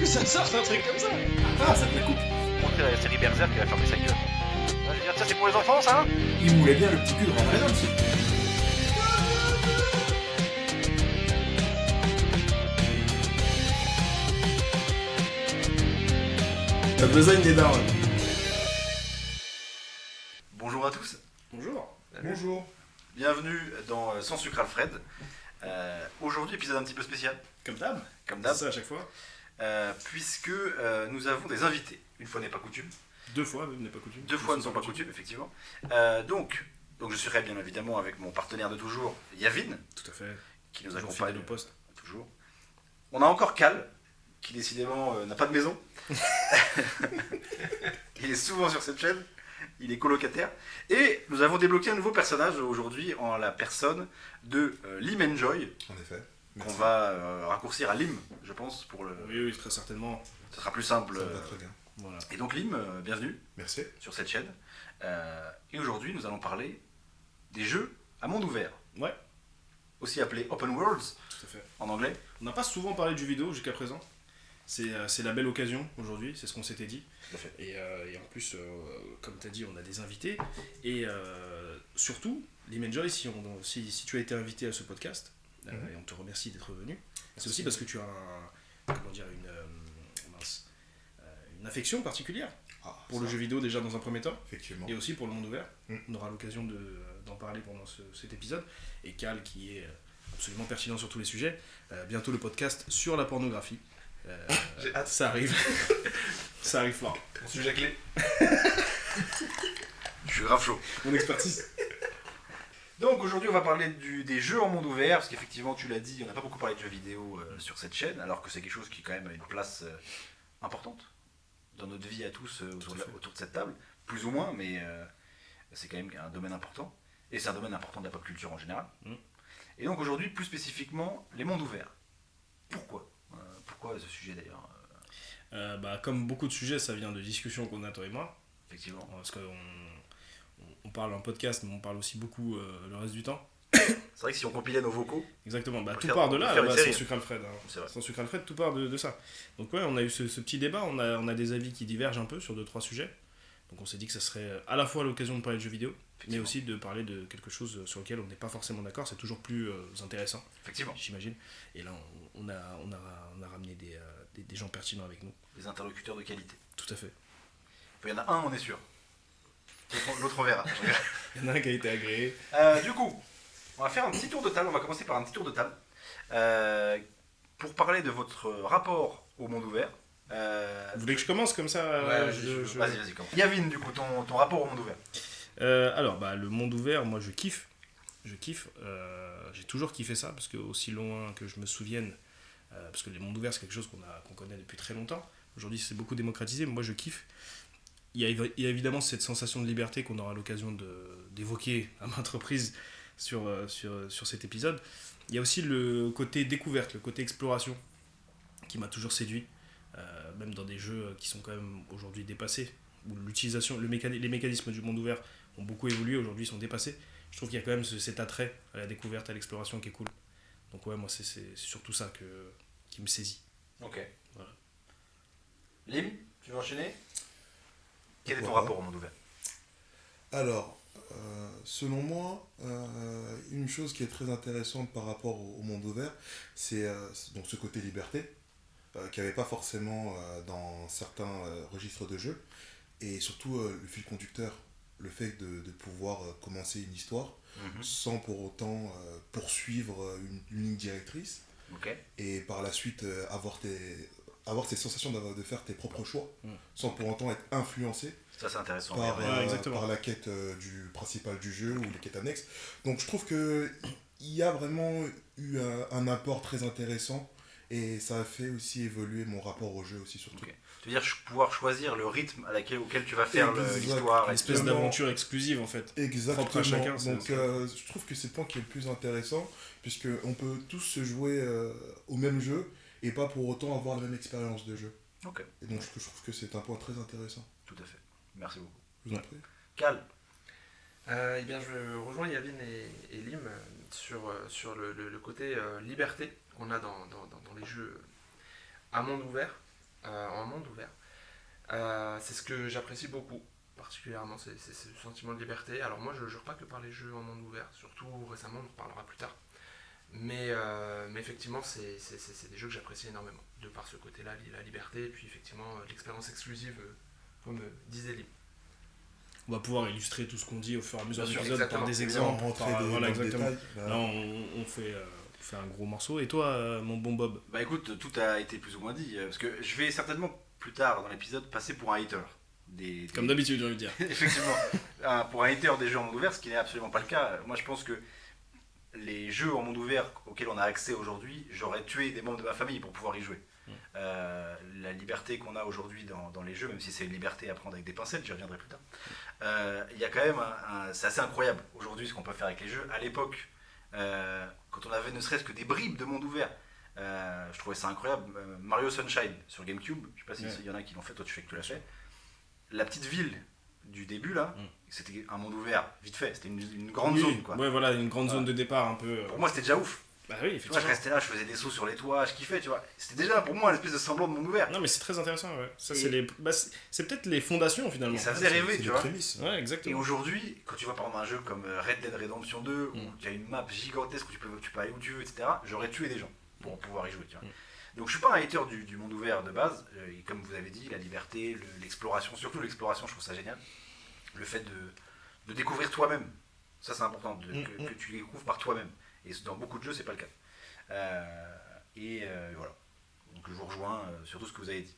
que ça sorte un truc comme ça. Ah, ça te la coupe. Montrer la série Berserk, il a fermé sa gueule. Je veux dire, ça c'est pour les enfants, ça. Il moulait bien le petit cul de Ryan Reynolds. T'as besoin des darons. Bonjour à tous. Bonjour. Bonjour. Bienvenue dans Sans sucre Alfred. Aujourd'hui, épisode un petit peu spécial. Comme d'hab. Comme d'hab. C'est ça à chaque fois. Puisque nous avons des invités. Une fois n'est pas coutume. Deux fois même n'est pas coutume. Deux fois ne sont pas coutumes, effectivement. Donc je serai bien évidemment avec mon partenaire de toujours, Yavin. Tout à fait. Qui nous Toujours accompagne fidèle au poste. Toujours. On a encore Cal, qui décidément n'a pas de maison. Il est souvent sur cette chaîne. Il est colocataire. Et nous avons débloqué un nouveau personnage aujourd'hui en la personne de Lim Enjoy. En effet. Qu'on va raccourcir à Lim, je pense, pour le... Oui, très certainement. Ce sera plus simple. Ça me va très bien. Voilà. Et donc Lim, bienvenue. Merci. Sur cette chaîne. Et aujourd'hui, nous allons parler des jeux à monde ouvert. Ouais. Aussi appelés Open Worlds Tout à fait. en anglais. On n'a pas souvent parlé de jeux vidéo jusqu'à présent. C'est la belle occasion aujourd'hui, c'est ce qu'on s'était dit. Tout à fait. Et en plus, comme tu as dit, on a des invités. Et surtout, Lim Enjoy, si tu as été invité à ce podcast, et on te remercie d'être venu, c'est aussi parce que tu as une affection particulière pour le jeu vidéo déjà dans un premier temps, Effectivement. et aussi pour le monde ouvert. On aura l'occasion d'en parler pendant cet épisode. Et Cal, qui est absolument pertinent sur tous les sujets, bientôt le podcast sur la pornographie. J'ai hâte. Ça arrive. Ça arrive fort. Mon sujet clé. Je suis grave chaud. Mon expertise. Donc aujourd'hui on va parler des jeux en monde ouvert, parce qu'effectivement tu l'as dit, on n'a pas beaucoup parlé de jeux vidéo sur cette chaîne, alors que c'est quelque chose qui quand même a une place importante dans notre vie à tous autour de cette table, plus ou moins, mais c'est quand même un domaine important, et c'est un domaine important de la pop culture en général. Et donc aujourd'hui plus spécifiquement les mondes ouverts. Pourquoi ce sujet d'ailleurs Comme beaucoup de sujets, ça vient de discussions qu'on a toi et moi. Effectivement. Parce qu'on parle en podcast, mais on parle aussi beaucoup le reste du temps. C'est vrai que si on compilait nos vocaux... Exactement, peut tout faire- part de on peut là, faire une sans série. sucre Alfred. C'est vrai. Sans sucre Alfred, tout part de ça. Donc ouais, on a eu ce petit débat, on a des avis qui divergent un peu sur 2-3 sujets. Donc on s'est dit que ça serait à la fois l'occasion de parler de jeux vidéo, mais aussi de parler de quelque chose sur lequel on n'est pas forcément d'accord, c'est toujours plus intéressant, Effectivement. j'imagine. Et là, on a ramené des gens pertinents avec nous. Des interlocuteurs de qualité. Tout à fait. Il y en a un, on est sûr. L'autre on verra. Il y en a un qui a été agréé. Du coup, on va faire un petit tour de table. On va commencer par un petit tour de table pour parler de votre rapport au monde ouvert. Vous voulez que je commence comme ça Vas-y, commence. Yavin, du coup, ton rapport au monde ouvert. Alors, le monde ouvert, moi je kiffe. J'ai toujours kiffé ça, parce que aussi loin que je me souvienne, parce que les mondes ouverts c'est quelque chose qu'on connaît depuis très longtemps. Aujourd'hui c'est beaucoup démocratisé, mais moi je kiffe. Il y a évidemment cette sensation de liberté qu'on aura l'occasion d'évoquer à maintes reprises sur cet épisode. Il y a aussi le côté découverte, le côté exploration qui m'a toujours séduit, même dans des jeux qui sont quand même aujourd'hui dépassés, où l'utilisation, les mécanismes du monde ouvert ont beaucoup évolué, aujourd'hui sont dépassés. Je trouve qu'il y a quand même cet attrait à la découverte, à l'exploration qui est cool. Donc ouais, moi c'est surtout ça qui me saisit. Ok. Voilà. Lim, tu veux enchaîner? Quel est ton Voilà. rapport au monde ouvert? Alors, selon moi, une chose qui est très intéressante par rapport au monde ouvert, c'est donc ce côté liberté, qu'il n'y avait pas forcément dans certains registres de jeux, et surtout le fil conducteur, le fait de pouvoir commencer une histoire sans pour autant poursuivre une ligne directrice, Ok. et par la suite avoir ces sensations de faire tes propres choix, sans pour autant être influencé Ça c'est intéressant. par, exactement. par la quête du principal du jeu ou les quêtes annexes. Donc je trouve qu'il y a vraiment eu un apport très intéressant, et ça a fait aussi évoluer mon rapport au jeu aussi surtout. Ok. Tu veux dire pouvoir choisir le rythme auquel tu vas faire Exact. l'histoire. Une espèce d'aventure exclusive en fait. Exactement. Propre à chacun, Donc je trouve que c'est le point qui est le plus intéressant, puisqu'on peut tous se jouer au même jeu et pas pour autant avoir la même expérience de jeu. Ok. Et donc je trouve que c'est un point très intéressant. Tout à fait. Merci beaucoup. Je vous en prie. Cal. Eh bien, je rejoins Yavin et Lim sur le côté liberté qu'on a dans les jeux à monde ouvert. en monde ouvert. C'est ce que j'apprécie beaucoup, particulièrement, c'est ce sentiment de liberté. Alors moi, je ne jure pas que par les jeux en monde ouvert, surtout récemment, on en reparlera plus tard. Mais effectivement, c'est des jeux que j'apprécie énormément, de par ce côté-là, la liberté, et puis effectivement, l'expérience exclusive, comme disait Lim. On va pouvoir illustrer tout ce qu'on dit au fur et à mesure de Bien sûr, l'épisode par exactement. des Sans exemples. rentrer par- dans voilà, le exactement. détail, bah, Là, on fait un gros morceau. Et toi, mon bon Bob? Bah écoute, tout a été plus ou moins dit, parce que je vais certainement plus tard dans l'épisode passer pour un hater. Comme d'habitude, j'ai envie de dire. Effectivement, pour un hater des jeux en monde ouvert, ce qui n'est absolument pas le cas. Moi je pense que les jeux en monde ouvert auxquels on a accès aujourd'hui, j'aurais tué des membres de ma famille pour pouvoir y jouer. La liberté qu'on a aujourd'hui dans les jeux, même si c'est une liberté à prendre avec des pincettes, j'y reviendrai plus tard, il y a quand même c'est assez incroyable aujourd'hui ce qu'on peut faire avec les jeux. À l'époque, quand on avait ne serait-ce que des bribes de monde ouvert, je trouvais ça incroyable. Mario Sunshine sur GameCube, je sais pas s'il y en a qui l'ont fait, toi tu sais que tu l'as fait. La petite ville du début là, c'était un monde ouvert vite fait, c'était une grande zone quoi. Ouais, voilà, une grande zone de départ un peu. Pour moi c'était déjà ouf. Bah oui, Tu vois, je effectivement. restais là, je faisais des sauts sur les toits, je kiffais, tu vois. C'était déjà pour moi une espèce de semblant de monde ouvert. Non, mais c'est très intéressant, ouais. Ça, Et- c'est c'est peut-être les fondations finalement. Et ça faisait rêver, c'est tu des vois. prémices. Ouais, Et exactement. aujourd'hui, quand tu vois par exemple un jeu comme Red Dead Redemption 2, où tu as une map gigantesque où tu peux aller où tu veux, etc., j'aurais tué des gens pour pouvoir y jouer, tu vois. Donc je suis pas un hater du monde ouvert de base, et comme vous avez dit, la liberté, l'exploration, surtout l'exploration, je trouve ça génial. Le fait de découvrir toi-même, ça c'est important, que tu les découvres par toi-même. Et dans beaucoup de jeux, c'est pas le cas. Voilà. Donc je vous rejoins sur tout ce que vous avez dit.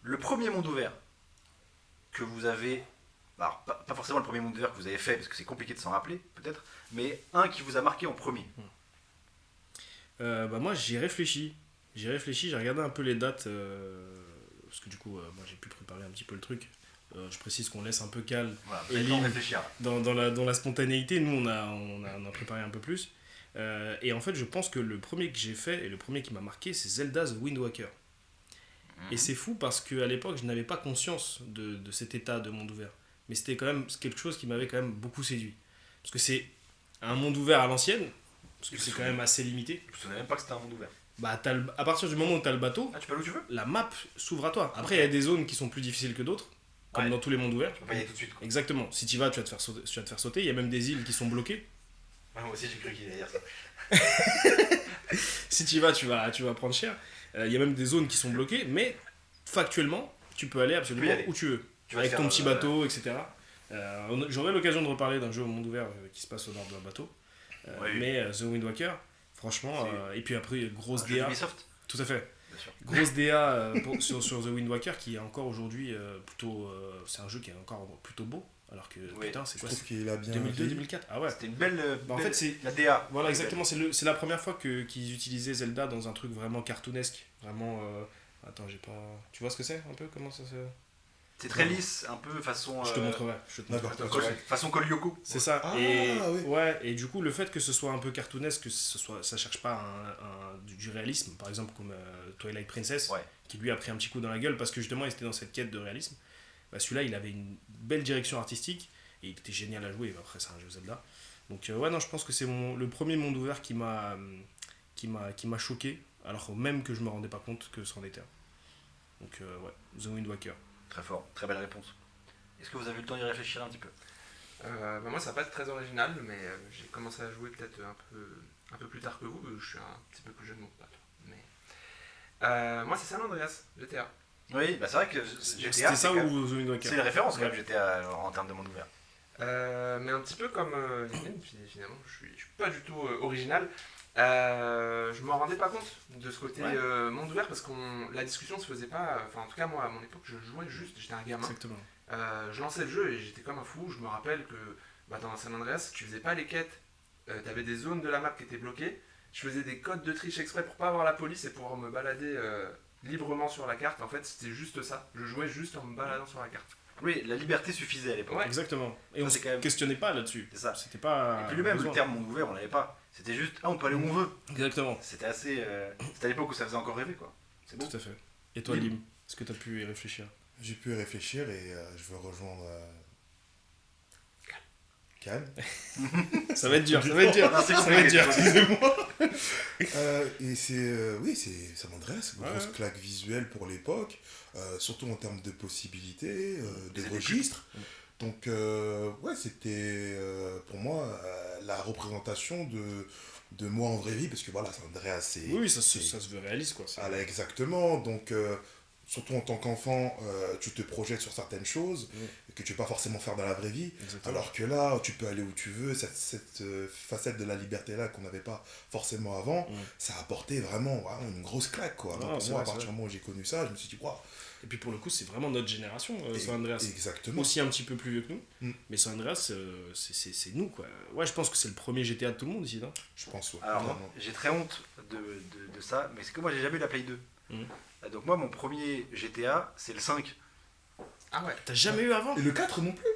Le premier monde ouvert que vous avez, alors pas forcément le premier monde ouvert que vous avez fait, parce que c'est compliqué de s'en rappeler, peut-être, mais un qui vous a marqué en premier. Bah moi, j'y ai réfléchi. J'ai regardé un peu les dates, parce que du coup, moi j'ai pu préparer un petit peu le truc. Je précise qu'on laisse un peu calme Voilà, vous avez le temps de réfléchir. dans la spontanéité. Nous, on a préparé un peu plus. Et en fait, je pense que le premier que j'ai fait et le premier qui m'a marqué, c'est Zelda The Wind Waker. Et c'est fou parce qu'à l'époque, je n'avais pas conscience de cet état de monde ouvert. Mais c'était quand même quelque chose qui m'avait quand même beaucoup séduit. Parce que c'est un monde ouvert à l'ancienne, parce que c'est quand même assez limité. Je ne savais même pas que c'était un monde ouvert. Bah, à partir du moment où tu as le bateau, Ah, tu peux aller où tu veux? la map s'ouvre à toi. Après, il y a des zones qui sont plus difficiles que d'autres, comme Ouais. dans tous les mondes ouverts. Tu peux pas y aller tout de suite, quoi. Exactement. Si tu y vas, tu vas te faire sauter. Il y a même des îles qui sont bloquées. Ouais, moi aussi j'ai cru qu'il allait dire ça. Si tu y vas, tu vas prendre cher. Il y a même des zones qui sont bloquées, mais factuellement, tu peux aller absolument y aller. où tu veux. Tu vas Avec te ton faire, petit bateau, etc. J'aurai l'occasion de reparler d'un jeu au monde ouvert qui se passe au nord d'un bateau. Ouais, oui. Mais The Wind Waker, franchement, et puis après, grosse Un jeu DA. d'Ubisoft, Tout à fait. bien sûr. Grosse DA sur The Wind Waker qui est encore aujourd'hui plutôt. C'est un jeu qui est encore plutôt beau. Alors que Oui. putain, c'est Je quoi trouve qu'il a bien 2002, vieilli. 2004. Ah ouais. C'était une belle. Bah, en belle- fait, c'est. la DA. Voilà, exactement. C'est la première fois qu'ils utilisaient Zelda dans un truc vraiment cartoonesque. Vraiment. Attends, j'ai pas. Tu vois ce que c'est un peu? Comment ça se. C'est très lisse, un peu façon. Je te montrerai. D'accord. Façon Col Lyoko. C'est ça. Ah, et, oui. ouais, et du coup, le fait que ce soit un peu cartoonesque, que ça cherche pas du réalisme, par exemple comme Twilight Princess, Ouais. qui lui a pris un petit coup dans la gueule parce que justement il était dans cette quête de réalisme. Bah, celui-là, il avait une belle direction artistique et il était génial à jouer. Après, c'est un jeu Zelda. Donc, ouais, non, je pense que c'est le premier monde ouvert qui m'a choqué, alors même que je me rendais pas compte que c'en était un. Donc, ouais, The Wind Waker. Très fort, très belle réponse. Est-ce que vous avez eu le temps d'y réfléchir un petit peu? Bah moi, ça va pas être très original, mais j'ai commencé à jouer peut-être un peu plus tard que vous. Je suis un petit peu plus jeune, donc pas trop. Mais moi, c'est San Andreas, GTA. Oui, bah c'est vrai que GTA, C'était ça c'est quand même- ou The Wind Waker? c'est une référence quand même GTA en termes de monde ouvert. Mais un petit peu comme Yamine, finalement, je suis pas du tout original. Je m'en rendais pas compte de ce côté Ouais. monde ouvert parce que la discussion se faisait pas. Enfin, en tout cas, moi à mon époque, je jouais juste, j'étais un gamin. Exactement. Je lançais le jeu et j'étais comme un fou. Je me rappelle que dans San Andreas, tu faisais pas les quêtes, t'avais des zones de la map qui étaient bloquées. Je faisais des codes de triche exprès pour pas avoir la police et pouvoir me balader librement sur la carte. En fait, c'était juste ça. Je jouais juste en me baladant sur la carte. Oui, la liberté suffisait à l'époque. Ouais. Exactement. Et Ça, on c'est se quand même- questionnait pas là-dessus. C'est ça. C'était pas. Et puis lui-même, besoin. le terme monde ouvert, on l'avait pas. C'était juste, on peut aller où on veut. Exactement. C'était assez. C'était à l'époque où ça faisait encore rêver, quoi. C'est beau. Tout à fait. Et toi, Lim. Lim, est-ce que tu as pu y réfléchir? J'ai pu y réfléchir et je veux rejoindre Calme. Ça va être dur, ça va être dur. Non, c'est Ça va être dur, excusez-moi. Et oui, c'est San Andreas, une Ouais, grosse ouais. claque visuelle pour l'époque, surtout en termes de possibilités, de Les registres. Mm. Donc, ouais, c'était pour moi la représentation de moi en vraie vie, parce que voilà, San Andreas, c'est. Oui, c'est- ça se veut réaliste, quoi. Ah là, exactement. Donc, surtout en tant qu'enfant, tu te projettes sur certaines choses que tu ne peux pas forcément faire dans la vraie vie. Exactement. Alors que là, tu peux aller où tu veux, cette facette de la liberté-là qu'on n'avait pas forcément avant, ça a apporté vraiment une grosse claque, quoi. Non, Donc, c'est moi, vrai, à partir du moment où j'ai connu ça, je me suis dit, waouh. Et puis pour le coup, c'est vraiment notre génération, San Andreas. Exactement. Aussi un petit peu plus vieux que nous. Mm. Mais San Andreas, c'est nous, quoi. Ouais, je pense que c'est le premier GTA de tout le monde ici, non? Je pense, ouais. Alors, Vraiment. j'ai très honte de ça, mais c'est que moi, j'ai jamais eu la Play 2. Donc, moi, mon premier GTA, c'est le 5. Ah ouais. T'as jamais eu avant? Et le 4 non plus.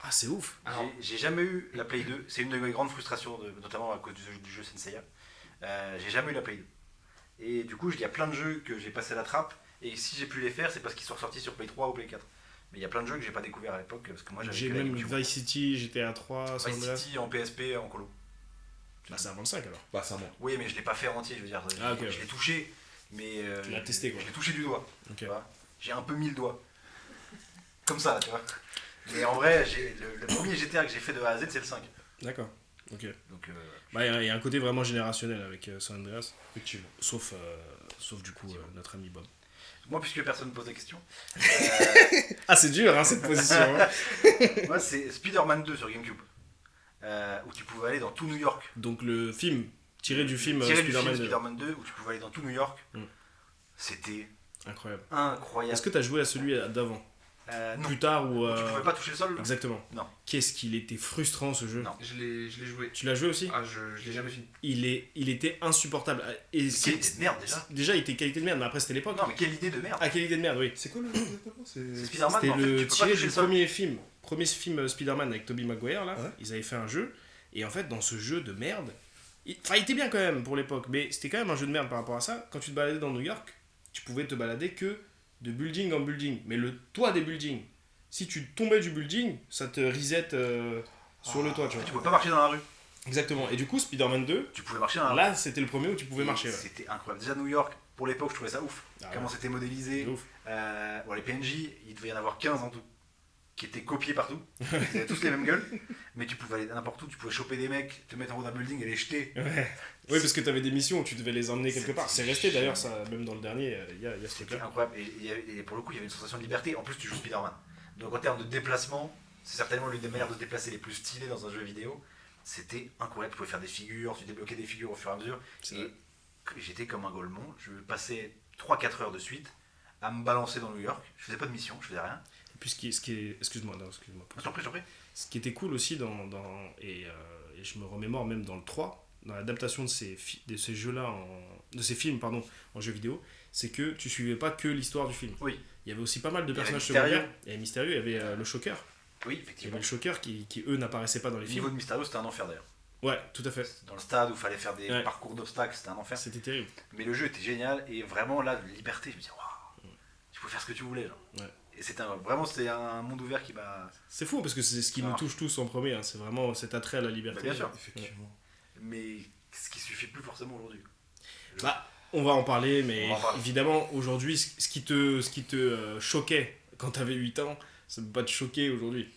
Ah, c'est ouf. Alors, J'ai jamais eu la Play 2. C'est une de mes grandes frustrations, notamment à cause du jeu Senseiya. J'ai jamais eu la Play 2. Et du coup, il y a plein de jeux que j'ai passé la trappe. Et si j'ai pu les faire, c'est parce qu'ils sont sortis sur Play 3 ou Play 4. Mais il y a plein de jeux que j'ai pas découvert à l'époque. Parce que moi, j'avais J'ai que la même GameCube. Vice City, GTA 3, San Vice Andreas. City en PSP en colo. Bah, c'est avant le 5 alors. Bah, ça monte. Oui, mais je l'ai pas fait entier, je veux dire. Ah, ok, Je ouais. l'ai touché, mais. Tu l'as testé, quoi. Je l'ai touché du doigt. Ok. Tu vois. J'ai un peu mis le doigt. Comme ça, tu vois. Mais en vrai, le premier GTA que j'ai fait de A à Z, c'est le 5. D'accord. Ok. Donc, Bah, il y a un côté vraiment générationnel avec San Andreas. Effectivement. Sauf du coup notre ami Bob. moi, puisque personne ne pose des questions, Ah, c'est dur, hein, cette position. hein. moi, c'est Spider-Man 2 sur GameCube. Où tu pouvais aller dans tout New York. Donc, le film, tiré du film Tiré du Spider-Man film 2. Spider-Man 2, où tu pouvais aller dans tout New York. Mm. C'était Incroyable. incroyable. Est-ce que t'as joué à celui d'avant? Non. Plus tard ou. Tu pouvais pas toucher le sol là Exactement. Non. Qu'est-ce qu'il était frustrant ce jeu. Non. je l'ai joué. Tu l'as joué aussi? Ah, je l'ai jamais fini. Il était insupportable. Et Quelle idée de merde déjà. déjà, il était qualité de merde, mais après, c'était l'époque. Non, mais quelle idée de merde. Ah, quelle idée de merde, oui. C'est quoi le jeu exactement C'est Spider-Man, C'était en fait, le tu peux pas tiré toucher du le sol. premier film Spider-Man avec Tobey Maguire là. Ouais. Ils avaient fait un jeu et en fait dans ce jeu de merde, il était bien quand même pour l'époque, mais c'était quand même un jeu de merde par rapport à ça. Quand tu te baladais dans New York, tu pouvais te balader que de building en building, mais le toit des buildings. Si tu tombais du building, ça te reset sur le toit, tu vois. Tu pouvais pas marcher dans la rue. Exactement. Et du coup, Spider-Man 2, Tu pouvais marcher dans la rue. là c'était le premier où tu pouvais marcher. Ouais. C'était incroyable. Déjà New York, pour l'époque, je trouvais ça ouf. Ah Comment ouais. c'était modélisé. De ouf. Bon, les PNJ, il devait y en avoir 15 en tout. Qui étaient copiés partout. Ils avaient tous les mêmes gueules. Mais tu pouvais aller n'importe où. Tu pouvais choper des mecs, te mettre en haut d'un building et les jeter. Ouais. Oui, parce que tu avais des missions où tu devais les emmener quelque part. C'est resté génial. d'ailleurs, ça, même dans le dernier, il y a ce C'était truc-là. incroyable. Et pour le coup, il y avait une sensation de liberté. En plus, tu joues Spider-Man. Donc en termes de déplacement, c'est certainement l'une des manières de se déplacer les plus stylées dans un jeu vidéo. C'était incroyable. Tu pouvais faire des figures, tu débloquais des figures au fur et à mesure. C'est Et vrai. j'étais comme un golemon. Je passais 3-4 heures de suite à me balancer dans New York. Je faisais pas de mission, je faisais rien. Et puis ce qui est... Excuse-moi, non, excuse-moi. Je t'en prie, je t'en prie. Ce qui était cool aussi et je me remémore même dans le 3, dans l'adaptation de ces jeux-là, de ces films pardon, en jeux vidéo, c'est que tu suivais pas que l'histoire du film. Oui. Il y avait aussi pas mal de Il y avait personnages Mysterio. secondaires. Il y avait Mysterio, il y avait le Shocker. Oui, Il y avait effectivement. le Shocker qui eux n'apparaissaient pas dans les Le niveau films. de Mysterio, c'était un enfer d'ailleurs. Ouais, tout à fait. Dans le stade où il fallait faire des Ouais. parcours d'obstacles, c'était un enfer. C'était terrible. Mais le jeu était génial et vraiment là, de liberté, je me disais, waouh, tu pouvais faire ce que tu voulais. Genre. Ouais. Et c'était vraiment c'était un monde ouvert qui m'a. C'est fou parce que c'est ce qui Ça nous marche. touche tous en premier. Hein. C'est vraiment cet attrait à la liberté. Bah, bien sûr. Effectivement. Mais ce qui suffit plus forcément aujourd'hui. Bah, on va en parler, mais On va en parler. évidemment, aujourd'hui, ce qui te choquait quand t'avais 8 ans, ça ne peut pas te choquer aujourd'hui.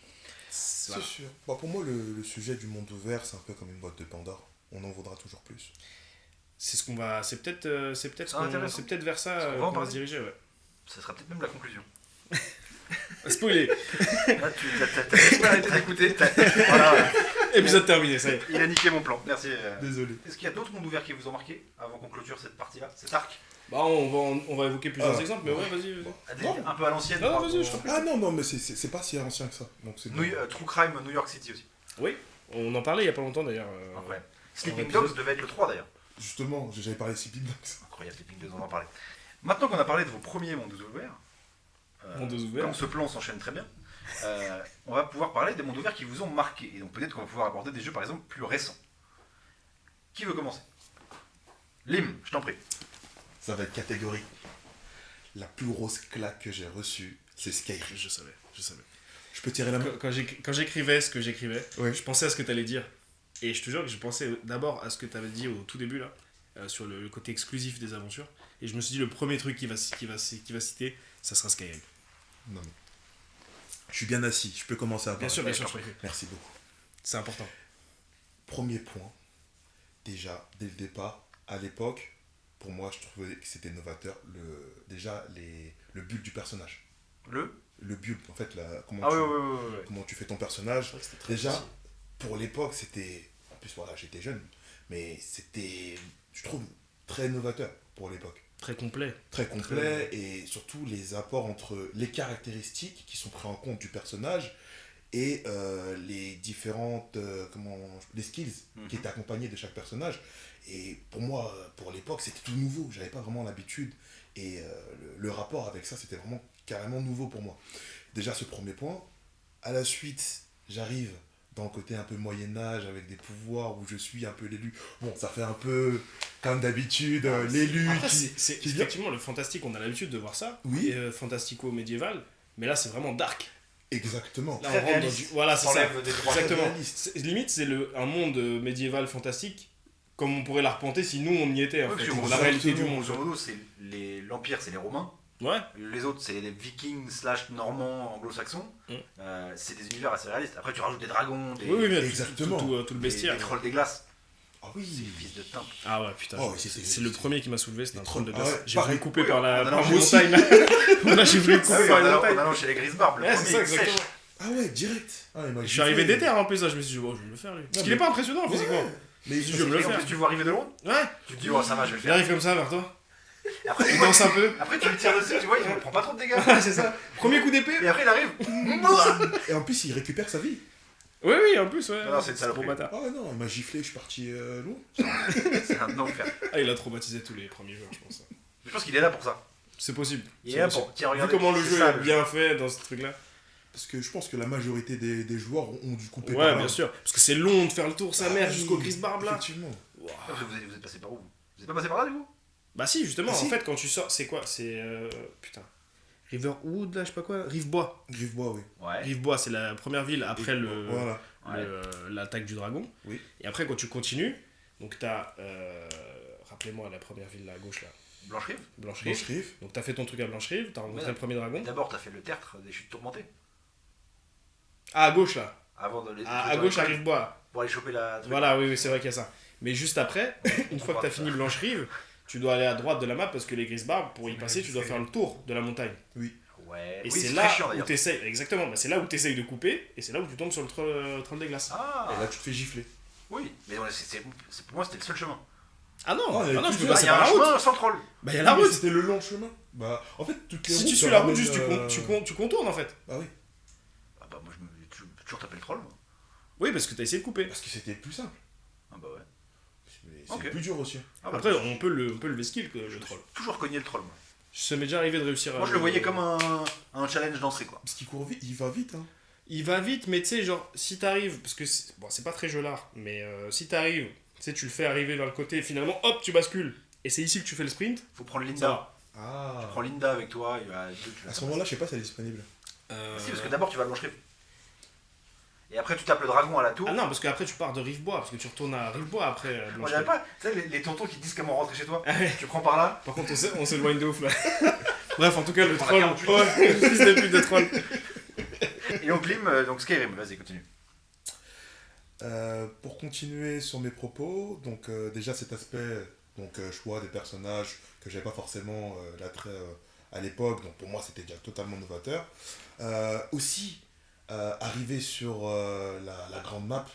C'est Voilà. sûr. Bah, pour moi, le sujet du monde ouvert, c'est un peu comme une boîte de Pandore. On en vaudra toujours plus. C'est ce qu'on va. C'est peut-être intéressant. c'est peut-être vers ça Parce qu'on va en qu'on va parler. se diriger, ouais. Ça sera peut-être même la conclusion. Spoiler. Là, t'as écouté. Voilà, Épisode terminé, ça y est. il a niqué mon plan. Merci. Désolé. Est-ce qu'il y a d'autres mondes ouverts qui vous ont marqué avant qu'on clôture cette partie-là, cet arc Bah, on va évoquer plusieurs Ah. exemples, mais ouais, vas-y. Non. Un peu à l'ancienne. Non, par vas-y, rapport je t'en prie. Ah non, mais c'est pas si ancien que ça. Donc c'est True Crime New York City aussi. Oui, on en parlait il y a pas longtemps d'ailleurs. Incroyable. Sleeping épisode. Dogs devait être le 3 d'ailleurs. Justement, j'avais parlé de Sleeping Dogs. Incroyable, Sleeping Dogs, on va en parler. Maintenant qu'on a parlé de vos premiers mondes ouverts, Mondes ouverts. comme ce plan s'enchaîne très bien, on va pouvoir parler des mondes ouverts qui vous ont marqué. Et donc peut-être qu'on va pouvoir aborder des jeux par exemple plus récents. Qui veut commencer? Lim, je t'en prie. Ça va être catégorique. La plus grosse claque que j'ai reçue, c'est Skyrim. Je savais. Je peux tirer la main. Quand j'écrivais ce que j'écrivais, Ouais. je pensais à ce que tu allais dire. Et je te jure que je pensais d'abord à ce que tu avais dit au tout début, là, sur le côté exclusif des aventures. Et je me suis dit, le premier truc qu'il va citer, ça sera Skyrim. Non, mais... Je suis bien assis, je peux commencer à parler. Bien sûr, je t'en prie. Merci beaucoup. C'est important. Premier point, déjà, dès le départ, à l'époque, pour moi, je trouvais que c'était novateur, le build du personnage. Le build, en fait, comment tu fais ton personnage. C'est vrai que c'était très Déjà, difficile. pour l'époque, c'était... En plus, voilà, j'étais jeune, mais c'était, je trouve, très novateur pour l'époque. Très complet. Très complet, et surtout les apports entre les caractéristiques qui sont prises en compte du personnage et les différentes les skills qui étaient accompagnés de chaque personnage. Et pour moi, pour l'époque, c'était tout nouveau, j'avais pas vraiment l'habitude, et le rapport avec ça, c'était vraiment carrément nouveau pour moi. Déjà ce premier point. À la suite, j'arrive dans le côté un peu Moyen-Âge, avec des pouvoirs où je suis un peu l'élu. Bon, ça fait un peu, comme d'habitude, l'élu Après, qui c'est vient. effectivement le fantastique, on a l'habitude de voir ça. Oui. Et, fantastico-médiéval. Mais là, c'est vraiment dark. Exactement. Là, Très on rentre dans réaliste. du... Voilà, c'est ça. T'enlèves des droits. Exactement. réaliste. Limite, c'est un monde médiéval fantastique, comme on pourrait l'arpenter si nous, on y était, en Ouais, fait. parce que La réalité du monde. grosso modo, c'est l'Empire, c'est les Romains. Ouais. Les autres, c'est les Vikings / Normands, anglo-saxons. Mm. C'est des univers assez réalistes. Après, tu rajoutes des dragons, des, Oui, mais Exactement. tout le des bestiaire. trolls des glaces. Ah C'est oui. fils de timbre. Ah ouais, putain. Oh, c'est le premier qui m'a soulevé, c'était un les trône de trolls. glace. Ah ouais, J'ai voulu pareil. le couper Oui, par en allant la chez montagne. Là, j'ai voulu le Ah couper oui, par en la montagne. allant chez les Grisbarbes, le Ouais, premier c'est ça, il sèche. exactement. Ah ouais, direct. Ah, il m'a Je suis giflé. arrivé déter en plus, là, je me suis dit, bon, je vais le faire lui. Parce qu'il mais- est pas impressionnant Ouais. physiquement. Mais Je vais me le Et en faire. plus, tu vois arriver de loin, Ouais, tu te dis, oh ça va, je vais le il faire. arrive comme ça vers toi. Et après, Il danse un peu. après, tu lui tires dessus, tu vois, il prend pas trop de dégâts. Ouais, c'est ça. Premier coup d'épée. Et après, il arrive. Et en plus, il récupère sa vie. Oui, oui, en plus, ouais. Non, c'est une gros saloperie. bâtard. Ah non, il m'a giflé, je suis parti loin. C'est un enfer. Ah, il a traumatisé tous les premiers joueurs, je pense. Je pense qu'il est là pour ça. C'est possible. Il C'est est là possible. pour. Tiens, Vu regardez. comment le c'est jeu ça, est bien fait dans ce truc-là. Parce que je pense que la majorité des joueurs ont dû couper Ouais, par là. bien sûr. Parce que c'est long de faire le tour, sa mère, Ah jusqu'au oui, Grisbarbe là. Effectivement. Ouah. Ah, vous êtes passé par où Vous êtes pas passé par là, du coup Bah, si, justement, Ah, si. en fait, quand tu sors, c'est quoi? C'est. Putain. Riverwood, là, je sais pas quoi. Rivebois. Griffebois, oui. Ouais. Rivebois, c'est la première ville après Voilà. l'attaque du dragon. Oui. Et après, quand tu continues, donc t'as. Rappelez-moi la première ville là à gauche là. Blanche-Rive. Blanche-Rive. Blanche-Rive. Donc t'as fait ton truc à Blanche-Rive, t'as rencontré Ouais. le premier dragon. D'abord, t'as fait le tertre des chutes tourmentées. Ah, à gauche là. Avant de les. À gauche à Rivebois. Pour aller choper la. truc. Voilà, oui, c'est vrai qu'il y a ça. Mais juste après, une fois que t'as fini Blanche-Rive, tu dois aller à droite de la map parce que les Grisbarbes, pour y passer, tu dois faire le tour de la montagne. Ouais. Et Oui, c'est très là chiant où d'ailleurs. t'essayes, exactement, bah, c'est là où t'essayes de couper et c'est là où tu tombes sur le troll des glaces. Ah Et là, tu te fais gifler. oui, mais ouais, pour moi, c'était le seul chemin. Ah non, Ah, il y avait tu peux plusieurs. passer Il y a par un la route. chemin sans troll. Bah il y a la Oui, route. C'était le long chemin. Bah, en fait, toutes les Si routes tu te suis la route, ramènent, juste tu contournes en fait. Bah oui. Ah bah, moi, j'ai toujours tapé le troll. Moi. Oui, parce que t'as essayé de couper. Parce que c'était le plus simple. Ah bah ouais. Mais c'est Ok. le plus dur aussi. Ah bah, Après, on peut le skill que le troll. toujours cogné le troll, moi. Ça m'est déjà arrivé de réussir à. Moi, je le voyais comme un challenge d'entrée, quoi. Parce qu'il court vite, il va vite. Hein. Il va vite, mais tu sais, genre, si t'arrives, parce que c'est pas très jeu l'art, mais si t'arrives, tu sais, tu le fais arriver vers le côté, et finalement, hop, tu bascules. Et c'est ici que tu fais le sprint. Faut prendre Ça Linda. va. Ah. Tu prends Linda avec toi. Il va, À ce moment-là, je sais pas si elle est disponible. Si, parce que d'abord, tu vas à Blanche-Rive. Et après, tu tapes le dragon à la tour. Ah non, parce qu'après tu pars de Rivebois, parce que tu retournes à Rivebois après Moi, Blanche-Rive. j'avais pas. Tu sais, les tontons qui disent comment rentrer chez toi. Ah ouais. Tu prends par là. Par contre, on s'éloigne de ouf là. Bref, en tout cas, le prends troll. la 48. Ouais, le fils de pute de troll. Et on clim, donc Skyrim. Vas-y, continue. Pour continuer sur mes propos, donc déjà cet aspect, donc choix des personnages que j'avais pas forcément l'attrait à l'époque, donc pour moi c'était déjà totalement novateur. Aussi, arriver sur la grande map,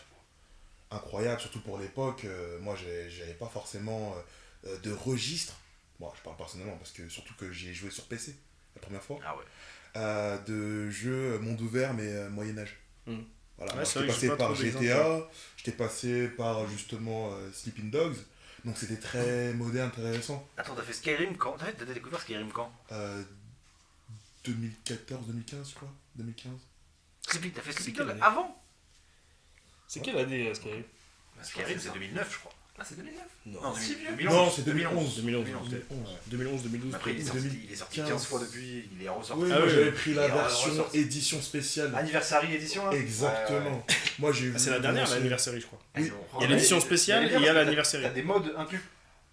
incroyable, surtout pour l'époque, moi j'avais pas forcément de registre, bon je parle personnellement parce que surtout que j'y ai joué sur PC la première fois, Ah ouais. de jeux monde ouvert mais Moyen-Âge. Mm. Voilà, Ouais, moi, c'est j'étais vrai que j'ai passé pas par trop d'exemples. GTA, j'étais passé par justement Sleeping Dogs, donc c'était très moderne, très récent. Attends, t'as fait Skyrim quand T'as découvert Skyrim quand 2014, 2015 je crois, 2015. Sleeping, t'as fait C'est Sleeping quelle Dog année avant C'est quelle année Skyrim? Skyrim, c'est 2009, je crois. Ah, c'est 2009. Non, si vieux. 2011. Non, c'est 2011. 2011, 2011. peut-être. 2011, 2012. Après, il est sorti 2015 15 fois depuis, il est ressorti. Oui, Ah moi oui, j'avais oui. pris la Et version ressorti. édition spéciale. Anniversary édition là. Exactement. Moi j'ai vu. Ah, c'est la dernière, l'anniversary, je crois. Oui. Il y a l'édition spéciale et il y a l'anniversary. T'as des modes inclus.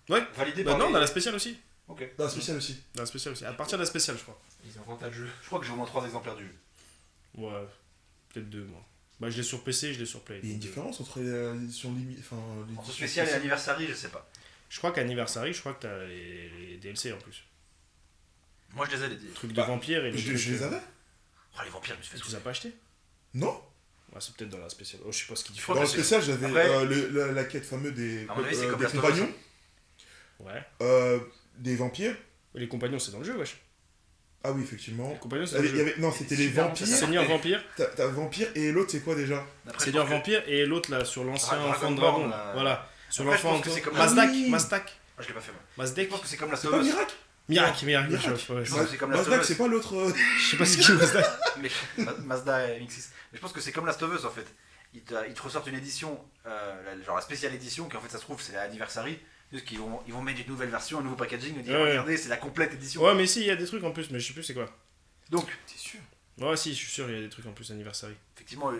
Ouais. Validés Bah par non, les- dans la spéciale aussi. Ok. Dans la spéciale aussi. Dans la spéciale aussi. À partir de la spéciale, je crois. Ils ont un tas de jeux. Je crois que j'ai au moins 3 exemplaires du jeu. Ouais, peut-être 2, moi. Bah, je l'ai sur PC, je l'ai sur Play. Il y a une différence entre l'édition limite. Enfin, Entre spécial et anniversary, je sais pas. Je crois qu'Anniversary, je crois que t'as les DLC en plus. Moi je les ai les Trucs de Bah, vampires et les Je, trucs. je les avais. Oh les vampires, je me suis fait Tu les as pas achetés? Non. Ouais, c'est peut-être dans la spéciale. Oh, je sais pas ce qu'ils Je font. crois Dans que le c'est- spécial, j'avais Après- la quête fameuse des, À mon avis, c'est comme des Last of Us. compagnons, Ouais. des vampires. Et les compagnons, c'est dans le jeu, wesh. Ah oui, effectivement. Les compagnons, c'est Il dans y le jeu. avait- non, c'était les Super vampires. intéressant. Seigneur Vampire. T'as vampire et l'autre, c'est quoi déjà? Après, je Seigneur pense que- Vampire et l'autre là sur l'ancien Dragonborn, enfant de dragon. là. Voilà. Sur Après, je l'enfant pense que c'est comme Mazdak. Ah oui. Mazdak. Ah, je l'ai pas fait moi. Mazdek. Je pense que c'est comme Last C'est of pas Us. Miracle? Miracle. Miracle. Je pense Je pense que c'est comme Last of Mazdak, Us. c'est pas l'autre. Je sais pas ce qu'il Mazdak. Mais Mazda MX6. Mais je pense que c'est comme Last of Us en fait. Ils te ressortent une édition, genre la spéciale édition, qui en fait ça se trouve c'est l'anniversary. Juste qu'ils vont mettre une nouvelle version, un nouveau packaging, et dire Ouais. regardez, c'est la complète édition. Ouais, mais si, il y a des trucs en plus, mais je sais plus c'est quoi. Donc, T'es sûr? Ouais, si, je suis sûr, il y a des trucs en plus Anniversary. effectivement,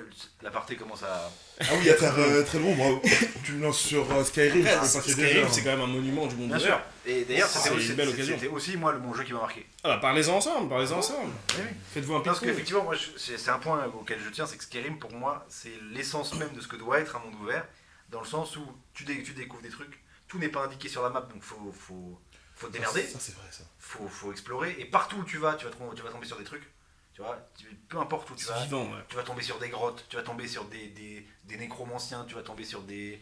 l'aparté commence à. Ah oui, à faire très long. Moi, tu me lances sur Skyrim, je peux passer des Skyrim, heures. c'est quand même un monument du monde Bien ouvert. sûr. Et d'ailleurs, C'est c'était une belle occasion. c'était aussi moi mon jeu qui m'a marqué. Ah bah parlez-en ensemble, parlez-en ensemble. Oui, oui. Faites-vous un Parce ping-pong. qu'effectivement, moi, c'est un point auquel je tiens, c'est que Skyrim, pour moi, c'est l'essence même de ce que doit être un monde ouvert, dans le sens où tu découvres des trucs, tout n'est pas indiqué sur la map, donc faut te démerder, Ça, c'est vrai, ça. faut explorer, et partout où tu vas tomber sur des trucs, tu vois, peu importe où tu C'est vas, vivant, ouais. tu vas tomber sur des grottes, tu vas tomber sur des nécromanciens, tu vas tomber sur des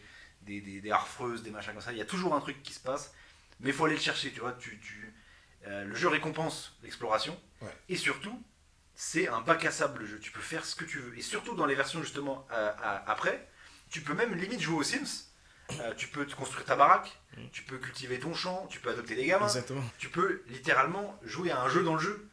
harfreuses, des machins comme ça, il y a toujours un truc qui se passe, mais il faut aller le chercher, tu vois, le jeu récompense l'exploration, Ouais. et surtout, c'est un bac à sable le jeu, tu peux faire ce que tu veux, et surtout dans les versions justement après, tu peux même limite jouer aux Sims, tu peux te construire ta baraque, tu peux cultiver ton champ, tu peux adopter des gamins, Exactement. tu peux littéralement jouer à un jeu dans le jeu.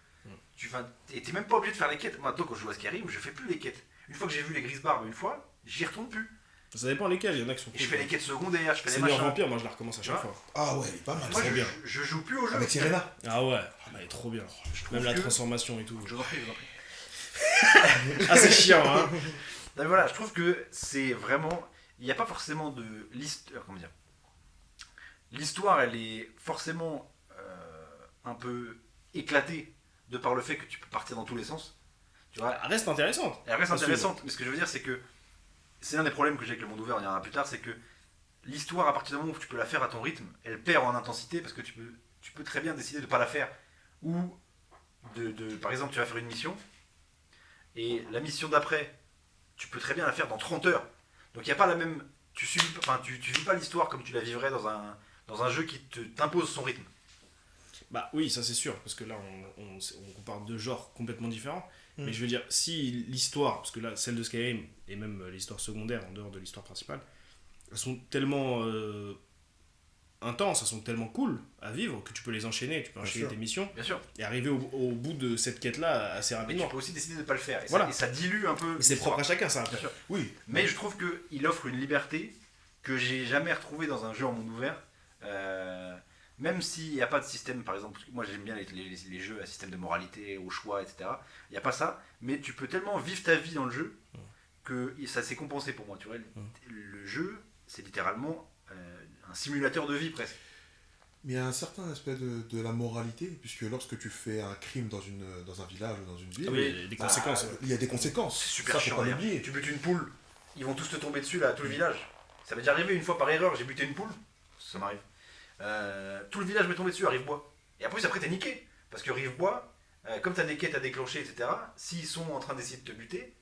Et t'es même pas obligé de faire les quêtes. Maintenant, quand je joue à Skyrim, je fais plus les quêtes. Une fois que j'ai vu les grises barbes une fois, j'y retourne plus. Ça dépend lesquels, il y en a qui sont Et je cool. fais les quêtes secondaires, je fais les Seigneur machins. Vampire, moi je la recommence à chaque Ouais. fois. Ah ouais, il est pas mal. Moi, trop bien. je joue plus au jeu. Avec Serena. Ah ouais, elle est trop bien. Je trouve Même la que- transformation et tout. Je vous en prie, je vous en prie. Ah, c'est chiant, hein. Donc voilà, je trouve que c'est vraiment. Il n'y a pas forcément de l'histoire. Comment dire? L'histoire, elle est forcément un peu éclatée de par le fait que tu peux partir dans tous les sens. Tu vois, Elle reste intéressante. elle reste Bien sûr. intéressante, mais ce que je veux dire, c'est que c'est un des problèmes que j'ai avec le monde ouvert, on y reviendra plus tard, c'est que l'histoire, à partir du moment où tu peux la faire à ton rythme, elle perd en intensité parce que tu peux très bien décider de ne pas la faire. Ou, par exemple, tu vas faire une mission, et la mission d'après, tu peux très bien la faire dans 30 heures. Donc il n'y a pas la même. Tu vis pas l'histoire comme tu la vivrais dans un jeu qui t'impose son rythme. Bah oui, ça c'est sûr, parce que là on compare deux genres complètement différents. Mais je veux dire, si l'histoire, parce que là celle de Skyrim et même l'histoire secondaire en dehors de l'histoire principale, elles sont tellement intenses, elles sont tellement cool à vivre que tu peux les enchaîner, tu peux Bien enchaîner sûr. tes missions Bien sûr. et arriver au bout de cette quête-là assez Mais tu rapidement. peux aussi décider de ne pas le faire. Et, Voilà. ça dilue un peu. Et c'est l'histoire. propre à chacun ça. Bien sûr. Oui. Mais je trouve qu'il offre une liberté que j'ai jamais retrouvée dans un jeu en monde ouvert. Même s'il n'y a pas de système, par exemple, parce que moi j'aime bien les jeux à système de moralité, au choix, etc. Il n'y a pas ça, mais tu peux tellement vivre ta vie dans le jeu que ça s'est compensé pour moi. Tu vois, le jeu, c'est littéralement un simulateur de vie presque. Mais il y a un certain aspect de la moralité, puisque lorsque tu fais un crime dans un village ou dans une ville, Ah oui, il y a des conséquences. il y a des conséquences. C'est super Ça, faut chiant. pas d'ailleurs. l'oublier. Tu butes une poule, ils vont tous te tomber dessus là, tout le village. Ça m'est déjà arrivé une fois par erreur, j'ai buté une poule, ça m'arrive. Tout le village m'est tombé dessus à Rive-Bois. Et après t'es niqué. Parce que Rive-Bois, comme t'as des quêtes à déclencher, etc., s'ils sont en train d'essayer de te buter,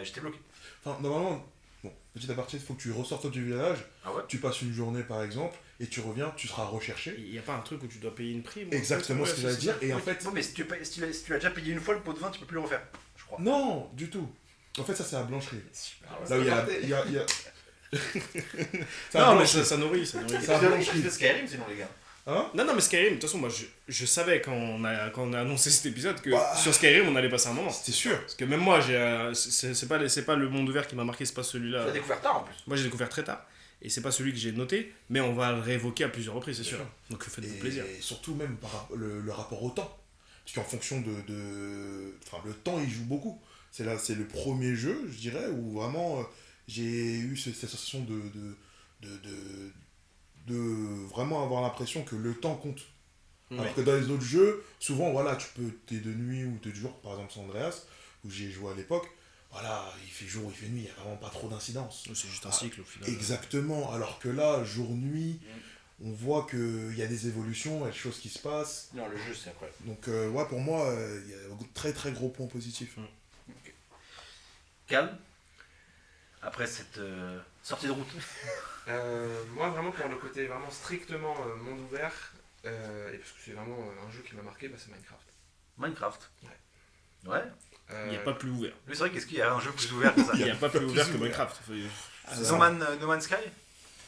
j'étais bloqué. Enfin, normalement, bon, petit aparté, il faut que tu ressortes du village, Ah ouais. tu passes une journée par exemple, et tu reviens, tu seras recherché. Il n'y a pas un truc où tu dois payer une prime. Exactement ce que j'allais dire, et en Oui. fait, Bon, mais si tu l'as déjà payé une fois le pot de vin, tu peux plus le refaire, je crois. non, du tout. En fait, ça c'est à Blancherie. Ah ouais, Là où il y a c'est il y a- C'est à Non, mais Blancherie. ça nourrit, ça nourrit. Ça Vous va, avez je- fait Skyrim sinon, les gars. Hein? Non, mais Skyrim, de toute façon, moi je savais quand on a annoncé cet épisode que Bah. sur Skyrim on allait passer un moment. C'était sûr. Parce que même moi, c'est pas le monde ouvert qui m'a marqué, c'est pas celui-là. Tu l'as découvert tard en plus. Moi j'ai découvert très tard. et c'est pas celui que j'ai noté, mais on va le réévoquer à plusieurs reprises, c'est Bien sûr. sûr. Donc faites-vous plaisir. Et surtout même le rapport au temps. Parce qu'en fonction enfin, le temps, il joue beaucoup. C'est le premier jeu, je dirais, où vraiment j'ai eu cette sensation de vraiment avoir l'impression que le temps compte. Ouais. Alors que dans les autres jeux, souvent, voilà, t'es de nuit ou de jour, par exemple San Andreas, où j'ai joué à l'époque, voilà, il fait jour, il fait nuit, il n'y a vraiment pas trop d'incidence. C'est juste un cycle au final. Exactement, alors que là, jour-nuit, on voit qu'il y a des évolutions, il y a des choses qui se passent. Non, le jeu, c'est incroyable. Donc, ouais, pour moi, il y a un très très gros point positif. Calme, après cette sortie de route. Moi, vraiment, pour le côté vraiment strictement monde ouvert, et parce que c'est vraiment un jeu qui m'a marqué, c'est Minecraft. Minecraft. Ouais. Il n'y a pas plus ouvert. Oui, c'est vrai, qu'est-ce qu'il y a un jeu plus ouvert que ça? Il n'y a pas plus ouvert que ouvert. Minecraft. C'est No Man's Sky?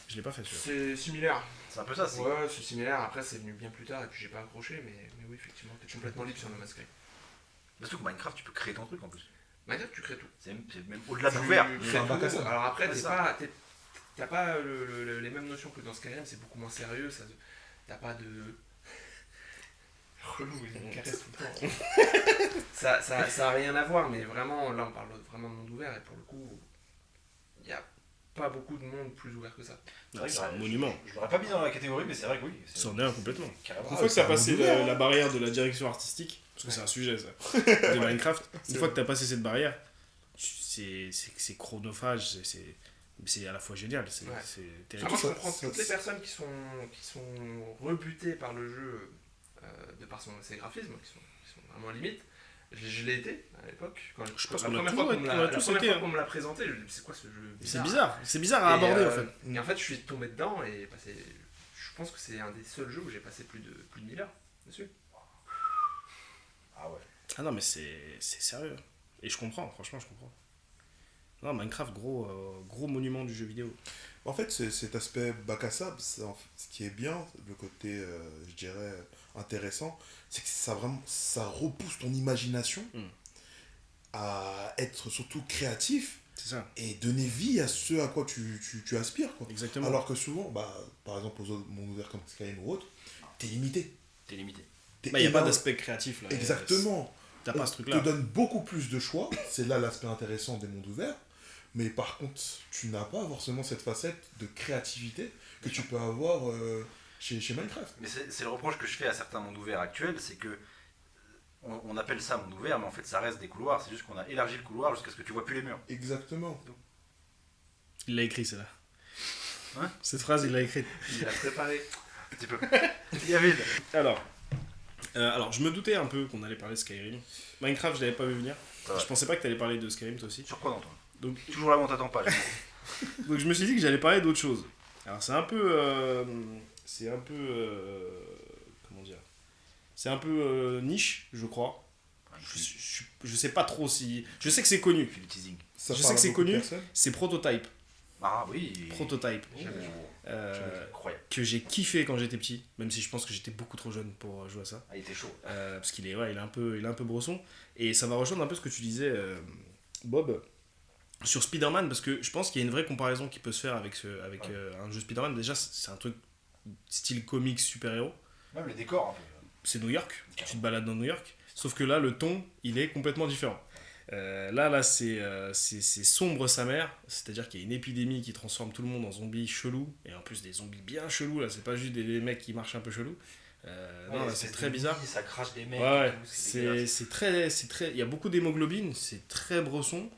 Je l'ai pas fait, celui-là. C'est similaire. C'est un peu ça, c'est. Ouais, c'est similaire. Après, c'est venu bien plus tard et puis j'ai pas accroché, mais oui, effectivement, t'es complètement libre sur No Man's Sky. Surtout que Minecraft, tu peux créer ton truc en plus. Minecraft, tu crées tout. C'est même au-delà de Tu l'ouvert. crées C'est un bac à tout. sable. Alors après, C'est t'as pas les mêmes notions que dans Skyrim, c'est beaucoup moins sérieux. T'as pas de. Relou, il me caresse tout le temps. ça a rien à voir, mais vraiment, là, on parle vraiment de monde ouvert et pour le coup, il n'y a pas beaucoup de monde plus ouvert que ça. C'est un monument. Je l'aurais pas mis dans la catégorie, mais c'est vrai que oui. C'en est un complètement. Carrément. Une fois que tu as c'est un passé monde ouvert, la barrière de la direction artistique, parce que c'est un sujet ça, de Minecraft, une fois que tu as passé cette barrière, c'est chronophage, c'est à la fois génial, c'est Ouais. terrible. Moi, je ça- comprends ça- toutes les personnes qui sont rebutées par le jeu, de par ses graphismes, qui sont vraiment à limite. Je l'ai été à l'époque. Je pense La qu'on a première tous- fois qu'on me on a l'a- la tous première été, fois hein. qu'on me l'a présenté, je me dis c'est quoi ce jeu C'est bizarre à aborder en fait. Et en fait, je suis tombé dedans et je pense que c'est un des seuls jeux où j'ai passé plus de 1000 heures dessus. Ah ouais. Ah non, mais c'est sérieux. Et je comprends, franchement, je comprends. Non, Minecraft, gros monument du jeu vidéo. En fait, cet aspect bac à sable, ce qui est bien, le côté, je dirais, intéressant, c'est que ça repousse ton imagination à être surtout créatif C'est ça, et donner vie à ce à quoi tu aspires, quoi. exactement. Alors que souvent, par exemple, aux autres mondes ouverts comme Skyrim ou autre, t'es limité. T'es limité. Il n'y a pas d'aspect créatif là. Exactement. T'as pas ce On truc-là. te donne beaucoup plus de choix, c'est là l'aspect intéressant des mondes ouverts, mais par contre, tu n'as pas forcément cette facette de créativité que tu peux avoir chez Minecraft. Mais c'est le reproche que je fais à certains mondes ouverts actuels, c'est que on appelle ça monde ouvert, mais en fait ça reste des couloirs, c'est juste qu'on a élargi le couloir jusqu'à ce que tu vois plus les murs. Exactement. Il l'a écrit, celle-là. Hein Cette phrase, il l'a écrite. Il a préparé. Un petit peu. David. Alors, je me doutais un peu qu'on allait parler de Skyrim. Minecraft, je l'avais pas vu venir. Ça va. Je pensais pas que t'allais parler de Skyrim, toi aussi. Surprenant toi. Donc, Toujours là où on t'attend pas. donc je me suis dit que j'allais parler d'autre chose. Alors, c'est un peu... comment dire? C'est un peu niche, je crois. Je sais pas trop si... Je sais que c'est connu. Fais du teasing. Ça Je parle sais que à c'est beaucoup de connu. personnes. C'est Prototype. Ah oui. Prototype. Oh, incroyable. Que j'ai kiffé quand j'étais petit, même si je pense que j'étais beaucoup trop jeune pour jouer à ça. Ah, il était chaud. Parce qu'il est, il est un peu brosson. Et ça va rejoindre un peu ce que tu disais, Bob, sur Spider-Man, parce que je pense qu'il y a une vraie comparaison qui peut se faire avec un jeu Spider-Man. Déjà, c'est un truc style comics super-héros. Même les décors un peu. C'est New York, tu te balades dans New York. Sauf que là, le ton, il est complètement différent. Là c'est sombre sa mère, c'est-à-dire qu'il y a une épidémie qui transforme tout le monde en zombies chelous, et en plus des zombies bien chelous, là, c'est pas juste des mecs qui marchent un peu chelous. Non, là, c'est très bizarre. Ça crache des mecs. Ouais, et tout, dégueulasse. c'est très... Il y a beaucoup d'hémoglobine, c'est très bresson,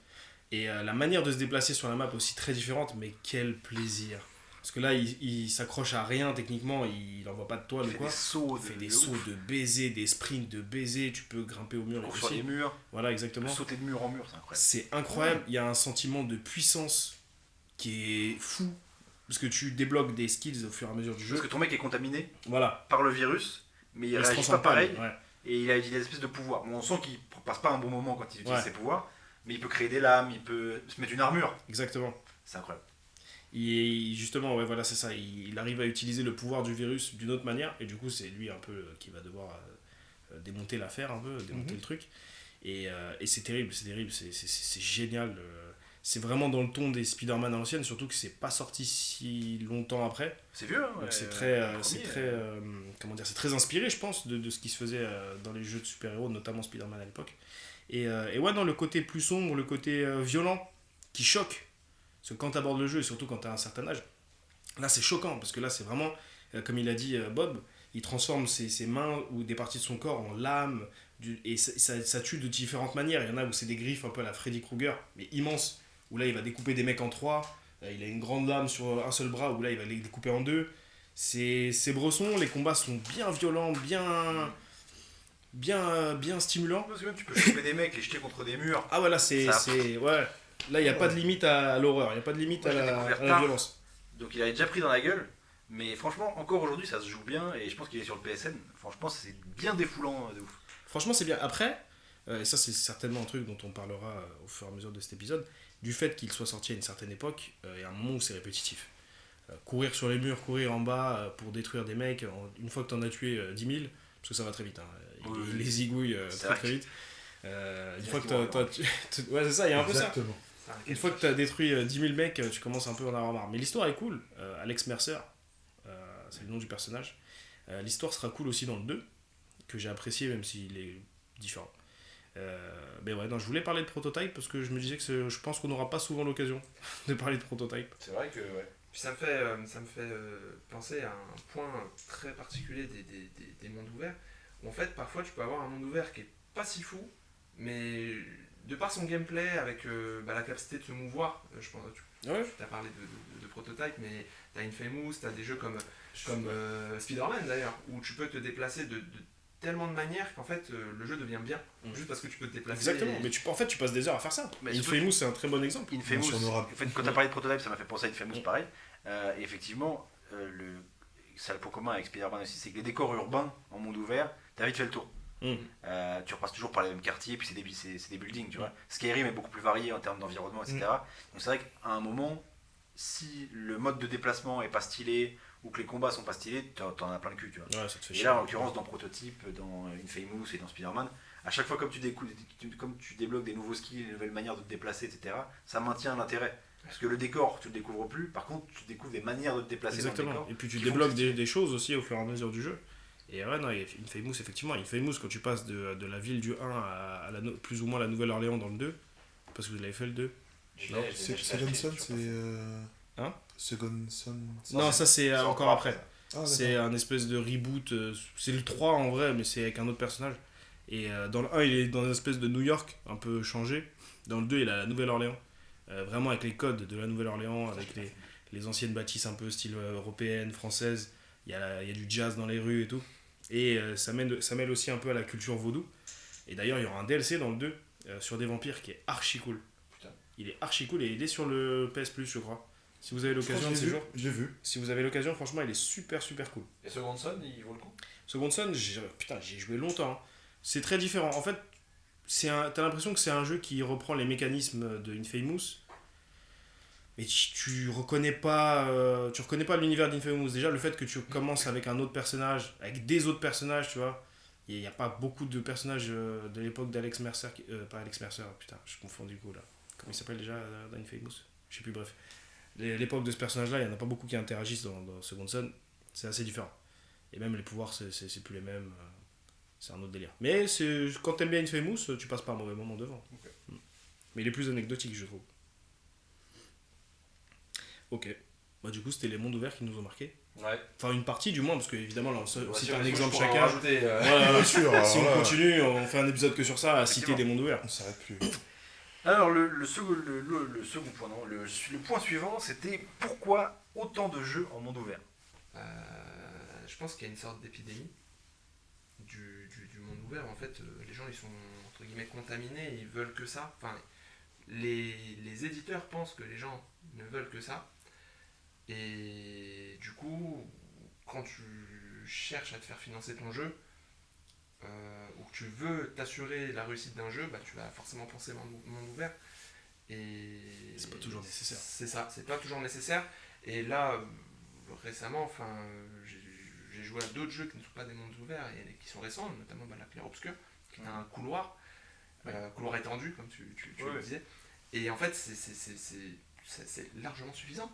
et la manière de se déplacer sur la map aussi très différente, mais quel plaisir. Parce que là, il s'accroche à rien techniquement, il envoie pas de toile Il ou fait quoi. des sauts, Il fait des sauts de baiser, des sprints de baiser, tu peux grimper au mur court et sur les aussi. murs, Voilà, exactement. sauter de mur en mur, c'est incroyable. C'est incroyable, il y a un sentiment de puissance qui est fou, parce que tu débloques des skills au fur et à mesure du jeu. Parce que ton mec est contaminé Voilà. par le virus, mais il se réagit pas transforme pareil, ouais. et il a des espèces de pouvoirs. Bon, on sent qu'il passe pas un bon moment quand il utilise Ouais. ses pouvoirs, mais il peut créer des lames, il peut se mettre une armure. Exactement. C'est incroyable. Et justement, ouais, voilà, c'est ça. Il arrive à utiliser le pouvoir du virus d'une autre manière, et du coup, c'est lui un peu qui va devoir démonter l'affaire, un peu, démonter le truc. Et c'est terrible, c'est génial. c'est vraiment dans le ton des Spider-Man à l'ancienne, surtout que c'est pas sorti si longtemps après. C'est vieux, hein. Donc c'est très inspiré, je pense, de ce qui se faisait dans les jeux de super-héros, notamment Spider-Man à l'époque. Et ouais, dans le côté plus sombre, le côté violent, qui choque. Parce que quand tu abordes le jeu, et surtout quand tu as un certain âge, là c'est choquant, parce que là c'est vraiment, comme il a dit Bob, il transforme ses mains ou des parties de son corps en lames, et ça tue de différentes manières. Il y en a où c'est des griffes un peu à la Freddy Krueger, mais immenses, où là il va découper des mecs en trois, il a une grande lame sur un seul bras, où là il va les découper en deux. C'est bresson, les combats sont bien violents, bien stimulants. Parce que même tu peux choper des mecs, les jeter contre des murs. Ah voilà, ouais. Là il n'y a pas de limite à l'horreur, il n'y a pas de limite à la violence. Donc il avait déjà pris dans la gueule. Mais franchement, encore aujourd'hui, ça se joue bien. Et je pense qu'il est sur le PSN. Franchement, c'est bien défoulant de ouf. Franchement, c'est bien. Après, et ça c'est certainement un truc dont on parlera au fur et à mesure de cet épisode, du fait qu'il soit sorti à une certaine époque, il y a un moment où c'est répétitif. Courir sur les murs, courir en bas pour détruire des mecs, une fois que t'en as tué 10 000, parce que ça va très vite, hein, il les zigouille très vite. Une fois que ouais, c'est ça, il y a un peu ça. Une fois que t'as détruit 10 000 mecs, tu commences un peu à en avoir marre. Mais l'histoire est cool. Alex Mercer, c'est le nom du personnage. L'histoire sera cool aussi dans le 2, que j'ai apprécié même s'il est différent. Mais ouais, non, je voulais parler de Prototype parce que je me disais que je pense qu'on n'aura pas souvent l'occasion de parler de Prototype. C'est vrai que ouais. Puis ça me fait penser à un point très particulier des mondes ouverts, où en fait parfois tu peux avoir un monde ouvert qui est pas si fou, mais de par son gameplay avec la capacité de se mouvoir, je pense tu as parlé de Prototype, mais tu as Infamous, tu as des jeux comme Spider-Man d'ailleurs, où tu peux te déplacer de tellement de manières qu'en fait le jeu devient bien, juste parce que tu peux te déplacer. Exactement, mais tu passes des heures à faire ça. Mais Infamous c'est un très bon exemple. Infamous, en fait, quand tu as parlé de Prototype, ça m'a fait penser à Infamous pareil. Et effectivement, ça a le point commun avec Spider-Man aussi, c'est que les décors urbains en monde ouvert, t'as vite fait le tour. Tu repasses toujours par les mêmes quartiers, puis c'est des buildings, tu vois. Skyrim est beaucoup plus varié en termes d'environnement, etc. Donc c'est vrai qu'à un moment, si le mode de déplacement est pas stylé, ou que les combats sont pas stylés, t'en as plein le cul, tu vois. Ouais, ça te fait et chier. là, en l'occurrence, dans Prototype, dans Infamous et dans Spider-Man, à chaque fois comme tu débloques des nouveaux skills, des nouvelles manières de te déplacer, etc., ça maintient l'intérêt. Parce que le décor, tu le découvres plus, par contre, tu découvres des manières de te déplacer. Exactement. Dans le décor. Et puis tu débloques des choses aussi au fur et à mesure du jeu. Et ouais, non, Infamous, effectivement, quand tu passes de la ville du 1 à plus ou moins la Nouvelle-Orléans dans le 2, parce que vous l'avez fait le 2. Second Son, c'est. Hein Second Son. Non, ça c'est encore après. Ah, C'est un espèce de reboot. C'est le 3 en vrai, mais c'est avec un autre personnage. Et dans le 1, il est dans une espèce de New York, un peu changé. Dans le 2, il a la Nouvelle-Orléans. Vraiment avec les codes de la Nouvelle-Orléans, avec les anciennes bâtisses un peu style européenne, française. Il y a du jazz dans les rues et tout. Et ça mêle aussi un peu à la culture vaudou. Et d'ailleurs, il y aura un DLC dans le 2 sur des vampires qui est archi cool. Putain. Il est archi cool et il est sur le PS Plus, je crois. Si vous avez l'occasion de ces jours. J'ai vu. Si vous avez l'occasion, franchement, il est super cool. Et Second Son, il vaut le coup. Second Son, j'ai joué longtemps. Hein. C'est très différent. En fait, t'as l'impression que c'est un jeu qui reprend les mécanismes de Infamous. Mais tu reconnais pas l'univers d'Infamous. Déjà, le fait que tu commences avec un autre personnage, avec des autres personnages, tu vois. Il n'y a pas beaucoup de personnages de l'époque d'Alex Mercer. Pas Alex Mercer, putain, je confonds du coup là. Comment il s'appelle déjà dans Infamous ? Je sais plus, bref. L'époque de ce personnage-là, il n'y en a pas beaucoup qui interagissent dans Second Son. C'est assez différent. Et même les pouvoirs, c'est plus les mêmes. C'est un autre délire. Mais quand t'aimes bien Infamous, tu passes pas un mauvais moment devant. Okay. Mais il est plus anecdotique, je trouve. Ok. Bah, du coup, c'était les mondes ouverts qui nous ont marqués. Ouais. Enfin, une partie du moins, parce que évidemment, là, on cite un exemple exemple chacun. Bien sûr. Si on continue, on fait un épisode que sur ça, à citer des mondes ouverts. On s'arrête plus. Alors, le second point, non, le point suivant, c'était pourquoi autant de jeux en monde ouvert. Je pense qu'il y a une sorte d'épidémie du monde ouvert. En fait, les gens, ils sont entre guillemets contaminés, ils veulent que ça. Enfin, les éditeurs pensent que les gens ne veulent que ça. Et du coup, quand tu cherches à te faire financer ton jeu, ou que tu veux t'assurer la réussite d'un jeu, bah, tu vas forcément penser monde ouvert. Et c'est pas toujours nécessaire. C'est ça, c'est pas toujours nécessaire. Et là, récemment, j'ai joué à d'autres jeux qui ne sont pas des mondes ouverts et qui sont récents, notamment La Claire Obscure, qui est un couloir, couloir étendu, comme tu le disais. Et en fait, c'est largement suffisant.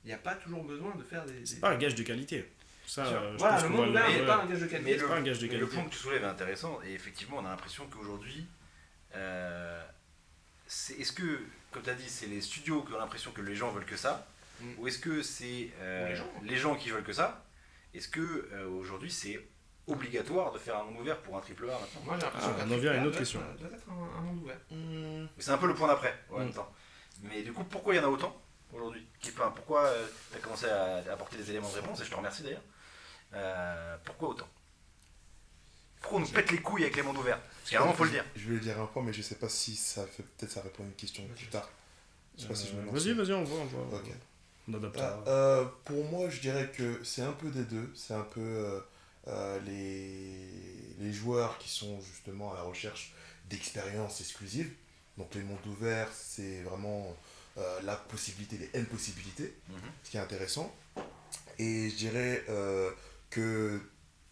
Il n'y a pas toujours besoin de faire des... C'est pas un gage de qualité. Ça, je voilà, pense le qu'on monde va ouvert le- n'est pas un gage de Mais qualité. c'est pas un gage de le qualité. point que tu soulèves est intéressant, et effectivement, on a l'impression qu'aujourd'hui, est-ce que, comme tu as dit, c'est les studios qui ont l'impression que les gens veulent que ça, ou est-ce que c'est les gens qui veulent que ça? Est-ce que aujourd'hui c'est obligatoire de faire un monde ouvert pour un triple A maintenant? Moi, j'ai l'impression Ah, qu'un on en vient à une triple A autre question. doit être un monde ouvert. Mais c'est un peu le point d'après en même temps. Mais du coup, pourquoi il y en a autant aujourd'hui? Pourquoi tu as commencé à apporter des éléments de réponse, et je te remercie d'ailleurs. Pourquoi autant? Pourquoi on nous pète les couilles avec les mondes ouverts? Parce qu'il y a un moment, faut le dire. Je voulais dire un point, mais je sais pas si ça fait. Peut-être ça répond à une question plus tard. Je sais pas si je me lance. Vas-y, on voit. Ok. On adaptera. Pour moi, je dirais que c'est un peu des deux. C'est un peu les joueurs qui sont justement à la recherche d'expériences exclusives. Donc les mondes ouverts, c'est vraiment la possibilité, les N possibilités, ce qui est intéressant. Et je dirais que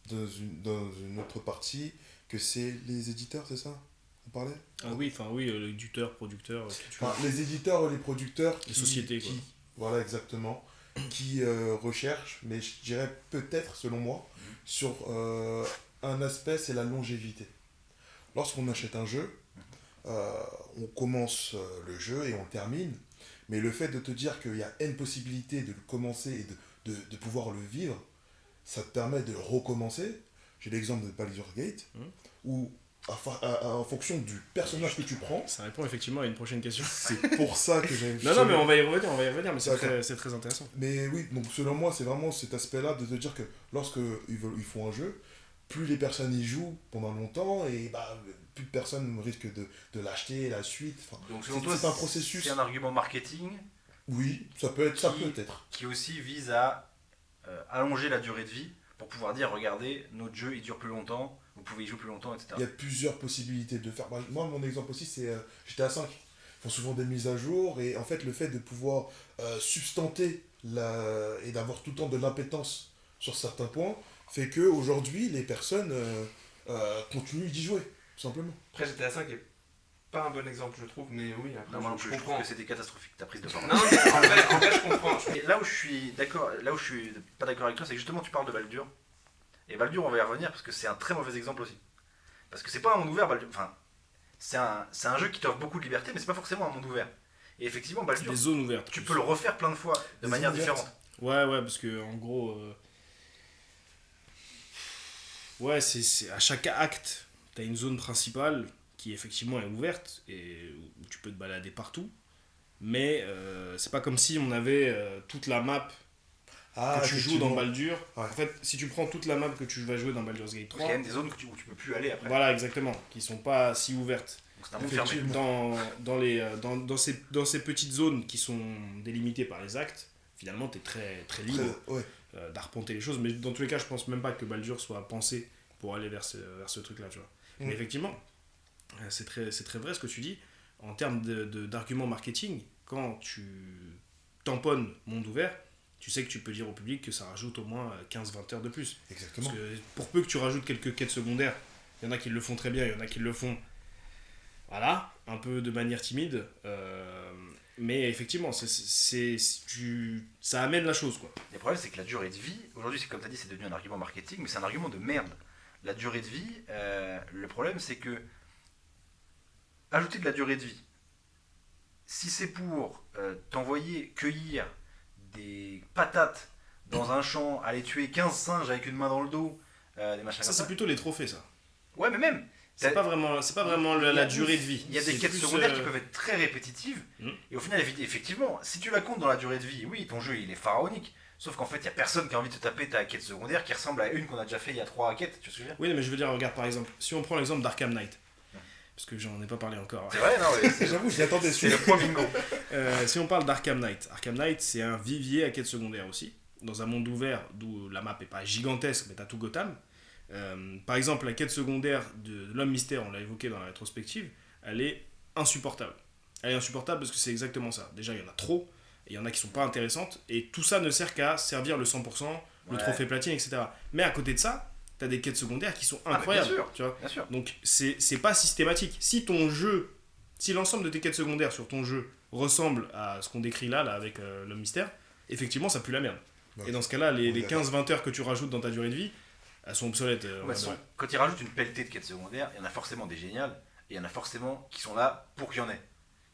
dans une autre partie, que c'est les éditeurs, c'est ça? On parlait? Ah oui, l'éditeur, producteur, qui tu Enfin, les éditeurs ou les producteurs Les sociétés, quoi. Voilà, exactement, qui recherchent, mais je dirais peut-être, selon moi, sur un aspect, c'est la longévité. Lorsqu'on achète un jeu, on commence le jeu et on le termine, mais le fait de te dire qu'il y a N possibilités de le commencer et de pouvoir le vivre, ça te permet de recommencer. J'ai l'exemple de Baldur's Gate, où en fonction du personnage que tu prends, Ça répond effectivement à une prochaine question. c'est pour ça que j'ai... Non, mais on va y revenir, mais c'est D'accord. c'est très intéressant. Mais oui, donc selon moi, c'est vraiment cet aspect-là de te dire que lorsque ils font un jeu, plus les personnes y jouent pendant longtemps, et plus personne risque de l'acheter, la suite. Enfin, Donc selon toi, c'est un processus. c'est un argument marketing Oui, ça peut être. qui aussi vise à allonger la durée de vie pour pouvoir dire regardez, notre jeu il dure plus longtemps, vous pouvez y jouer plus longtemps, etc. Il y a plusieurs possibilités de faire. Moi, mon exemple aussi, c'est GTA 5. Ils font souvent des mises à jour, et en fait, le fait de pouvoir substanter et d'avoir tout le temps de l'impétence sur certains points fait que aujourd'hui les personnes continuent d'y jouer, tout simplement. Après, GTA 5 est pas un bon exemple, je trouve, mais oui, après, Non, moi non plus, je trouve comprends. que c'était catastrophique ta prise de parole. Non, mais en vrai, je comprends. Et là où je suis d'accord, là où je suis pas d'accord avec toi, c'est que justement tu parles de Baldur. Et Baldur, on va y revenir parce que c'est un très mauvais exemple aussi. Parce que c'est pas un monde ouvert, Baldur. Enfin, c'est un jeu qui t'offre beaucoup de liberté, mais c'est pas forcément un monde ouvert. Et effectivement, C'est Baldur, des zones ouvertes. tu peux le refaire plein de fois de Des manière zones ouvertes. différente. Ouais, parce que en gros. Ouais, c'est à chaque acte, t'as une zone principale qui effectivement est ouverte et où tu peux te balader partout. Mais c'est pas comme si on avait toute la map que tu joues dans Baldur. Ouais. En fait, si tu prends toute la map que tu vas jouer dans Baldur's Gate Parce qu'il y 3, a même des zones où tu peux plus aller après. voilà, exactement, qui sont pas si ouvertes. Donc c'est un monde fermé. Effectivement. Dans ces petites zones qui sont délimitées par les actes, finalement, t'es très libre Ouais. d'arpenter les choses. Mais dans tous les cas, je pense même pas que Baldur soit pensé pour aller vers ce truc-là, tu vois. Mais effectivement, c'est très vrai ce que tu dis. En termes d'arguments marketing, quand tu tamponnes monde ouvert, tu sais que tu peux dire au public que ça rajoute au moins 15-20 heures de plus. Exactement. Parce que pour peu que tu rajoutes quelques quêtes secondaires, il y en a qui le font très bien, il y en a qui le font, voilà, un peu de manière timide. Mais effectivement, ça amène la chose, quoi. Le problème, c'est que la durée de vie, aujourd'hui, c'est comme tu as dit, c'est devenu un argument marketing, mais c'est un argument de merde. La durée de vie, le problème, c'est que ajouter de la durée de vie, si c'est pour t'envoyer cueillir des patates dans un champ, aller tuer 15 singes avec une main dans le dos, des machins Ça, comme c'est ça. plutôt les trophées, ça. Ouais, mais même. C'est pas vraiment la durée de vie. Il y a des C'est quêtes plus, secondaires qui peuvent être très répétitives. Mhm. Et au final, effectivement, si tu la comptes dans la durée de vie, oui, ton jeu il est pharaonique. Sauf qu'en fait, il n'y a personne qui a envie de te taper ta quête secondaire qui ressemble à une qu'on a déjà fait il y a 3 quêtes. Tu te souviens? Oui, mais je veux dire, regarde par exemple, si on prend l'exemple d'Arkham Knight, parce que j'en ai pas parlé encore. C'est vrai, non, mais J'avoue, j'y attendais c'est le point bingo. Si on parle d'Arkham Knight, c'est un vivier à quête secondaire aussi, dans un monde ouvert d'où la map est pas gigantesque, mais t'as tout Gotham. Par exemple, la quête secondaire de l'homme mystère, on l'a évoqué dans la rétrospective, elle est insupportable. Elle est insupportable parce que c'est exactement ça. Déjà, il y en a trop, et il y en a qui sont pas intéressantes, et tout ça ne sert qu'à servir le 100%, le Ouais. trophée platine, etc. Mais à côté de ça, t'as des quêtes secondaires qui sont mais bien incroyables. sûr. Tu vois. Bien sûr. Donc c'est pas systématique. Si ton jeu, Si l'ensemble de tes quêtes secondaires sur ton jeu ressemble à ce qu'on décrit là avec l'homme mystère, effectivement, ça pue la merde. Ouais. Et dans ce cas-là, les D'accord. 15-20 heures que tu rajoutes dans ta durée de vie, elles sont obsolètes. Ouais, quand ils rajoutent une pelletée de quêtes secondaires, il y en a forcément des géniales, et il y en a forcément qui sont là pour qu'il y en ait.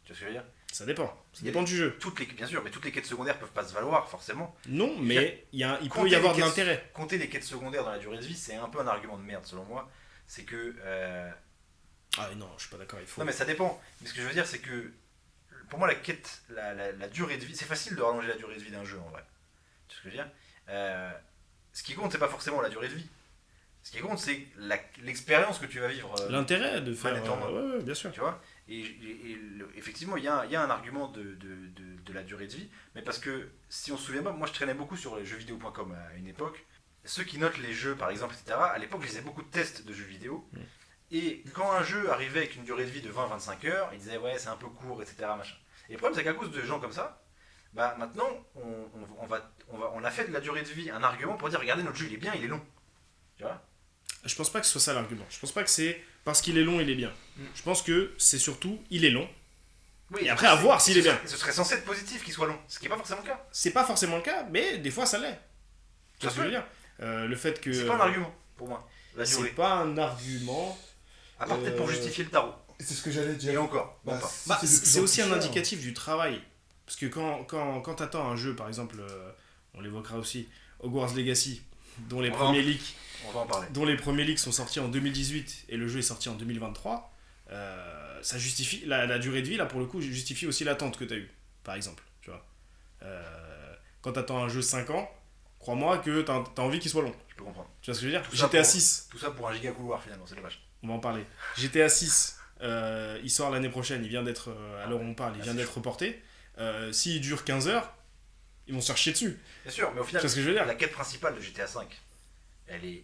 Tu vois ce que je veux dire? Ça dépend. Ça Il y a dépend du jeu. Bien sûr, mais toutes les quêtes secondaires peuvent pas se valoir, forcément. Non, mais il peut Compter y avoir les de quêtes- l'intérêt. Compter les quêtes secondaires dans la durée de vie, c'est un peu un argument de merde, selon moi. C'est que... Ah non, je suis pas d'accord, il faut. Non, mais ça dépend. Mais ce que je veux dire, c'est que... Pour moi, la quête, la durée de vie... C'est facile de rallonger la durée de vie d'un jeu, en vrai. Tu vois ce que je veux dire? Ce qui compte, c'est pas forcément la durée de vie. Ce qui compte, c'est l'expérience que tu vas vivre. L'intérêt de faire. manette en main. Ouais, bien sûr. Tu vois? Effectivement, il y a un argument de la durée de vie, mais parce que, si on se souvient pas, moi je traînais beaucoup sur les jeuxvideo.com à une époque. Ceux qui notent les jeux, par exemple, etc., à l'époque, je faisais beaucoup de tests de jeux vidéo. Et quand un jeu arrivait avec une durée de vie de 20-25 heures, ils disaient ouais, c'est un peu court, etc. Machin. Et le problème, c'est qu'à cause de gens comme ça, bah maintenant, on a fait de la durée de vie un argument pour dire regardez, notre jeu il est bien, il est long. Tu vois? Je pense pas que ce soit ça l'argument. Je pense pas que c'est parce qu'il est long, il est bien. Je pense que c'est surtout, il est long. Oui, Et après, à voir s'il est bien. Ce serait censé être positif qu'il soit long, ce qui n'est pas forcément le cas. C'est pas forcément le cas, mais des fois ça l'est. Tu vois ce que je veux dire? Le fait que. C'est pas un argument pour moi, la C'est durée. pas un argument. À part peut-être pour justifier le tarot. C'est ce que j'allais Et dire. encore, bon, Bah, pas. si Bah, de plus c'est en aussi plus un cher. indicatif du travail. Parce que quand t'attends un jeu, par exemple, on l'évoquera aussi, Hogwarts Legacy, dont les On va premiers en- leaks. On va en parler. Dont les premiers leaks sont sortis en 2018 et le jeu est sorti en 2023, ça justifie, la durée de vie, là pour le coup, justifie aussi l'attente que tu as eue, par exemple. Tu vois. Quand tu attends un jeu 5 ans, crois-moi que tu as envie qu'il soit long. Je peux comprendre. Tu vois ce que je veux dire? Tout ça GTA pour- 6, Tout ça pour un giga couloir finalement, c'est dommage. on va en parler. GTA 6, il sort l'année prochaine, il vient d'être, à l'heure où on parle, il Ah, vient c'est d'être reporté. S'il dure 15 heures, ils vont se faire chier dessus. Bien sûr, mais au Tu final, vois ce que je veux dire? la quête principale de GTA V,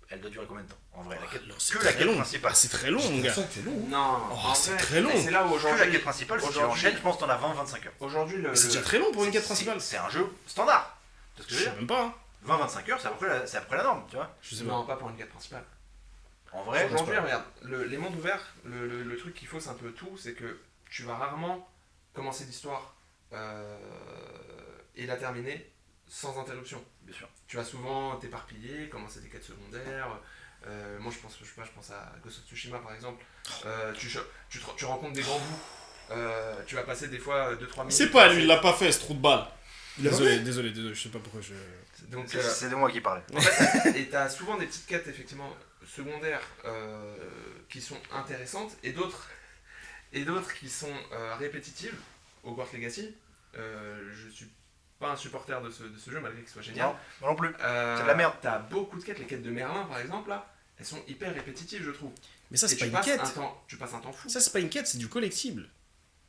elle doit durer combien de temps en vrai? La quête... Non, c'est Que la très quête long. principale. Ah, c'est très long, mon gars. Ça, c'est long. Non, Oh, en c'est fait, très long. C'est là où Que la aujourd'hui, quête principale, si tu aujourd'hui- l'enchaînes, je pense que t'en as 20-25 heures. aujourd'hui le, Mais c'est déjà très long pour une quête principale. C'est un jeu standard. Tu vois ce que Je je veux sais dire? même pas. Hein. 20-25 heures, c'est à peu près la norme, tu vois. Je sais pas. non, pas pour une quête principale. En vrai, Aujourd'hui, regarde, les mondes ouverts, le truc qu'il faut, c'est un peu tout, c'est que tu vas rarement commencer l'histoire et la terminer sans interruption. bien sûr. Tu vas souvent t'éparpiller, commencer des quêtes secondaires. Moi, je pense à Ghost of Tsushima par exemple. Tu rencontres des grands bouts. Tu vas passer des fois 2-3 minutes. C'est pas lui, il l'a pas fait ce trou de balle. Il a Désolé, je sais pas pourquoi je. Donc, C'est de moi qui parlais. et t'as souvent des petites quêtes effectivement secondaires qui sont intéressantes et d'autres qui sont répétitives. Hogwarts Legacy, je suis pas un supporter de ce jeu malgré qu'il soit génial. Non, moi non plus. c'est de la merde. T'as beaucoup de quêtes, les quêtes de Merlin par exemple là, elles sont hyper répétitives je trouve. Mais ça, Et c'est pas tu une passes quête. tu passes un temps fou. Ça, c'est pas une quête, c'est du collectible.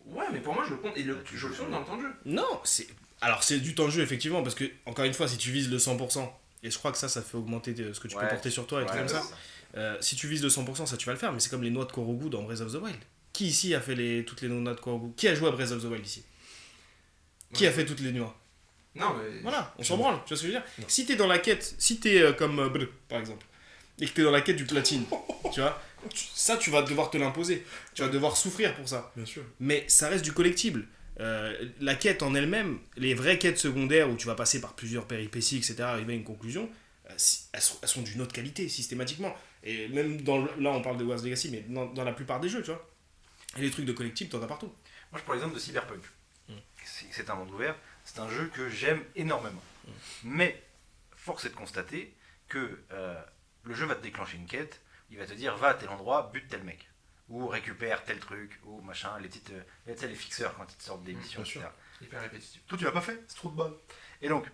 Ouais, mais pour moi je le compte et je le compte dans le temps de jeu. Non, c'est. Alors, c'est du temps de jeu, effectivement, parce que, encore une fois, si tu vises le 100%, et je crois que ça fait augmenter ce que tu peux Ouais. porter sur toi et tout Ouais, comme c'est ça. Si tu vises le 100%, ça tu vas le faire, mais c'est comme les noix de Korogu dans Breath of the Wild. Qui ici a fait toutes les noix de Korogu? Qui a joué à Breath of the Wild ici? Qui a fait toutes les noix? Non mais. Voilà, on s'en branle, tu vois ce que je veux dire? Si t'es dans la quête, si t'es comme Bleu, par exemple, et que t'es dans la quête du platine, tu vois, ça tu vas devoir te l'imposer. Tu vas devoir souffrir pour ça. Bien sûr. Mais ça reste du collectible. La quête en elle-même, les vraies quêtes secondaires où tu vas passer par plusieurs péripéties, etc., arriver à une conclusion, elles sont d'une autre qualité systématiquement. Et même là, on parle de Hogwarts Legacy, mais dans la plupart des jeux, tu vois. Et les trucs de collectible, t'en as partout. Moi, je prends l'exemple de Cyberpunk. C'est un monde ouvert. C'est un jeu que j'aime énormément. Mais, force est de constater que le jeu va te déclencher une quête. Il va te dire, va à tel endroit, bute tel mec. Ou récupère tel truc, ou machin, les petites, tu sais, les fixeurs quand ils te sortent des missions, bien sûr. etc. Hyper répétitif. Toi, tu l'as pas fait, c'est trop de balles. Et donc,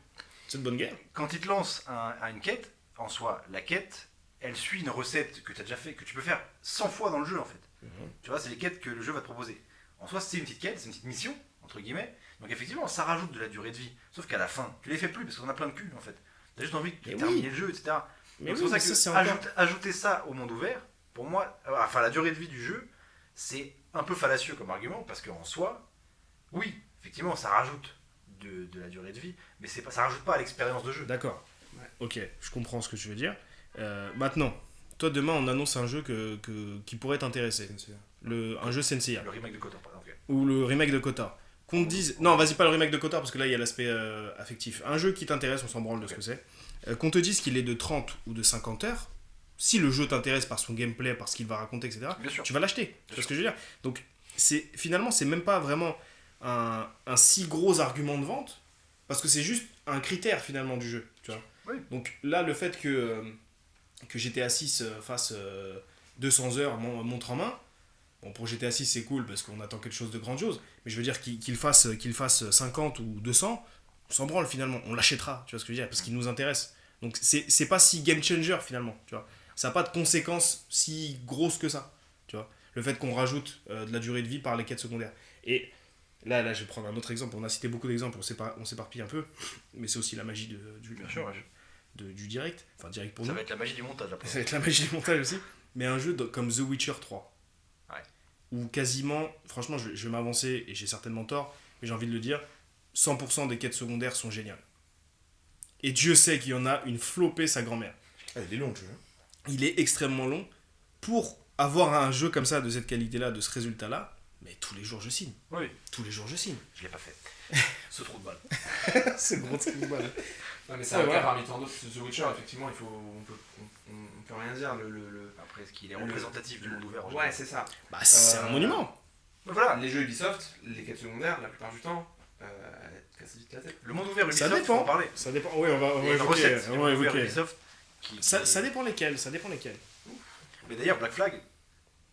C'est de bonne guerre. quand il te lance à une quête, en soi, la quête, elle suit une recette que tu as déjà fait, que tu peux faire 100 fois dans le jeu en fait. Tu vois, c'est les quêtes que le jeu va te proposer. En soi, c'est une petite quête, c'est une petite mission, entre guillemets. Donc effectivement, ça rajoute de la durée de vie. Sauf qu'à la fin, tu les fais plus parce qu'on a plein de cul en fait. T'as juste envie de Mais terminer oui. le jeu, etc. Mais Donc oui, c'est pour mais ça que ça, c'est encore... ajouter ça au monde ouvert, pour moi, enfin la durée de vie du jeu, c'est un peu fallacieux comme argument parce qu'en soi, oui, effectivement, ça rajoute de la durée de vie, mais ça rajoute pas à l'expérience de jeu. D'accord. Ouais. Ok, je comprends ce que tu veux dire. Maintenant, toi demain on annonce un jeu qui pourrait t'intéresser. Un jeu Senseiya. Le remake de Kotor, par exemple. Ou le remake de Kotor. Qu'on te dise. Non, vas-y, pas le remake de Kotor parce que là il y a l'aspect affectif. Un jeu qui t'intéresse, on s'en branle de ce que c'est. Qu'on te dise qu'il est de 30 ou de 50 heures. Si le jeu t'intéresse par son gameplay, par ce qu'il va raconter, etc., Bien sûr. tu vas l'acheter. Tu vois ce que je veux dire? Donc, finalement, c'est même pas vraiment un si gros argument de vente, parce que c'est juste un critère, finalement, du jeu. Tu vois. Oui. Donc là, le fait que GTA 6 fasse 200 heures montre en main, bon, pour GTA 6, c'est cool, parce qu'on attend quelque chose de grandiose, mais je veux dire qu'il fasse 50 ou 200, on s'en branle, finalement. On l'achètera, tu vois ce que je veux dire, parce qu'il nous intéresse. Donc, c'est pas si game changer, finalement, tu vois. Ça n'a pas de conséquences si grosses que ça, tu vois. Le fait qu'on rajoute de la durée de vie par les quêtes secondaires. Et là, je vais prendre un autre exemple. On a cité beaucoup d'exemples, on s'éparpille un peu, mais c'est aussi la magie Bien sûr, ouais. du direct. Enfin, direct pour Ça nous. va être la magie du montage après. Ça va être la magie du montage aussi. Mais un jeu comme The Witcher 3, Ouais. où quasiment, franchement, je vais m'avancer, et j'ai certainement tort, mais j'ai envie de le dire, 100% des quêtes secondaires sont géniales. Et Dieu sait qu'il y en a une flopée sa grand-mère. Ah, il est long le jeu. Hein. Il est extrêmement long. Pour avoir un jeu comme ça, de cette qualité-là, de ce résultat-là, mais tous les jours je signe. Oui, Tous les jours je signe. je l'ai pas fait. Ce trou de balle. C'est gros de balle. Non, mais c'est Ouais, un cas voilà. parmi tant d'autres. The Witcher, effectivement, on peut rien dire. Après, est-ce qu'il est représentatif du monde ouvert en Ouais, général c'est ça. Bah, c'est un monument. Donc voilà, Les jeux Ubisoft, les quêtes secondaires, la plupart du temps, elles te cassent vite la tête. le monde ouvert Ça Ubisoft, faut en dépend. parler. Ça dépend. Oui, on va Il y a une recette du on va monde ouvert évoquer. Ubisoft qui... Ça dépend lesquels. Mais d'ailleurs, Black Flag,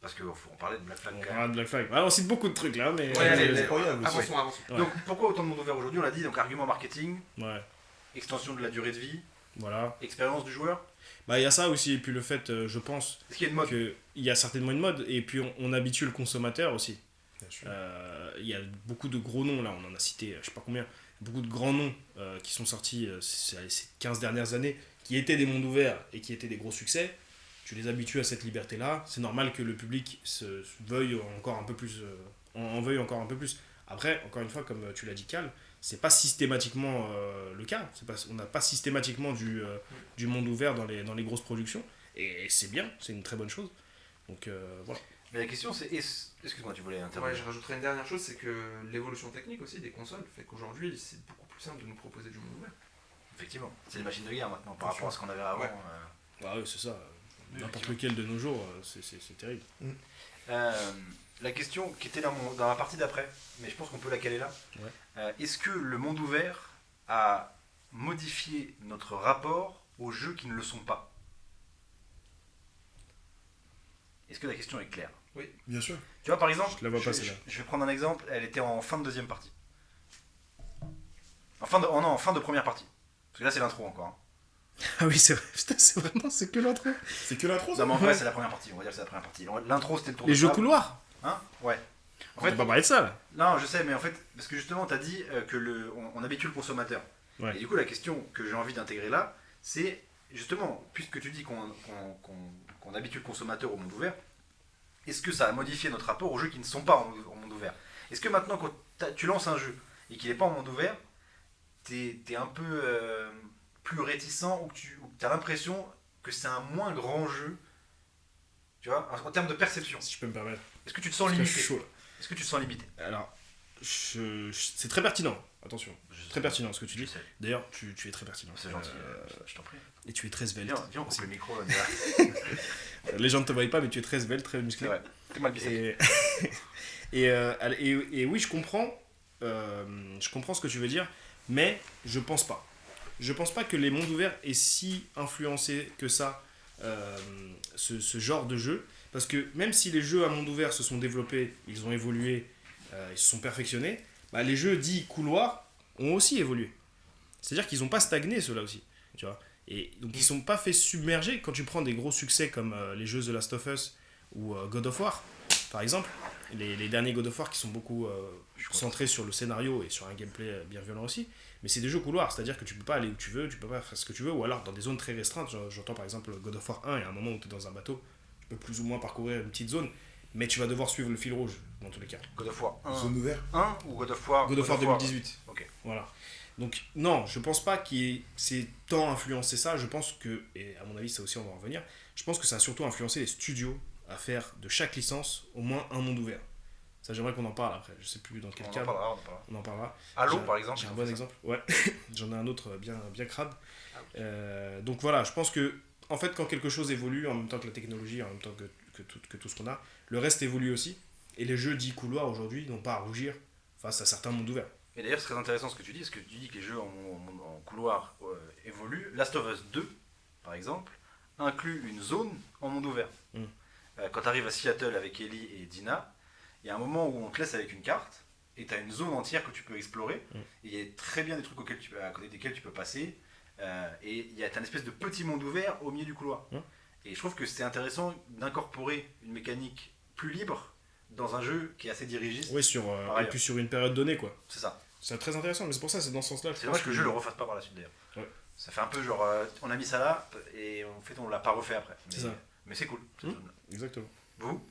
parce qu'il faut en parler de Black Flag On quand même. parlera de Black Flag. Ah, on cite beaucoup de trucs là, mais. Ouais, allez, c'est incroyable aussi. avançons. Ouais. Donc pourquoi autant de monde ouvert aujourd'hui? On l'a dit, donc argument marketing, Ouais, extension de la durée de vie, voilà. expérience du joueur. Bah, il y a ça aussi, et puis le fait, je pense, Est-ce qu'il y a une mode? qu'il y a certainement une mode, et puis on habitue le consommateur aussi. Bien sûr. Il y a beaucoup de gros noms, là, on en a cité, je sais pas combien, beaucoup de grands noms qui sont sortis ces 15 dernières années, qui étaient des mondes ouverts et qui étaient des gros succès. Tu les habitues à cette liberté-là, c'est normal que le public veuille encore un peu plus, en veuille encore un peu plus. Après, encore une fois, comme tu l'as dit, Cal, c'est pas systématiquement le cas. On n'a pas systématiquement du monde ouvert dans les grosses productions, et c'est bien, c'est une très bonne chose. Donc voilà. Mais la question c'est, excuse-moi, tu voulais Ouais, intervenir. je rajouterais une dernière chose, c'est que l'évolution technique aussi des consoles fait qu'aujourd'hui, c'est beaucoup plus simple de nous proposer du monde ouvert. Effectivement, c'est des machines de guerre maintenant par Bien rapport à ce qu'on avait avant. Ouais. Bah oui, c'est ça. N'importe lequel de nos jours, c'est terrible. La question qui était dans la partie d'après, mais je pense qu'on peut la caler là. Ouais. Est-ce que le monde ouvert a modifié notre rapport aux jeux qui ne le sont pas? Est-ce que la question est claire? Bien sûr. Tu vois, par exemple, Je la vois pas, celle-là. je vais prendre un exemple, elle était en fin de deuxième partie. En fin de première partie. Parce que là, c'est l'intro encore. Hein. Ah oui, c'est vrai. Putain, c'est que l'intro. C'est que l'intro, ça. Non, mais en vrai, c'est la première partie. On va dire que c'est la première partie. L'intro, c'était le tour Les de jeux table. couloirs. Hein? Ouais. En On va fait, pas parler de ça, là. non, je sais, mais en fait, parce que justement, tu as dit que on habitue le consommateur. Ouais. Et du coup, la question que j'ai envie d'intégrer là, c'est justement, puisque tu dis qu'on habitue le consommateur au monde ouvert, est-ce que ça a modifié notre rapport aux jeux qui ne sont pas au monde ouvert? Est-ce que maintenant, quand tu lances un jeu et qu'il n'est pas en monde ouvert, t'es un peu plus réticent ou que tu as l'impression que c'est un moins grand jeu, tu vois, en termes de perception? Si je peux me permettre. Est-ce que tu te sens Parce que je limité? suis chaud, là. Est-ce que tu te sens limité? Alors, c'est très pertinent. Attention. Très pertinent ce que tu dis. sais. D'ailleurs, tu es très pertinent. C'est gentil, je t'en prie. Et tu es très svelte. Viens, on coupe aussi. le micro. Les gens ne te voient pas, mais tu es très svelte, très C'est musclé. vrai. T'es mal bicep. Et oui, je comprends ce que tu veux dire, mais je pense pas. Je pense pas que les mondes ouverts aient si influencé que ça ce genre de jeu, parce que même si les jeux à monde ouvert se sont développés, ils ont évolué, ils se sont perfectionnés, bah, les jeux dits couloirs ont aussi évolué. C'est-à-dire qu'ils n'ont pas stagné, ceux-là aussi. Tu vois. Et donc ils ne sont pas fait submerger. Quand tu prends des gros succès comme les jeux The Last of Us ou God of War, par exemple, les derniers God of War qui sont beaucoup centrés sur le scénario et sur un gameplay bien violent aussi, mais c'est des jeux couloirs, c'est-à-dire que tu peux pas aller où tu veux, tu peux pas faire ce que tu veux, ou alors dans des zones très restreintes. J'entends par exemple God of War 1, il y a un moment où tu es dans un bateau, tu peux plus ou moins parcourir une petite zone, mais tu vas devoir suivre le fil rouge, dans tous les cas. God of War 1, Zone ouverte. 1 ou God of War God of War 2018. Ok. Voilà. Donc, non, je pense pas qu'il c'est tant influencé ça. Je pense que, et à mon avis, ça aussi, on va en revenir, je pense que ça a surtout influencé les studios à faire de chaque licence au moins un monde ouvert. Ça, j'aimerais qu'on en parle après. Je sais plus dans quel On en cadre. parlera. On en parlera. Halo, J'ai- par exemple. J'ai un ils ont bon fait ça. exemple. Ouais, j'en ai un autre bien crade. Ah oui. Donc voilà, je pense que, en fait, quand quelque chose évolue, en même temps que la technologie, en même temps que tout ce qu'on a, le reste évolue aussi. Et les jeux dits couloirs aujourd'hui n'ont pas à rougir face à certains mondes ouverts. Et d'ailleurs, c'est très intéressant ce que tu dis, parce que tu dis que les jeux en couloir évoluent. Last of Us 2, par exemple, inclut une zone en monde ouvert. Mm. Quand tu arrives à Seattle avec Ellie et Dina, il y a un moment où on te laisse avec une carte, et tu as une zone entière que tu peux explorer. Mm. Et il y a très bien des trucs à côté desquels tu peux passer. Et il y a une espèce de petit monde ouvert au milieu du couloir. Mm. Et je trouve que c'est intéressant d'incorporer une mécanique plus libre dans un jeu qui est assez dirigiste. Oui, Par et puis sur une période donnée, quoi. C'est ça. C'est très intéressant, mais c'est pour ça, c'est dans ce sens-là. C'est dommage que le jeu le refasse pas par la suite d'ailleurs. Ouais. Ça fait un peu genre, on a mis ça là et en fait on l'a pas refait après. C'est ça. Mais c'est cool. cette Hmm. zone-là. Exactement. Vous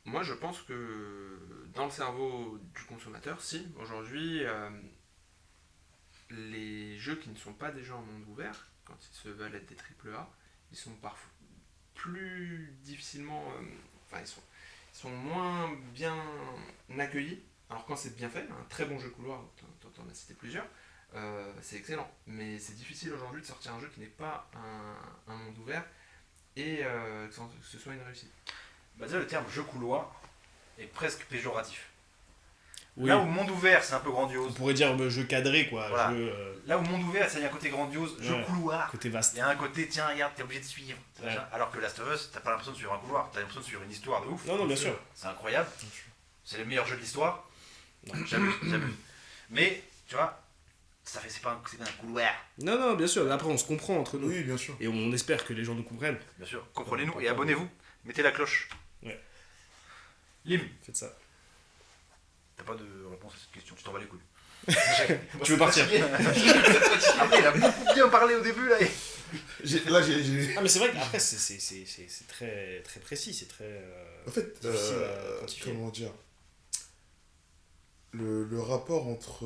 Moi, je pense que dans le cerveau du consommateur, si, aujourd'hui, les jeux qui ne sont pas des jeux en monde ouvert, quand ils se veulent être des AAA, ils sont parfois plus difficilement... ils sont moins bien accueillis. Alors quand c'est bien fait, un très bon jeu couloir, t'en as cité plusieurs, c'est excellent. Mais c'est difficile aujourd'hui de sortir un jeu qui n'est pas un monde ouvert et que ce soit une réussite. Bah déjà le terme jeu couloir est presque péjoratif. Oui. Là où monde ouvert c'est un peu On grandiose. pourrait dire jeu cadré, quoi. Voilà. Jeu Là où monde ouvert, ça y a un côté grandiose, jeu Ouais. couloir. côté vaste. Il y a un côté, tiens, regarde, t'es obligé de suivre. Ouais. Alors que Last of Us, t'as pas l'impression de suivre un couloir, t'as l'impression de suivre une histoire de ouf. Non, bien sûr. C'est incroyable. C'est le meilleur jeu de l'histoire. Non. J'abuse. Mais, tu vois, c'est pas un couloir. Non, bien sûr. Après, on se comprend entre nous. Oui, bien sûr. Et on espère que les gens nous comprennent. Bien sûr. Comprenez-nous et abonnez-vous. Mettez la cloche. Ouais. Lim, Faites ça. t'as pas de réponse à cette question, tu t'en bats les couilles. Tu veux partir? Après, il a beaucoup bien parlé au début là. Là, j'ai. Ah, mais c'est vrai qu'après, c'est très, très précis. C'est très. En fait, difficile à quantifier. comment dire, le rapport entre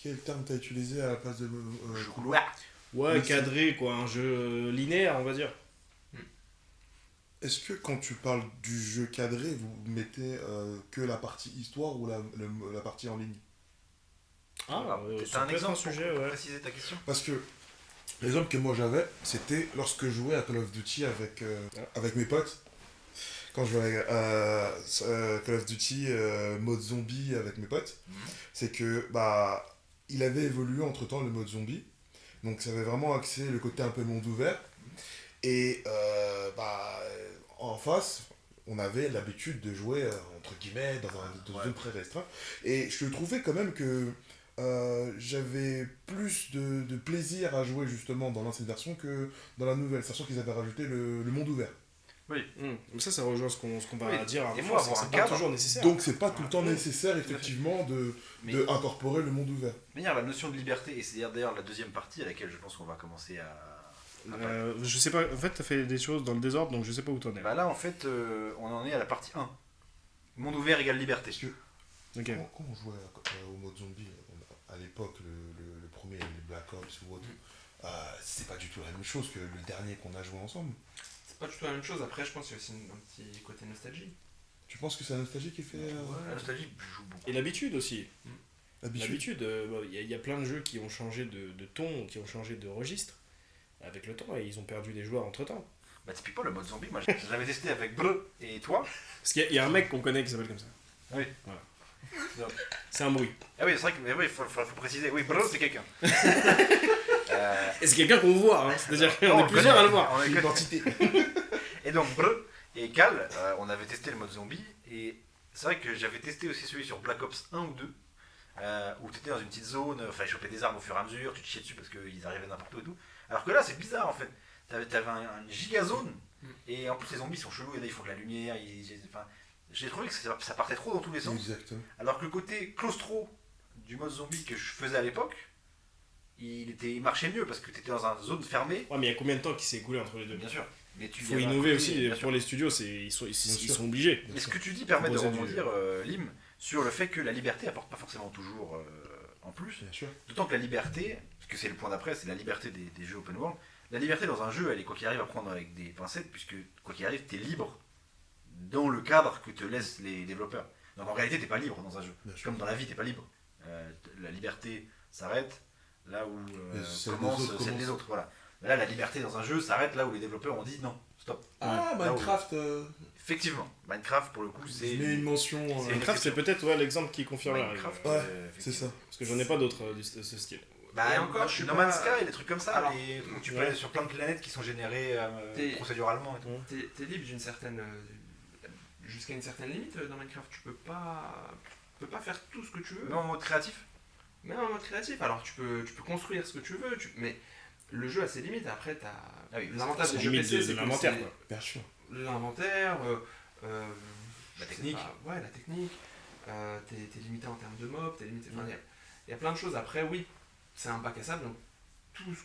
quel terme t'as utilisé à la place de Jeu couloir. Ouais, Mais cadré, quoi. Un jeu linéaire, on va dire. Est-ce que quand tu parles du jeu cadré, vous mettez que la partie histoire ou la partie en ligne? T'as un exemple pour sujet, ouais. préciser ta question? Parce que l'exemple que moi j'avais, c'était lorsque je jouais à Call of Duty avec mes potes. Quand je jouais à Call of Duty mode zombie avec mes potes, c'est que il avait évolué entre temps le mode zombie. Donc ça avait vraiment axé le côté un peu monde ouvert. Et en face, on avait l'habitude de jouer entre guillemets dans une zone très restreinte. Et je trouvais quand même que j'avais plus de plaisir à jouer justement dans l'ancienne version que dans la nouvelle, sachant qu'ils avaient rajouté le monde ouvert. Oui. Mais ça rejoint ce qu'on va Oui, dire à un des moment, fois, avoir c'est un pas cadre. toujours nécessaire. Donc c'est pas tout le temps Ouais. nécessaire effectivement de Mais incorporer le monde ouvert. mais il y a la notion de liberté, et c'est d'ailleurs la deuxième partie à laquelle je pense qu'on va commencer à. Je sais pas, en fait, t'as fait des choses dans le désordre, donc je sais pas où t'en es. Bah là, en fait, on en est à la partie 1. Monde ouvert égale liberté. Parce que Ok. quand on jouait au mode zombie, à l'époque, le premier, les Black Ops ou autre, c'est pas du tout la même chose que le dernier qu'on a joué ensemble. C'est pas du tout la même chose. Après, je pense qu'il y a aussi un petit côté nostalgie. Tu penses que c'est la nostalgie qui fait La nostalgie joue beaucoup. Et l'habitude aussi. l'habitude? L'habitude, il y a plein de jeux qui ont changé de ton, qui ont changé de registre avec le temps, et ils ont perdu des joueurs entre temps. Bah, typiquement, le mode zombie, moi je l'avais testé avec Breu et toi. Parce qu'il y a un mec qu'on connaît qui s'appelle comme ça. Oui. Voilà. Non. C'est un bruit. Ah oui, c'est vrai qu'il faut préciser. Oui, Breu, c'est quelqu'un. Et c'est quelqu'un qu'on voit, hein. C'est-à-dire Non, qu'on on est plusieurs connaît. à le voir. On est Une que- identité. Et donc, Breu et Cal, on avait testé le mode zombie. Et c'est vrai que j'avais testé aussi celui sur Black Ops 1 ou 2. Où tu étais dans une petite zone, fallait choper des armes au fur et à mesure, tu te chiais dessus parce qu'ils arrivaient n'importe où et tout. Alors que là, c'est bizarre en fait. T'avais une giga zone, et en plus les zombies sont chelous, et là ils font de la lumière. J'ai trouvé que ça partait trop dans tous les sens. Exactement. Alors que le côté claustro du mode zombie que je faisais à l'époque, il marchait mieux parce que tu étais dans une zone fermée. Ouais, mais il y a combien de temps qui s'est écoulé entre les deux? Bien sûr. Mais Il faut innover aussi pour les studios, ils sont obligés. Mais ce que tu dis permet de Proposer rebondir, Lim, sur le fait que la liberté apporte pas forcément toujours en plus. Bien sûr. D'autant que la liberté, parce que c'est le point d'après, c'est la liberté des jeux open world. La liberté dans un jeu, elle est quoi qu'il arrive à prendre avec des pincettes, puisque quoi qu'il arrive, tu es libre dans le cadre que te laissent les développeurs. Donc en réalité, t'es pas libre dans un jeu. Comme dans la vie, t'es pas libre. La liberté s'arrête là où commence celle des autres. Voilà. Là, la liberté dans un jeu s'arrête là où les développeurs ont dit non, stop. Ah, Là où- Minecraft, Effectivement, Minecraft pour le coup, je c'est. mets une mention. c'est Minecraft, c'est peut-être l'exemple qui confirme la règle. Minecraft, Ouais, c'est effectivement. ça. Parce que j'en ai pas d'autres de ce style. Bah, Et encore, je suis No pas- Man's Sky, des trucs comme ça, Alors, où tu peux ouais. aller sur plein de planètes qui sont générées T'es- procéduralement et tout. T'es libre d'une certaine. Jusqu'à une certaine limite dans Minecraft. Tu peux pas faire tout ce que tu veux. Non, en mode créatif. Mais en mode créatif. Alors tu peux construire ce que tu veux, mais le jeu a ses limites. Après, t'as Ah oui, l'avantage C'est des jeux limite PC, de c'est que l'inventaire, c'est quoi. Bien sûr. l'inventaire, La je sais technique. pas, ouais, la technique. T'es limité en termes de mobs, t'es limité. Enfin, il y a plein de choses. Après, oui, c'est un bac à sable, donc tout ce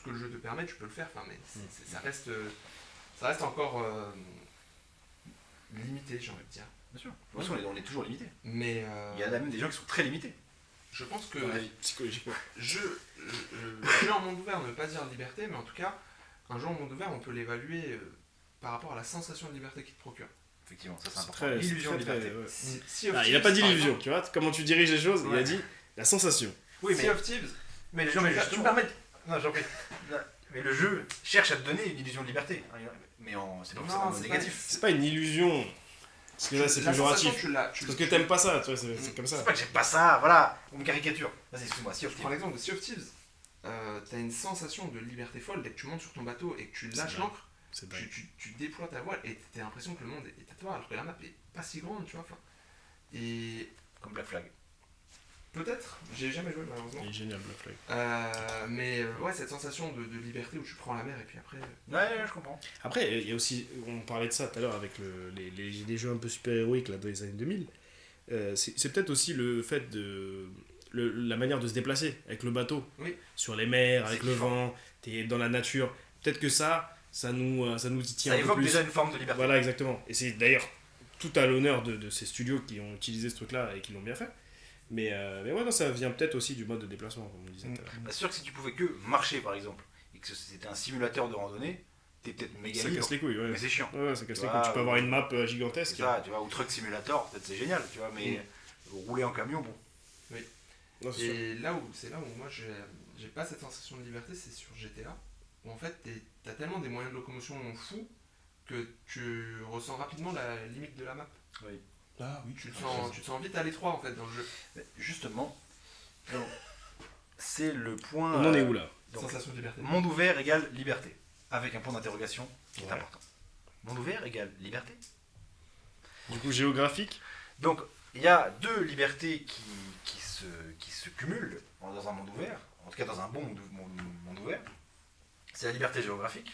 que le jeu te permet, tu peux le faire. Enfin, mais ça reste encore limité, j'ai envie de dire. Bien sûr. De toute façon, on est toujours limité. Mais Il y a même des gens qui sont très limités. je pense que dans la vie. Psychologiquement. jeu en monde ouvert ne veut pas dire liberté, mais en tout cas, un jeu en monde ouvert, on peut l'évaluer par rapport à la sensation de liberté qu'il te procure. Effectivement, ça c'est C'est important. très. L'illusion de c'est très, liberté. ouais. Sea of Ah, il a Thieves, pas par d'illusion, exemple. tu vois, comment tu diriges les choses, il a Ouais. dit la sensation. Oui, Sea of Thieves, mais les gens, mais tu me justement. permets. Non, j'en prie. Mais le jeu cherche à te donner une illusion de liberté. Mais c'est pas Non, forcément c'est négatif. C'est pas une illusion. Parce que là, c'est La péjoratif. sensation, tu l'as. Parce que t'aimes pas ça, tu vois, c'est comme C'est ça. pas que j'aime pas ça, voilà. On me caricature. Vas-y, excuse-moi, si Je prends l'exemple de Sea of Thieves. T'as une sensation de liberté folle dès que tu montes sur ton bateau et que tu lâches dingue. l'encre, C'est dingue. tu déploies ta voile et t'as l'impression que le monde est à toi, alors que la map est pas si grande, tu vois. Enfin, et Comme Black Flag. peut-être, j'ai jamais joué malheureusement. Il est génial, Black Flag. Mais ouais, cette sensation de liberté où tu prends la mer et puis après. Ouais, je comprends. Après, il y a aussi, on parlait de ça tout à l'heure avec les jeux un peu super-héroïques là, dans les années 2000. C'est peut-être aussi le fait de. La manière de se déplacer avec le bateau. Oui. Sur les mers, avec C'est le kiffant. vent, t'es dans la nature. Peut-être que ça nous titille Ça un peu évoque plus. déjà une forme de liberté. Voilà, exactement. Et c'est d'ailleurs tout à l'honneur de ces studios qui ont utilisé ce truc-là et qui l'ont bien fait. Mais ouais, non, ça vient peut-être aussi du mode de déplacement, comme on disait tout à l'heure. Bah, c'est sûr que si tu pouvais que marcher par exemple, et que c'était un simulateur de randonnée, t'es peut-être méga Ça libre. casse les couilles, ouais. Mais c'est chiant. Ouais, ça casse les Tu couilles. Tu vois, peux avoir ou- une map C'est gigantesque. ça, tu vois, ou Truck Simulator, peut-être c'est génial, tu vois, mais rouler en camion, bon. Non, c'est sûr. Et c'est là où moi j'ai pas cette sensation de liberté, c'est sur GTA, où en fait t'as tellement des moyens de locomotion fous que tu ressens rapidement la limite de la map. Ah oui. Tu te sens vite à l'étroit en fait dans le jeu. Mais justement, donc, c'est le point. On en est où là? donc, Sensation de liberté. monde ouvert égale liberté, avec un point d'interrogation qui est Ouais. important. Monde ouvert égale liberté. Du coup, géographique. Donc, il y a deux libertés qui se cumulent dans un monde ouvert, en tout cas dans un bon monde ouvert. C'est la liberté géographique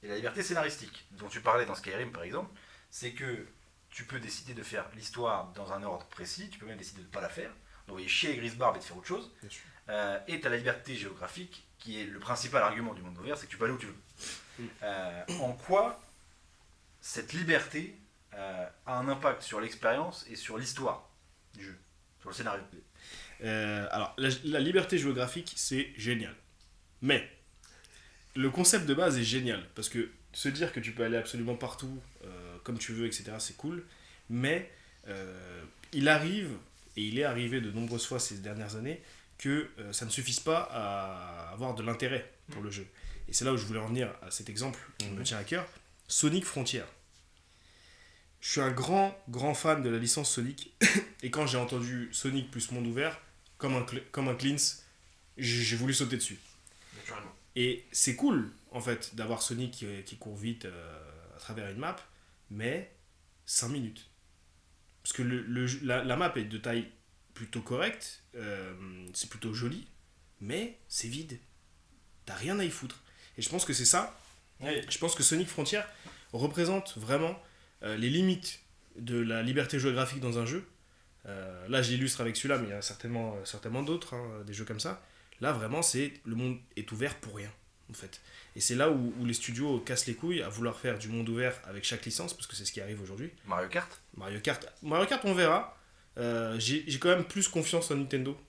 et la liberté scénaristique, dont tu parlais dans Skyrim par exemple. C'est que tu peux décider de faire l'histoire dans un ordre précis, tu peux même décider de ne pas la faire, d'envoyer chier Grisbarbe et de faire autre chose. Bien sûr. Et tu as la liberté géographique, qui est le principal argument du monde ouvert, c'est que tu peux aller où tu veux. En quoi cette liberté a un impact sur l'expérience et sur l'histoire du jeu, sur le scénario. Alors, la liberté géographique, c'est génial. Mais, le concept de base est génial. Parce que se dire que tu peux aller absolument partout, comme tu veux, etc., c'est cool. Mais, il arrive, et il est arrivé de nombreuses fois ces dernières années, que ça ne suffise pas à avoir de l'intérêt pour le jeu. Et c'est là où je voulais en venir à cet exemple qui me tient à cœur. Sonic Frontier. Je suis un grand fan de la licence Sonic. Et quand j'ai entendu Sonic plus monde ouvert, comme un cleans, j'ai voulu sauter dessus. Naturellement. Et c'est cool, en fait, d'avoir Sonic qui court vite à travers une map, mais 5 minutes. Parce que la map est de taille plutôt correcte, c'est plutôt joli, mais c'est vide. T'as rien à y foutre. Et je pense que c'est ça. Oui. Je pense que Sonic Frontier représente vraiment les limites de la liberté géographique dans un jeu. Là, je l'illustre avec celui-là, mais il y en a certainement d'autres, hein, des jeux comme ça. Là, vraiment, le monde est ouvert pour rien, en fait. Et c'est là où les studios cassent les couilles à vouloir faire du monde ouvert avec chaque licence, parce que c'est ce qui arrive aujourd'hui. Mario Kart. Mario Kart, on verra. J'ai quand même plus confiance en Nintendo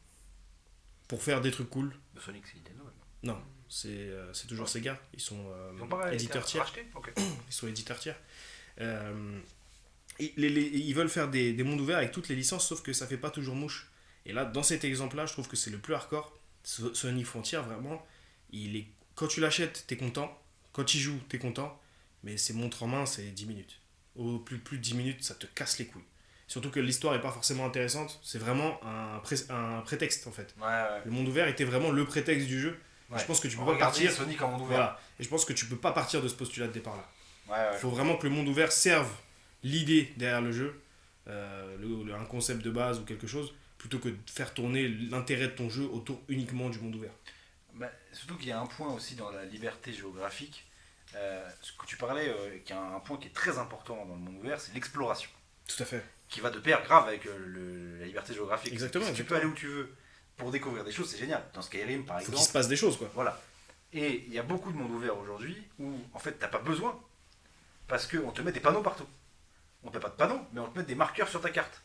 pour faire des trucs cool. De Sonic, c'est Nintendo. Ouais. Non, c'est toujours Sega. Ils sont Ils ont pas éditeurs été tiers. rachetés. Ok. Ils sont éditeurs tiers. Ils veulent faire des mondes ouverts avec toutes les licences, sauf que ça fait pas toujours mouche. Et là, dans cet exemple-là, je trouve que c'est le plus hardcore. Sonic Frontier, vraiment, quand tu l'achètes, t'es content. Quand tu y joues, t'es content. Mais c'est montre en main, c'est 10 minutes. Au plus de 10 minutes, ça te casse les couilles. Surtout que l'histoire est pas forcément intéressante. C'est vraiment un prétexte, en fait. Ouais. Le monde ouvert était vraiment le prétexte du jeu. Ouais. Je pense que tu peux On pas regardait partir. Sonic en monde ouvert. Voilà. Et je pense que tu peux pas partir de ce postulat de départ-là. Ouais. Il faut vraiment que le monde ouvert serve l'idée derrière le jeu, un concept de base ou quelque chose, plutôt que de faire tourner l'intérêt de ton jeu autour uniquement du monde ouvert. Bah, surtout qu'il y a un point aussi dans la liberté géographique, ce que tu parlais, qui est un point qui est très important dans le monde ouvert, c'est l'exploration. Tout à fait. Qui va de pair grave avec la liberté géographique. Exactement. Si tu peux aller où tu veux pour découvrir des choses, c'est génial. Dans Skyrim, par Faut exemple. qu'il se passe des choses, quoi. Voilà. Et il y a beaucoup de monde ouvert aujourd'hui où, en fait, t'as pas besoin. Parce qu'on te met des panneaux partout. On te met pas de panneaux, mais on te met des marqueurs sur ta carte.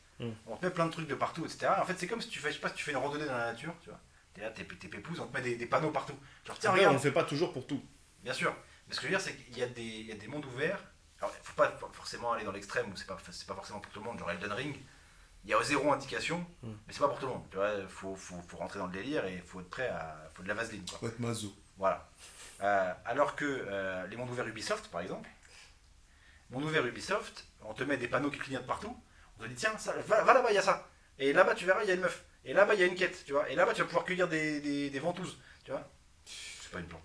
On te met plein de trucs de partout, etc. En fait, c'est comme si tu fais, je sais pas, si tu fais une randonnée dans la nature, tu vois. T'es là, t'es pépouze, on te met des panneaux partout. Genre, tiens, Après, regarde. on le fait pas toujours pour tout. Bien sûr. Mais ce que je veux dire, c'est qu'il y a des mondes ouverts. Alors, il faut pas forcément aller dans l'extrême où c'est pas forcément pour tout le monde. Genre Elden Ring, il y a zéro indication, mais c'est pas pour tout le monde. Tu vois, faut rentrer dans le délire et faut être prêt à. Faut de la vaseline, quoi. Faut être maso. Voilà. Alors que les mondes ouverts Ubisoft, par exemple, monde ouvert Ubisoft, on te met des panneaux qui clignotent partout. On te dit, tiens, va là-bas, il y a ça. Et là-bas, tu verras, il y a une meuf. Et là-bas, il y a une quête, tu vois. Et là-bas, tu vas pouvoir cueillir des ventouses, tu vois. C'est pas une plante.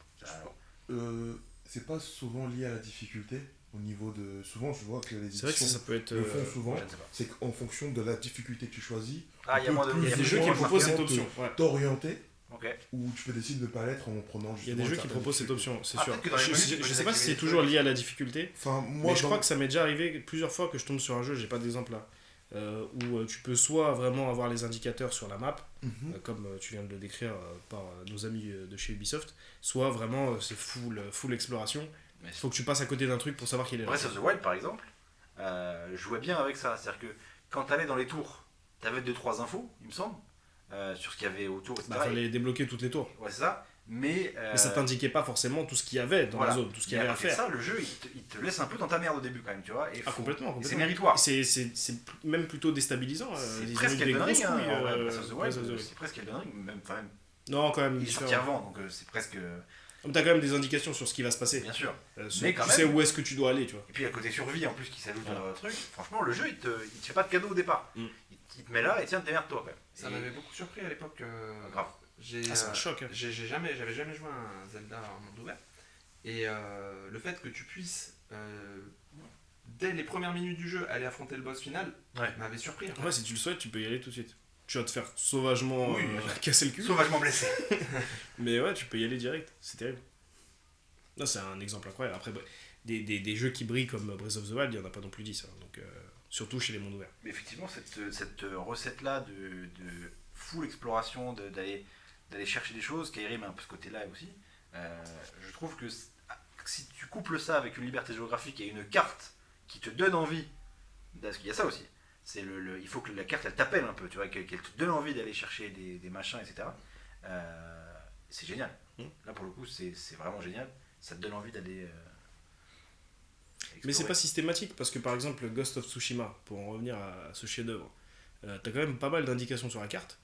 C'est pas souvent lié à la difficulté au niveau de. Souvent, je vois que les C'est vrai que éditions ça peut être. le font souvent. Je ne sais pas. C'est qu'en fonction de la difficulté que tu choisis, Ah, il y a moins de. Il y a des plus jeux qui moins proposent cette marquant. option. Ouais. t'orienter Ok. ou tu peux décider de ne pas l'être en prenant Il y a des jeux qui proposent cette option, c'est Ah, sûr. peut-être que dans les menus, tu peux Je sais pas si c'est désactiver toujours les lié à la difficulté, Enfin, moi, mais je crois que ça m'est déjà arrivé plusieurs fois que je tombe sur un jeu, j'ai pas d'exemple là, où tu peux soit vraiment avoir les indicateurs sur la map, comme tu viens de le décrire par nos amis de chez Ubisoft, soit vraiment c'est full exploration. Mais Il faut que tu passes à côté d'un truc pour savoir qu'il est là. Breath of the Wild, par exemple, jouait bien avec ça. C'est-à-dire que quand t'allais dans les tours, t'avais 2-3 infos, il me semble, sur ce qu'il y avait autour, etc. Bah, fallait débloquer toutes les tours. Ouais, c'est ça. Mais ça t'indiquait pas forcément tout ce qu'il y avait dans voilà. la zone, tout ce qu'il y Et avait à côté de faire. ça, le jeu, il te laisse un peu dans ta merde au début quand même, tu vois. Et Complètement. c'est méritoire. C'est même plutôt déstabilisant. C'est Ils presque ont eu des Elden grosses Ring, hein, couilles, en vrai, Breath of the Breath of the Wild, Wild. c'est presque Elden Ring, même, enfin, même. Non, quand même. Il est sorti différent. avant, donc c'est presque. T'as quand même des indications sur ce qui va se passer. Bien sûr. Mais tu sais où est-ce que tu dois aller, tu vois. Et puis à côté survie en plus qui s'ajoute Voilà. dans le truc, franchement, le jeu il te fait pas de cadeau au départ. Il te met là et tiens, démerde-toi quand même. Ça m'avait beaucoup surpris à l'époque. Grave. C'est un choc. Hein. J'avais jamais joué à un Zelda en monde ouvert. Et le fait que tu puisses, dès les premières minutes du jeu, aller affronter le boss final, m'avait surpris. En fait. Ouais, si tu le souhaites, tu peux y aller tout de suite. Tu vas te faire sauvagement casser le cul. Sauvagement blessé. Mais ouais, tu peux y aller direct. C'est terrible. Non, c'est un exemple incroyable. Après, des jeux qui brillent comme Breath of the Wild, il n'y en a pas non plus 10. Hein. Donc, surtout chez les mondes ouverts. Mais effectivement, cette recette-là de full exploration, d'aller chercher des choses, Skyrim a un peu ce côté-là aussi, je trouve que si tu couples ça avec une liberté géographique et une carte qui te donne envie, parce qu'il y a ça aussi, il faut que la carte elle t'appelle un peu, tu vois, qu'elle te donne envie d'aller chercher des machins, etc. C'est génial. Là pour le coup, c'est vraiment génial. Ça te donne envie d'aller. Mais c'est pas systématique parce que par exemple, Ghost of Tsushima, pour en revenir à ce chef-d'œuvre, t'as quand même pas mal d'indications sur la carte,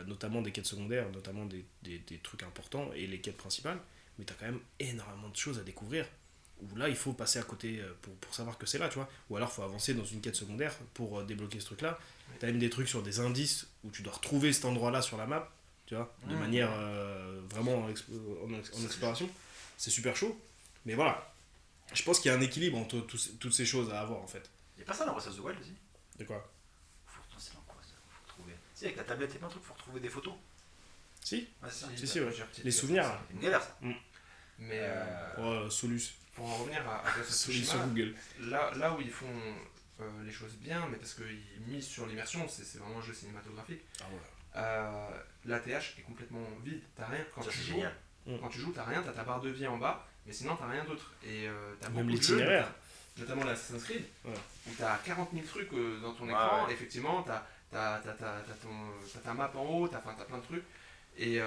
notamment des quêtes secondaires, notamment des trucs importants et les quêtes principales, mais t'as quand même énormément de choses à découvrir. Où là, il faut passer à côté pour savoir que c'est là, tu vois. Ou alors, il faut avancer dans une quête secondaire pour débloquer ce truc-là. T'as même des trucs sur des indices où tu dois retrouver cet endroit-là sur la map, tu vois, de manière vraiment en exploration. C'est super chaud. Mais voilà, je pense qu'il y a un équilibre entre toutes ces choses à avoir, en fait. Il n'y a pas ça dans Breath of the Wild aussi? De quoi? C'est dans quoi ça? Faut retrouver. Tu sais, avec la tablette et plein de trucs, faut retrouver des photos. Si, Ah, si, si, ouais. Les souvenirs, là. C'est une galère ça. Mais Solus. pour en revenir à Ghost of Solus sur Tsushima, Google. là où ils font les choses bien, mais parce qu'ils misent sur l'immersion, c'est vraiment un jeu cinématographique. Ah ouais. l'ATH est complètement vide, t'as rien. Ça, c'est génial. Quand tu joues, t'as rien, t'as ta barre de vie en bas, mais sinon t'as rien d'autre. Et t'as Même beaucoup de jeux, l'itinéraire. notamment l'Assassin's Creed, Ouais. où t'as 40 000 trucs dans ton écran. Ouais. Effectivement, t'as ta map en haut, t'as plein de trucs. Et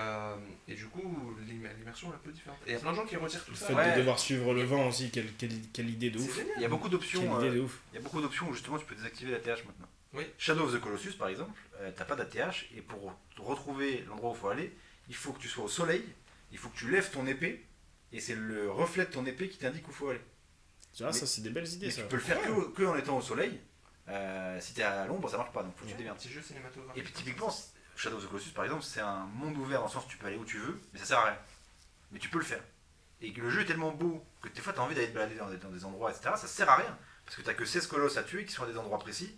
du coup, l'immersion est un peu différente. Et il y a plein de gens qui retirent tout Le ça. fait Ouais. de devoir suivre le vent aussi, quelle idée de C'est ouf. génial. Il y a beaucoup Quelle d'options. idée de ouf. Il y a beaucoup d'options où justement tu peux désactiver l'ATH maintenant. Oui. Shadow of the Colossus par exemple, t'as pas d'ATH et pour retrouver l'endroit où il faut aller, il faut que tu sois au soleil, il faut que tu lèves ton épée et c'est le reflet de ton épée qui t'indique où il faut aller. Tu vois, Mais- ça c'est des belles idées Mais ça. tu peux le faire que en étant au soleil. Si t'es à l'ombre, ça marche pas donc faut que tu Un démerdes. petit jeu cinématographique. Et puis typiquement, Shadow of the Colossus par exemple, c'est un monde ouvert dans le sens où tu peux aller où tu veux, mais ça sert à rien. Mais tu peux le faire. Et que le jeu est tellement beau que des fois tu as envie d'aller te balader dans des endroits, etc. Ça sert à rien. Parce que tu que 16 colosses à tuer qui sont à des endroits précis.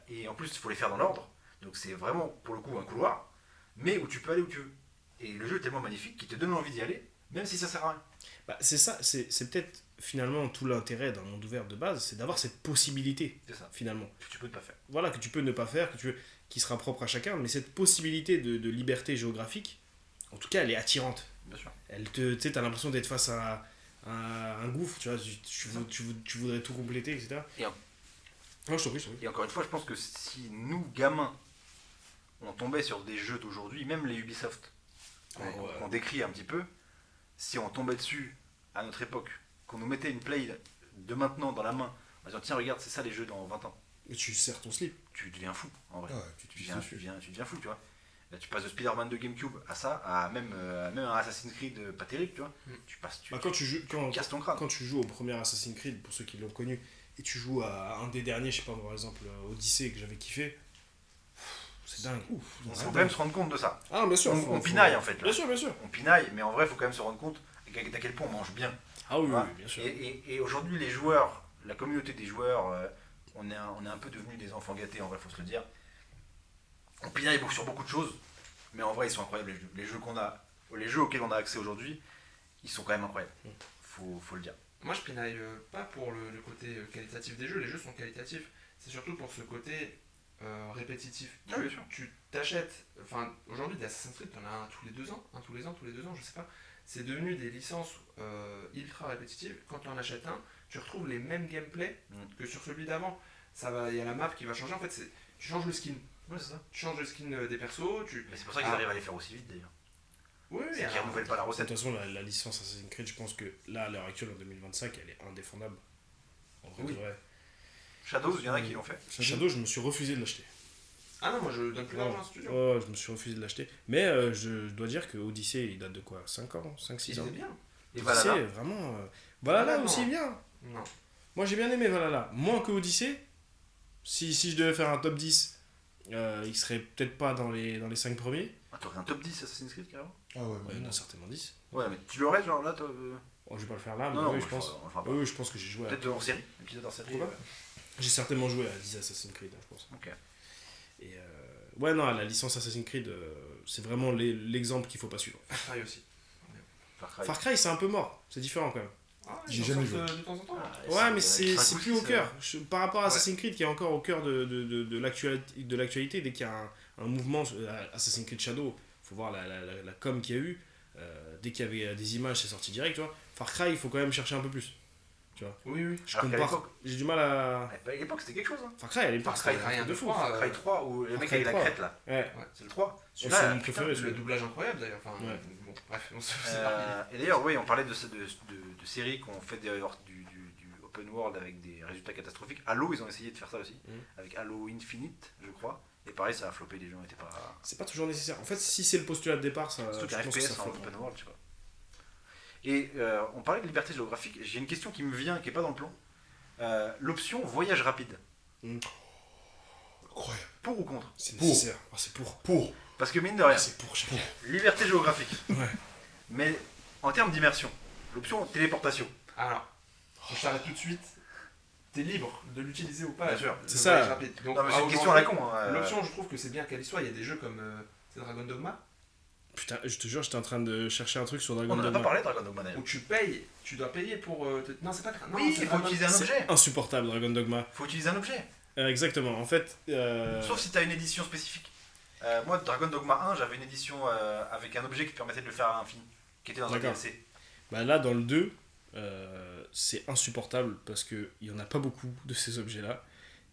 Et en plus, il faut les faire dans l'ordre. Donc c'est vraiment pour le coup un couloir, mais où tu peux aller où tu veux. Et le jeu est tellement magnifique qu'il te donne envie d'y aller, même si ça sert à rien. Bah, c'est ça, c'est peut-être finalement tout l'intérêt d'un monde ouvert de base, c'est d'avoir cette possibilité C'est ça. finalement. Que tu peux pas faire. Voilà, que tu peux ne pas faire, qui sera propre à chacun, mais cette possibilité de liberté géographique, en tout cas, elle est attirante. Bien sûr. Tu sais, t'as l'impression d'être face à un gouffre, tu vois, tu voudrais tout compléter, etc. Et en- Non, je t'en prie, je t'en prie. Et encore une fois, je pense que si nous, gamins, on tombait sur des jeux d'aujourd'hui, même les Ubisoft, qu'on décrit un petit peu, si on tombait dessus à notre époque, qu'on nous mettait une play de maintenant dans la main, en disant tiens regarde c'est ça les jeux dans 20 ans, Et tu serres ton slip. tu deviens fou en vrai. Ouais, tu Tu deviens fou, tu vois. Là, tu passes de Spider-Man de GameCube à ça, à même un Assassin's Creed pas terrible, tu vois. Tu passes, tu, Bah, quand tu casses ton crâne. quand tu joues au premier Assassin's Creed, pour ceux qui l'ont connu, et tu joues à un des derniers, je sais pas, par exemple Odyssey, que j'avais kiffé, c'est dingue. Il faut quand même se rendre compte de ça. Ah, bien sûr. On pinaille en fait. Là. Bien sûr, bien sûr. On pinaille, mais en vrai, il faut quand même se rendre compte d'à quel point on mange bien. Ah oui, Voilà. oui, bien sûr. Et aujourd'hui, les joueurs, la communauté des joueurs, on est un peu devenus des enfants gâtés, en vrai, faut se le dire. On pinaille sur beaucoup de choses, mais en vrai, ils sont incroyables. Les jeux qu'on a, les jeux auxquels on a accès aujourd'hui, ils sont quand même incroyables. Faut le dire. Moi je pinaille pas pour le côté qualitatif des jeux, les jeux sont qualitatifs, c'est surtout pour ce côté répétitif. Ah, bien sûr. Tu t'achètes, enfin aujourd'hui des Assassin's Creed, t'en as un tous les 2 ans, je sais pas. C'est devenu des licences ultra répétitives. Quand tu en achètes un, tu retrouves les mêmes gameplays que sur celui d'avant. Il y a la map qui va changer, en fait, tu changes le skin. Ouais, c'est ça. Tu changes le skin des persos, Mais c'est pour ça qu'ils arrivent à les faire aussi vite d'ailleurs. Oui, C'est qu'ils renouvellent pas la De recette. toute façon, la licence Assassin's Creed, je pense que là, à l'heure actuelle, en 2025, elle est indéfendable. En vrai, Oui. de vrai. Shadows, il y en a qui l'ont fait. Shadow, je me suis refusé de l'acheter. Ah non, moi je donne plus d'argent à un studio. Oh, je me suis refusé de l'acheter. Mais je dois dire que Odyssey, il date de quoi 5 ans 5-6 Il ans était bien. Et Odyssey, Valhalla. vraiment. Valhalla Valhalla, aussi non. bien. Non. Moi, j'ai bien aimé Valhalla. Moins que Odyssey. Si je devais faire un top 10, il serait peut-être pas dans les 5 premiers. Ah, t'aurais un top 10 Assassin's Creed carrément. Ah ouais, Ouais, il y en vraiment. a certainement 10. Ouais, mais tu l'aurais genre là, toi. Oh, je vais pas le faire là, mais Non, non, oui, on je le pense. fera- on le fera pas. Oui, je pense que j'ai joué à. Peut-être hors série, épisode hors série. Pourquoi J'ai certainement joué à 10 Assassin's Creed, je pense. Ok. Et ouais, non, la licence Assassin's Creed, c'est vraiment l'exemple qu'il faut pas suivre. Far Cry aussi. Far Cry. Far Cry, c'est un peu mort, c'est différent quand même. Ah, J'ai ils en jamais sortent joué. de temps en temps. Ah, Ouais, mais cinq c'est ou plus six, au cœur. Par rapport à Ouais. Assassin's Creed, qui est encore au cœur de l'actualité, dès qu'il y a un mouvement, Assassin's Creed Shadow, faut voir la com qu'il y a eu. Dès qu'il y avait des images, c'est sorti direct, tu vois. Far Cry, il faut quand même chercher un peu plus. Oui, oui. Je Alors qu'à compare. l'époque- J'ai du mal à. À l'époque, c'était quelque chose. Hein. Far Cry, à l'époque, Far Cry, c'était rien un truc de de fou. froid. Far Cry 3 où le Far mec Cry avec la 3. crête là. Ouais. C'est le 3. C'est Celui-là, mon putain, préféré, Le celui-là. doublage incroyable d'ailleurs. Enfin, Ouais. bon, bref, on se sépare. Et d'ailleurs, oui, on parlait de séries qui ont fait du open world avec des résultats catastrophiques. Halo, ils ont essayé de faire ça aussi. Avec Halo Infinite, je crois. Et pareil, ça a floppé, les gens étaient pas. C'est pas toujours nécessaire. En fait, si c'est le postulat de départ, ça. Surtout Je qu'un pense que ça FPS en floppe. open world, tu vois. Et on parlait de liberté géographique. J'ai une question qui me vient, qui n'est pas dans le plan. L'option voyage rapide. Incroyable. Pour ou contre? C'est Pour. nécessaire. Ah, c'est pour. Pour. Parce que mine de rien, C'est pour chacun. liberté géographique. Ouais. Mais en termes d'immersion, l'option téléportation. Alors, je t'arrête tout de suite. T'es libre de l'utiliser ou pas. Bien sûr. le C'est ça. voyage rapide. Donc, Non, mais c'est à une question à la aujourd'hui, con. Hein. L'option, je trouve que c'est bien qu'elle y soit. Il y a des jeux comme c'est Dragon Dogma Putain, je te jure, j'étais en train de chercher un truc sur Dragon On n'en a Dogma. pas parlé de Dragon Dogma d'ailleurs. où tu dois payer pour. Non, c'est pas. Non, Oui, c'est il faut Dragon- utiliser un C'est objet. insupportable, Dragon Dogma. Faut utiliser un objet. Exactement. En fait. Sauf si t'as une édition spécifique. Moi, Dragon Dogma 1, j'avais une édition avec un objet qui permettait de le faire à l'infini, qui était dans un D'accord. DLC. Bah là, dans le 2, c'est insupportable parce qu'il n'y en a pas beaucoup de ces objets-là.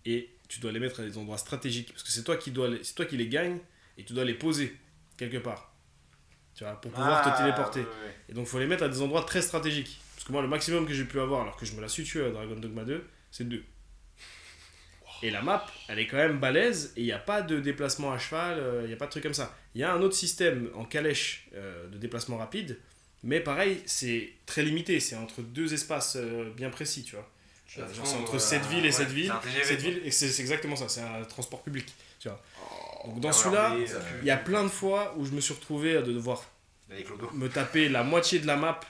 Et tu dois les mettre à des endroits stratégiques. Parce que c'est toi c'est toi qui les gagnes et tu dois les poser quelque part. Tu vois, pour pouvoir te téléporter. Ouais. Et donc, il faut les mettre à des endroits très stratégiques. Parce que moi, le maximum que j'ai pu avoir, alors que je me la suis tué à Dragon Dogma 2, c'est 2. Et la map, elle est quand même balèze et il n'y a pas de déplacement à cheval, il n'y a pas de truc comme ça. Il y a un autre système en calèche de déplacement rapide, mais pareil, c'est très limité, c'est entre deux espaces bien précis, tu vois. Genre, c'est entre cette ville et cette ville, c'est un TGV, cette quoi. ville, et c'est exactement ça, c'est un transport public, tu vois. Donc dans Ah ouais, celui-là, mais, il y a plein de fois où je me suis retrouvé à devoir avec Clodo. me taper la moitié de la map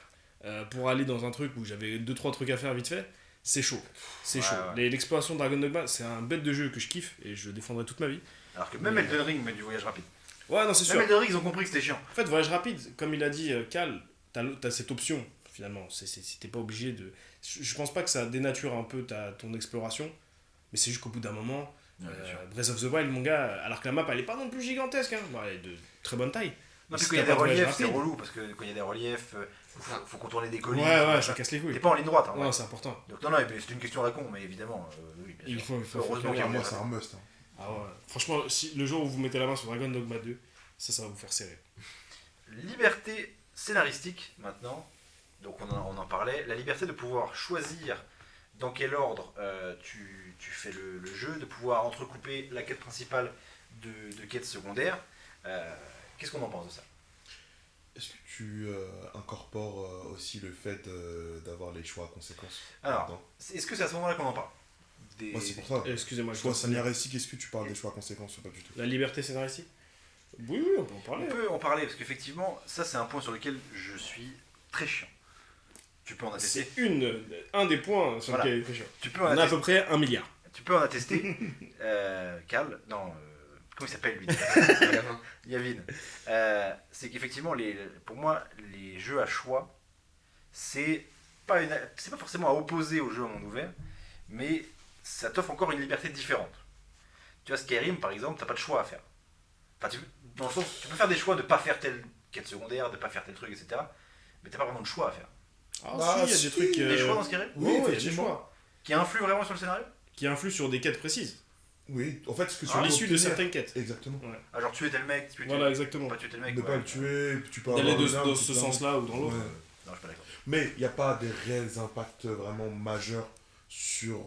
pour aller dans un truc où j'avais 2-3 trucs à faire vite fait. C'est chaud, c'est Ouais, chaud. ouais. L'exploration de Dragon Dogma, c'est un bête de jeu que je kiffe et je défendrai toute ma vie. Alors que même Mais- Elden Ring met du voyage rapide. Ouais, non, c'est sûr. Même Elden Ring, ils ont compris que c'était chiant. En fait, voyage rapide, comme il a dit Cal, t'as cette option finalement. T'es pas obligé de. Je pense pas que ça dénature un peu ton exploration, mais c'est juste qu'au bout d'un moment, Ouais, bien sûr. Breath of the Wild, mon gars, alors que la map elle est pas non plus gigantesque, hein. Bon, elle est de très bonne taille. Non, Mais puis si quand il y a t'as des pas de voyage reliefs, c'est rapide- relou parce que quand il y a des reliefs, C'est ça. faut contourner des Ouais, collines. ouais, ça casse les couilles. T'es pas en ligne droite. Hein, Non, ouais. c'est important. Donc, non, c'est une question à la con, mais évidemment, oui, bien Il sûr. faut Heureusement faire qu'il y a Pour un moi, voyage c'est un rapide. must. Hein. Ah ouais. Franchement, si le jour où vous mettez la main sur Dragon Dogma 2, ça va vous faire serrer. Liberté scénaristique maintenant, donc on en parlait, la liberté de pouvoir choisir dans quel ordre tu fais le jeu, de pouvoir entrecouper la quête principale de quêtes secondaires. Qu'est-ce qu'on en pense de ça? Est-ce que tu incorpores aussi le fait d'avoir les choix à conséquences Alors, là-dedans? Est-ce que c'est à ce moment-là qu'on en parle? Moi, c'est pour ça. Excusez-moi, je Choix dois signer. scénaristique, est-ce que tu parles des choix à conséquences ou pas du tout? La liberté scénaristique. Oui, on peut en On parler. peut en parler, parce qu'effectivement, ça c'est un point sur lequel je suis très chiant. Tu peux en attester. C'est un des points sur Voilà. lequel il est très chiant. Tu peux en On a à attester. peu près 1 milliard. Tu peux en attester. Cal, non, comment il s'appelle lui? Gamin. Yavin. C'est qu'effectivement, pour moi, les jeux à choix, c'est pas forcément à opposer aux jeux à monde ouvert, mais ça t'offre encore une liberté différente. Tu vois, Skyrim, par exemple, t'as pas de choix à faire. Enfin, dans le sens, tu peux faire des choix de pas faire telle quête secondaire, de pas faire tel truc, etc. Mais t'as pas vraiment de choix à faire. Ah, si, il y a des trucs. Des choix dans Skyrim Oui, il y a des effectivement. choix. qui influent vraiment sur le scénario. Qui influent sur des quêtes précises. Oui, en fait, ce que tu Sur peux l'issue de obtenir- certaines quêtes. Exactement. Ah, genre tuer tel mec, tuer tel Voilà, exactement. pas tuer tel mec. Ne ouais. pas le tuer, tu peux D'aller avoir une arme, dans tu ce peux- sens-là ou dans l'autre. Ouais. Non, je suis pas d'accord. Mais il n'y a pas des réels impacts vraiment majeurs sur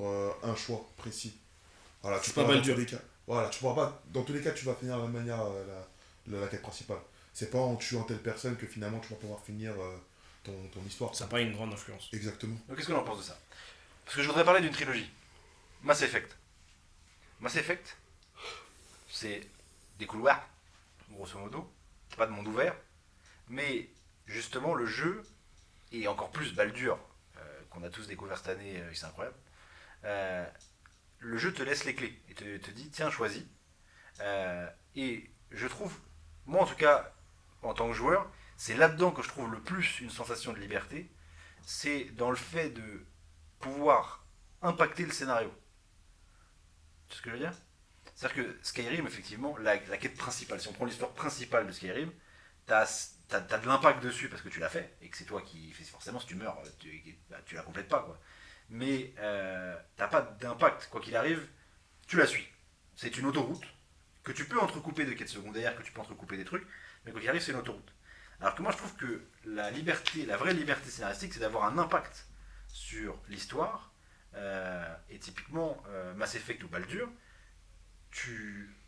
un choix précis. Voilà, C'est pourras pas mal dans dur. tous les cas. Voilà, tu pourras pas. Dans tous les cas, tu vas finir de la même manière la quête principale. C'est pas en tuant telle personne que finalement tu vas pouvoir finir ton histoire. Ça n'a pas une grande influence. Exactement. Donc qu'est-ce que l'on pense de ça? Parce que je voudrais parler d'une trilogie. Mass Effect. Mass Effect, c'est des couloirs, grosso modo. C'est pas de monde ouvert. Mais justement, le jeu, et encore plus Baldur, qu'on a tous découvert cette année, c'est incroyable. Le jeu te laisse les clés et te dit tiens, choisis. Et je trouve, moi en tout cas, en tant que joueur, c'est là-dedans que je trouve le plus une sensation de liberté. C'est dans le fait de pouvoir impacter le scénario. Tu sais ce que je veux dire? C'est-à-dire que Skyrim, effectivement, la quête principale, si on prend l'histoire principale de Skyrim, t'as de l'impact dessus parce que tu l'as fait, et que c'est toi qui fais. Forcément, si tu meurs, tu la complètes pas, quoi. Mais t'as pas d'impact, quoi qu'il arrive, tu la suis. C'est une autoroute que tu peux entrecouper de quêtes secondaires, que tu peux entrecouper des trucs, mais quoi qu'il arrive, c'est une autoroute. Alors que moi, je trouve que la vraie liberté scénaristique, c'est d'avoir un impact sur l'histoire. Et typiquement, Mass Effect ou Baldur,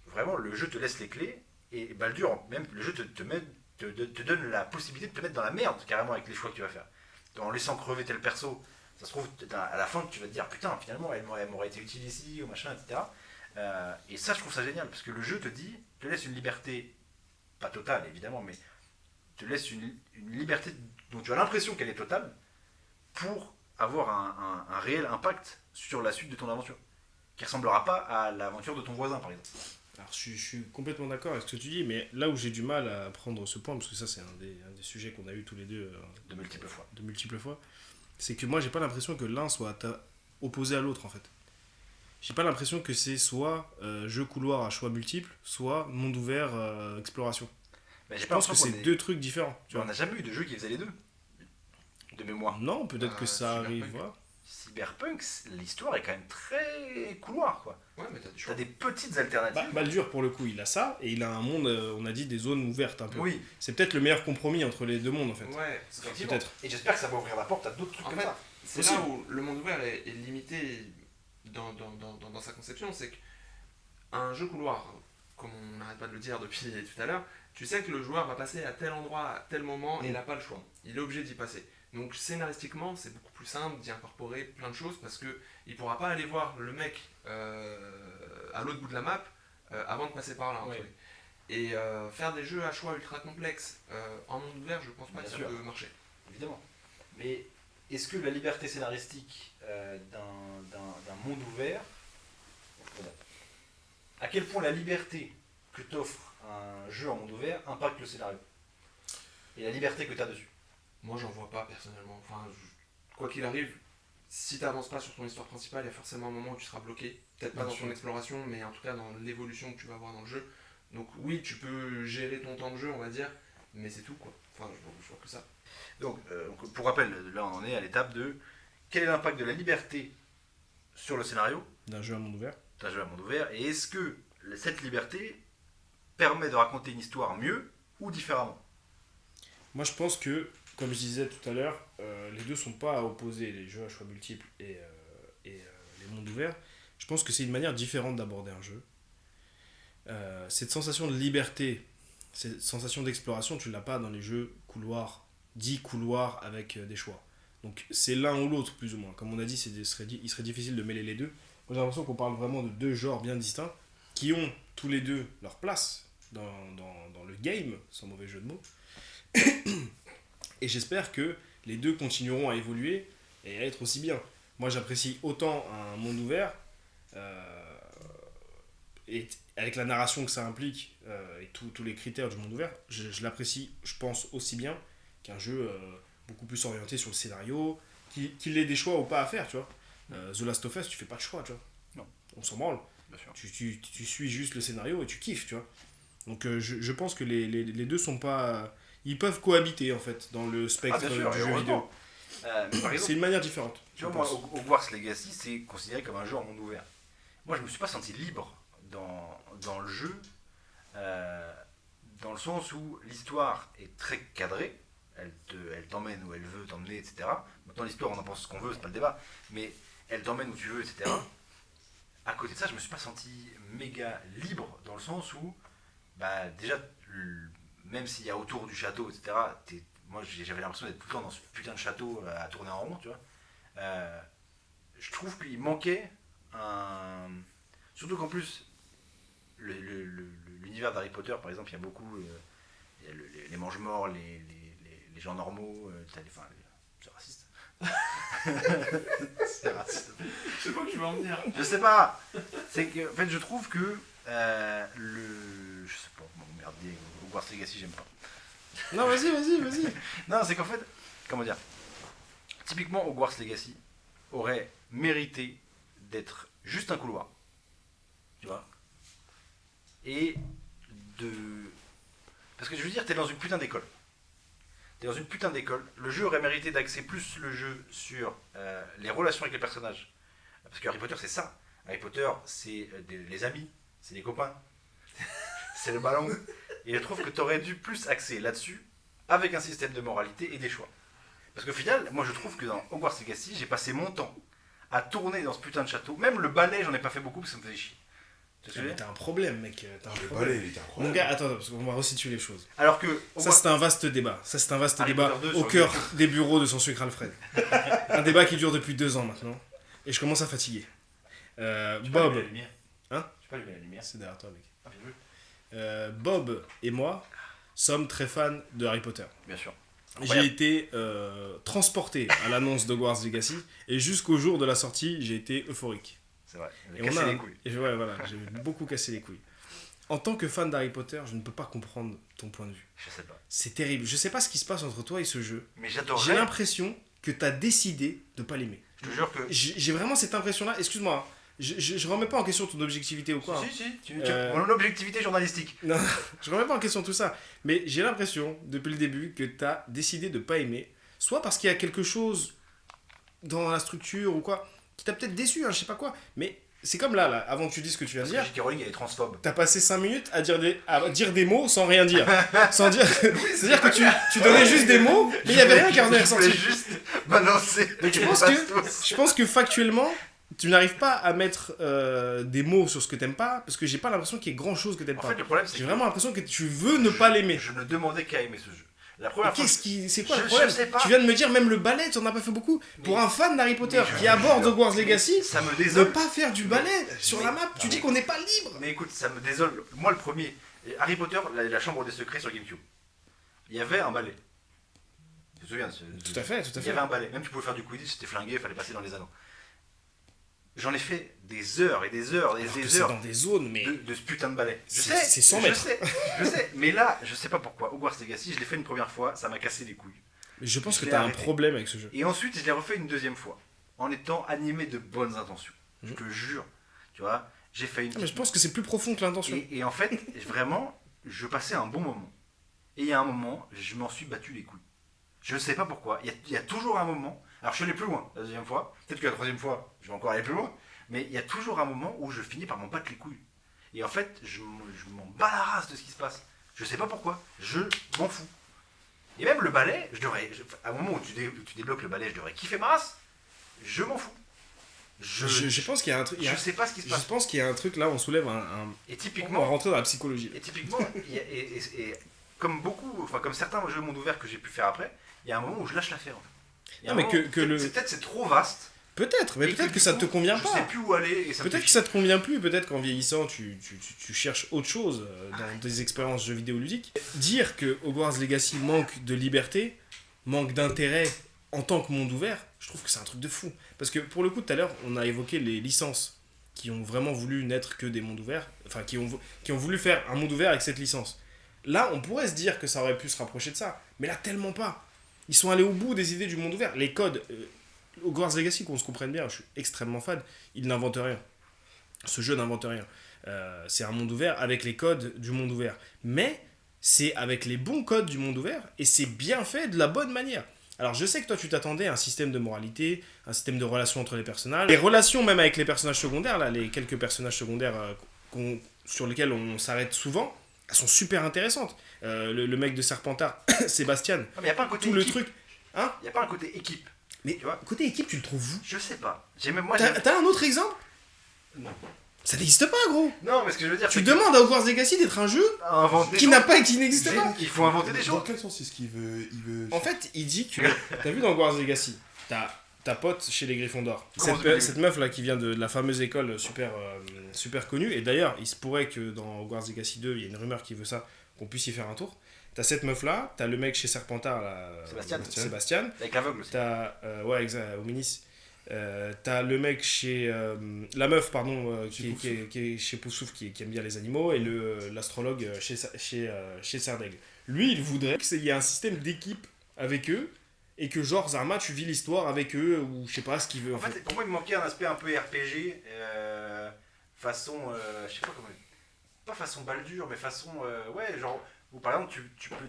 vraiment, le jeu te laisse les clés, et Baldur, même le jeu te donne la possibilité de te mettre dans la merde, carrément, avec les choix que tu vas faire. En laissant crever tel perso, ça se trouve, à la fin, tu vas te dire, putain, finalement, elle m'aurait été utile ici, ou machin, etc. Et ça, je trouve ça génial, parce que le jeu te laisse une liberté, pas totale, évidemment, mais te laisse une liberté dont tu as l'impression qu'elle est totale, pour avoir un réel impact sur la suite de ton aventure, qui ressemblera pas à l'aventure de ton voisin, par exemple. Alors, je suis complètement d'accord avec ce que tu dis, mais là où j'ai du mal à prendre ce point, parce que ça, c'est un des sujets qu'on a eu tous les deux De multiples fois. c'est que moi, j'ai pas l'impression que l'un soit opposé à l'autre, en fait. j'ai pas l'impression que c'est soit jeu couloir à choix multiples, soit monde ouvert exploration. Mais j'ai Je pas pense que l'impression c'est qu'on deux trucs différents. Tu on vois. n'a jamais eu de jeu qui faisait les deux, de mémoire. Non, peut-être que ça Cyberpunk. arrive. Voilà. Cyberpunk, l'histoire est quand même très couloir, quoi. Ouais, mais t'as des choix. T'as des petites alternatives. Baldur, pour le coup, il a ça, et il a un monde, on a dit, des zones ouvertes un peu. Oui, C'est peut-être le meilleur compromis entre les deux mondes, en fait. Ouais, effectivement. Peut-être. Et j'espère que ça va ouvrir la porte à d'autres trucs En comme fait, ça. c'est Possible. là où le monde ouvert est limité dans sa conception, c'est qu'un jeu couloir, comme on n'arrête pas de le dire depuis tout à l'heure, tu sais que le joueur va passer à tel endroit, à tel moment, et il n'a pas le choix. Il est obligé d'y passer. Donc scénaristiquement, c'est beaucoup plus simple d'y incorporer plein de choses parce qu'il ne pourra pas aller voir le mec à l'autre bout de la map avant de passer par là. Ouais. Et faire des jeux à choix ultra complexes en monde ouvert, je pense pas Bien que ça sûr. peut marcher. Évidemment. Mais est-ce que la liberté scénaristique d'un monde ouvert, à quel point la liberté que t'offre un jeu en monde ouvert impacte le scénario et la liberté que t'as dessus? Moi, j'en vois pas personnellement. Enfin, quoi qu'il arrive, si t'avances pas sur ton histoire principale, il y a forcément un moment où tu seras bloqué. Peut-être pas Bien dans sûr. ton exploration, mais en tout cas dans l'évolution que tu vas avoir dans le jeu. Donc oui, tu peux gérer ton temps de jeu, on va dire, mais c'est tout quoi. Enfin, je vois que ça. Donc, pour rappel, là on en est à l'étape de quel est l'impact de la liberté sur le scénario D'un jeu à monde ouvert. d'un jeu à monde ouvert et est-ce que cette liberté permet de raconter une histoire mieux ou différemment? Moi, je pense que, comme je disais tout à l'heure, les deux sont pas à opposer, les jeux à choix multiples et les mondes ouverts. Je pense que c'est une manière différente d'aborder un jeu. Cette sensation de liberté, cette sensation d'exploration, tu l'as pas dans les jeux couloirs, dits couloirs avec des choix. Donc c'est l'un ou l'autre, plus ou moins. Comme on a dit, il serait difficile de mêler les deux. Moi, j'ai l'impression qu'on parle vraiment de deux genres bien distincts, qui ont tous les deux leur place dans le game, sans mauvais jeu de mots. Et j'espère que les deux continueront à évoluer et à être aussi bien. Moi, j'apprécie autant un monde ouvert, et avec la narration que ça implique, et tous les critères du monde ouvert, je l'apprécie, je pense, aussi bien qu'un jeu beaucoup plus orienté sur le scénario, qu'il ait des choix ou pas à faire, tu vois. The Last of Us, tu fais pas de choix, tu vois. Non. On s'en branle. Bien sûr. Tu suis juste le scénario et tu kiffes, tu vois. Donc je pense que les deux sont pas... Ils peuvent cohabiter, en fait, dans le spectre Ah, bien sûr, du et jeu heureusement. vidéo. Mais par C'est exemple, une manière différente. tu vois, moi, Hogwarts Legacy, c'est considéré comme un jeu en monde ouvert. Moi, je me suis pas senti libre dans le jeu, dans le sens où l'histoire est très cadrée, elle t'emmène où elle veut t'emmener, etc. Maintenant, l'histoire, on en pense ce qu'on veut, c'est pas le débat, mais elle t'emmène où tu veux, etc. À côté de ça, je me suis pas senti méga libre, dans le sens où, bah, déjà, même s'il y a autour du château, etc., moi j'avais l'impression d'être tout le temps dans ce putain de château à tourner en rond, tu vois. Je trouve qu'il manquait un. Surtout qu'en plus, l'univers d'Harry Potter, par exemple, il y a beaucoup. Il y a les mange-morts, les gens normaux, enfin, c'est raciste. C'est raciste. Je sais pas où tu veux en venir. Je sais pas. C'est que, en fait, je trouve que je sais pas, bon, merdier, Hogwarts Legacy, j'aime pas. Non, vas-y. Non, c'est qu'en fait, comment dire, typiquement Hogwarts Legacy aurait mérité d'être juste un couloir, tu vois, et de... Parce que je veux dire, t'es dans une putain d'école. Le jeu aurait mérité d'axer plus le jeu sur les relations avec les personnages. Parce que Harry Potter, c'est ça. Harry Potter, c'est les amis, c'est les copains, c'est le ballon. Et je trouve que t'aurais dû plus axer là-dessus, avec un système de moralité et des choix. Parce qu'au final, moi je trouve que dans Hogwarts Legacy, j'ai passé mon temps à tourner dans ce putain de château. Même le balai, j'en ai pas fait beaucoup parce que ça me faisait chier. Tu vois ce que je veux Mais dire ? t'as un problème, mec. T'as un Le problème. balai, il était Mon incroyable. gars, attends, parce qu'on va resituer les choses. Alors que Ça, Hogwarts- c'est un vaste débat. Harry Potter 2 Au sur cœur des bureaux de son sucre Alfred. Un débat qui dure depuis 2 ans maintenant. Et je commence à fatiguer. Tu peux Bob. allumer la lumière. Hein ? Tu peux allumer la lumière. C'est derrière toi, mec. Ah, bien joué. Bob et moi sommes très fans de Harry Potter. Bien sûr. J'ai Incroyable. été transporté à l'annonce d'Hogwarts Legacy et jusqu'au jour de la sortie, j'ai été euphorique. C'est vrai. Et Casser on a les couilles. et ouais, voilà, j'ai beaucoup cassé les couilles. En tant que fan d'Harry Potter, je ne peux pas comprendre ton point de vue. Je sais pas. C'est terrible. Je sais pas ce qui se passe entre toi et ce jeu. Mais J'ai j'adorerais. l'impression que tu as décidé de pas l'aimer. Je te jure que. J'ai vraiment cette impression-là. Excuse-moi, hein. je remets pas en question ton objectivité ou quoi. Hein. Si. Mon objectivité journalistique. Non, je remets pas en question tout ça. Mais j'ai l'impression, depuis le début, que t'as décidé de pas aimer. Soit parce qu'il y a quelque chose dans la structure ou quoi, qui t'a peut-être déçu, hein, je sais pas quoi. Mais c'est comme là, avant que tu dises ce que tu viens de Parce que dire. J.K. Rowling, elle est transphobe. T'as passé 5 minutes à dire des mots sans rien dire. Sans dire... C'est-à-dire que tu donnais juste des mots, mais il n'y avait rien qui en est Je ressorti. voulais juste balancer. Donc je pense que factuellement, tu n'arrives pas à mettre des mots sur ce que t'aimes pas, parce que j'ai pas l'impression qu'il y ait grand chose que t'aimes En pas. fait, le problème, c'est J'ai que vraiment l'impression que tu veux ne pas l'aimer. je ne demandais qu'à aimer ce jeu. La Mais première fois. c'est quoi Je le problème? sais pas. Tu viens de me dire même le ballet, tu en as pas fait beaucoup. Pour un fan d'Harry Potter Mais qui aborde Hogwarts Legacy, ça me ne désole. pas faire du ballet sur la map, tu dis qu'on n'est pas libre. Mais écoute, ça me désole. Moi, le premier, Harry Potter, la chambre des secrets sur GameCube. Il y avait un balai. Tu te souviens Tout à fait, tout à Il y fait. avait un balai. Même tu pouvais faire du Quidditch, c'était flingué, il fallait passer dans les anneaux. J'en ai fait des heures et des heures et Alors que des c'est heures dans des zones, mais de ce putain de balai. Je C'est- sais, c'est 100 mètres. Je sais. Mais là, je sais pas pourquoi. Hogwarts Legacy, je l'ai fait une première fois, ça m'a cassé les couilles. je pense Je que l'ai t'as un arrêté. problème avec ce jeu. Et ensuite, je l'ai refait une deuxième fois, en étant animé de bonnes intentions. Je te jure, tu vois, j'ai fait une. Ah, mais je pense que c'est plus profond que l'intention. Et en fait, vraiment, je passais un bon moment. Et il y a un moment, je m'en suis battu les couilles. Je ne sais pas pourquoi. Il y a toujours un moment. Alors, je suis allé plus loin la deuxième fois. Peut-être que la troisième fois, je vais encore aller plus loin. Mais il y a toujours un moment où je finis par m'en battre les couilles. Et en fait, je m'en bats la race de ce qui se passe. Je sais pas pourquoi. Je m'en fous. Et même le balai, à un moment où tu débloques le balai, je devrais kiffer ma race. Je m'en fous. Je pense qu'il y a un truc. Je sais pas ce qui se Je passe. pense qu'il y a un truc là, on soulève un. Et On va typiquement, rentrer dans la psychologie. Et typiquement, et comme beaucoup, enfin comme certains jeux monde ouvert que j'ai pu faire après, il y a un moment où je lâche l'affaire. En fait. Il y a Non, un mais moment où peut-être c'est trop vaste. Peut-être, mais et peut-être du que ça coup, te convient je pas. sais plus où aller et ça me Peut-être fait que ça te convient plus, peut-être qu'en vieillissant, tu cherches autre chose dans des expériences jeux vidéo ludiques. Dire que Hogwarts Legacy manque de liberté, manque d'intérêt en tant que monde ouvert, je trouve que c'est un truc de fou. Parce que pour le coup, tout à l'heure, on a évoqué les licences qui ont vraiment voulu n'être que des mondes ouverts, enfin qui ont voulu faire un monde ouvert avec cette licence. Là, on pourrait se dire que ça aurait pu se rapprocher de ça, mais là, tellement pas. Ils sont allés au bout des idées du monde ouvert. Les codes, Hogwarts Legacy, qu'on se comprenne bien, je suis extrêmement fan, il n'invente rien. Ce jeu n'invente rien. C'est un monde ouvert avec les codes du monde ouvert. Mais c'est avec les bons codes du monde ouvert et c'est bien fait de la bonne manière. Alors je sais que toi tu t'attendais à un système de moralité, un système de relations entre les personnages. Les relations même avec les personnages secondaires, là, les quelques personnages secondaires sur lesquels on s'arrête souvent, elles sont super intéressantes. Le mec de Serpentard, Sébastien, Non, mais il n'y a pas un côté tout le équipe. truc. Hein? Il n'y a pas un côté équipe. Mais Tu vois côté équipe, tu le trouves où? Je sais pas. J'ai même moi. T'as un autre exemple? Non. Ça n'existe pas, gros. Non, mais ce que je veux dire, Tu c'est demandes à Hogwarts Legacy d'être un jeu inventer qui n'a pas et qui n'existe pas. Il faut inventer des Dans choses. quel sens est-ce qu'il veut... En fait, il dit que. T'as vu dans Hogwarts Legacy, t'as ta pote chez les Gryffondors. Comment ça Cette meuf là qui vient de la fameuse école super connue. Et d'ailleurs, il se pourrait que dans Hogwarts Legacy 2, il y a une rumeur qui veut ça, qu'on puisse y faire un tour. T'as cette meuf là, t'as le mec chez Serpentard là, Sébastien. Avec l'aveugle aussi. T'as ouais exact, au Minis. T'as le mec chez la meuf pardon qui est chez Poussouf qui aime bien les animaux et l'astrologue chez Serdaigle. Lui il voudrait qu'il y ait un système d'équipe avec eux et que genre Zarma tu vis l'histoire avec eux ou je sais pas ce qu'il veut En fait, pour moi, il me manquait un aspect un peu RPG, façon, je sais pas comment, pas façon Baldur, mais façon, ouais, genre, où par exemple,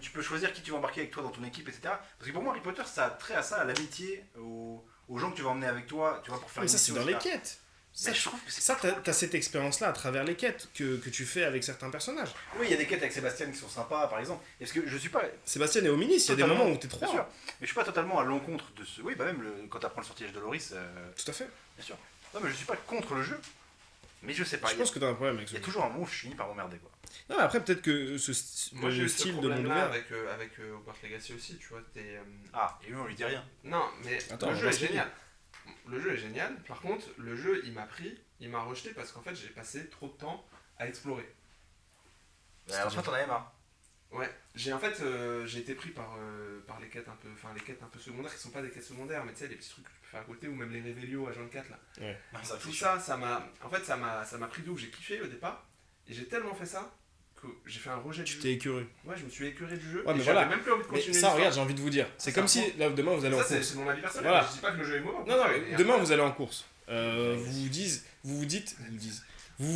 tu peux choisir qui tu vas embarquer avec toi dans ton équipe, etc. Parce que pour moi, Harry Potter, ça a trait à ça, à l'amitié, aux gens que tu vas emmener avec toi, tu vois, pour faire mais une ça c'est mission, dans les etc. quêtes. Mais je trouve que c'est Ça, pas trop t'as cette expérience-là à travers les quêtes que tu fais avec certains personnages. Oui, il y a des quêtes avec Sébastien qui sont sympas, par exemple. Parce que je suis pas, Sébastien est au Minis, il y a des Totalement, moments où t'es bien trois. sûr, mais je suis pas totalement à l'encontre de ce. Oui, bah même quand tu apprends le sortilège de Loris, Tout à fait. bien sûr. Non, mais je suis pas contre le jeu. Mais je sais pas. Je pense que t'as un problème avec Il ce y a jeu. toujours un moment où je finis par m'emmerder, quoi. Non, mais après, peut-être que Moi j'ai le eu ce style de monde problème-là ouvert. avec Hogwarts Legacy aussi, tu vois. Ah, et lui, on lui dit rien. Non, mais Attends, le on jeu va est se génial. Le jeu est génial. Par contre, le jeu, il m'a rejeté parce qu'en fait, j'ai passé trop de temps à explorer. Bah, alors, toi, t'en avais marre. Ouais, j'ai été pris par les quêtes un peu secondaires qui sont pas des quêtes secondaires, mais tu sais, les petits trucs que tu peux faire à côté ou même les Révélios à 24 là. Ça, Tout ça, ça m'a pris d'où j'ai kiffé au départ et j'ai tellement fait ça que j'ai fait un rejet du Tu jeu. t'es écuré. Ouais, je me suis écuré du jeu Ouais, et mais j'avais voilà. même plus envie de Mais continuer. ça, l'histoire. regarde, j'ai envie de vous dire. C'est C'est comme un si, là, demain, vous allez en Ça, course. c'est mon avis personnel. Voilà. mais Je dis pas que le jeu est mauvais. Non, non, mais demain, vous allez en course. vous vous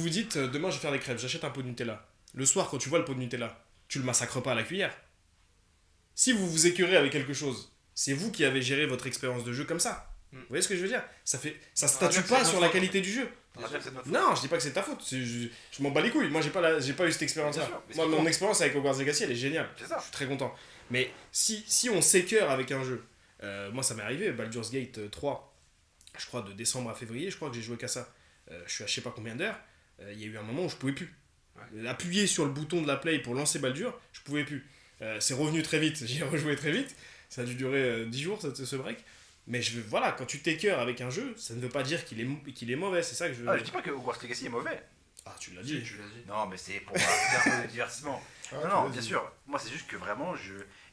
dites demain je vais faire des crêpes, j'achète un pot de Nutella. Le soir, quand tu vois le pot de Nutella, tu le massacres pas à la cuillère. Si vous vous écœurez avec quelque chose, c'est vous qui avez géré votre expérience de jeu comme ça. Vous voyez ce que je veux dire? Ça statue pas sur la qualité du jeu. On va dire que c'est de notre faute. Non, je dis pas que c'est ta faute. Je m'en bats les couilles. Moi, j'ai pas eu cette expérience-là. Bien sûr, mais Moi, c'est mon bon. expérience avec Hogwarts Legacy, elle est géniale. C'est ça. Je suis très content. Mais si on s'écœure avec un jeu, moi, ça m'est arrivé, Baldur's Gate 3, je crois de décembre à février, je crois que j'ai joué qu'à ça. Je suis à je sais pas combien d'heures. Il y a eu un moment où je pouvais plus. Appuyer sur le bouton de la play pour lancer Baldur, je pouvais plus. C'est revenu très vite. J'y ai rejoué très vite. Ça a dû durer 10 jours, ce break. Mais voilà, quand tu t'écœures avec un jeu, ça ne veut pas dire qu'il est mauvais, c'est ça que je veux Ah, dire. je dis pas que Hogwarts Legacy est mauvais. Ah, tu l'as dit. Tu l'as dit. Non, mais c'est pour faire un peu de divertissement. Ah, Non, tu non, l'as bien dit. sûr. Moi, c'est juste que vraiment,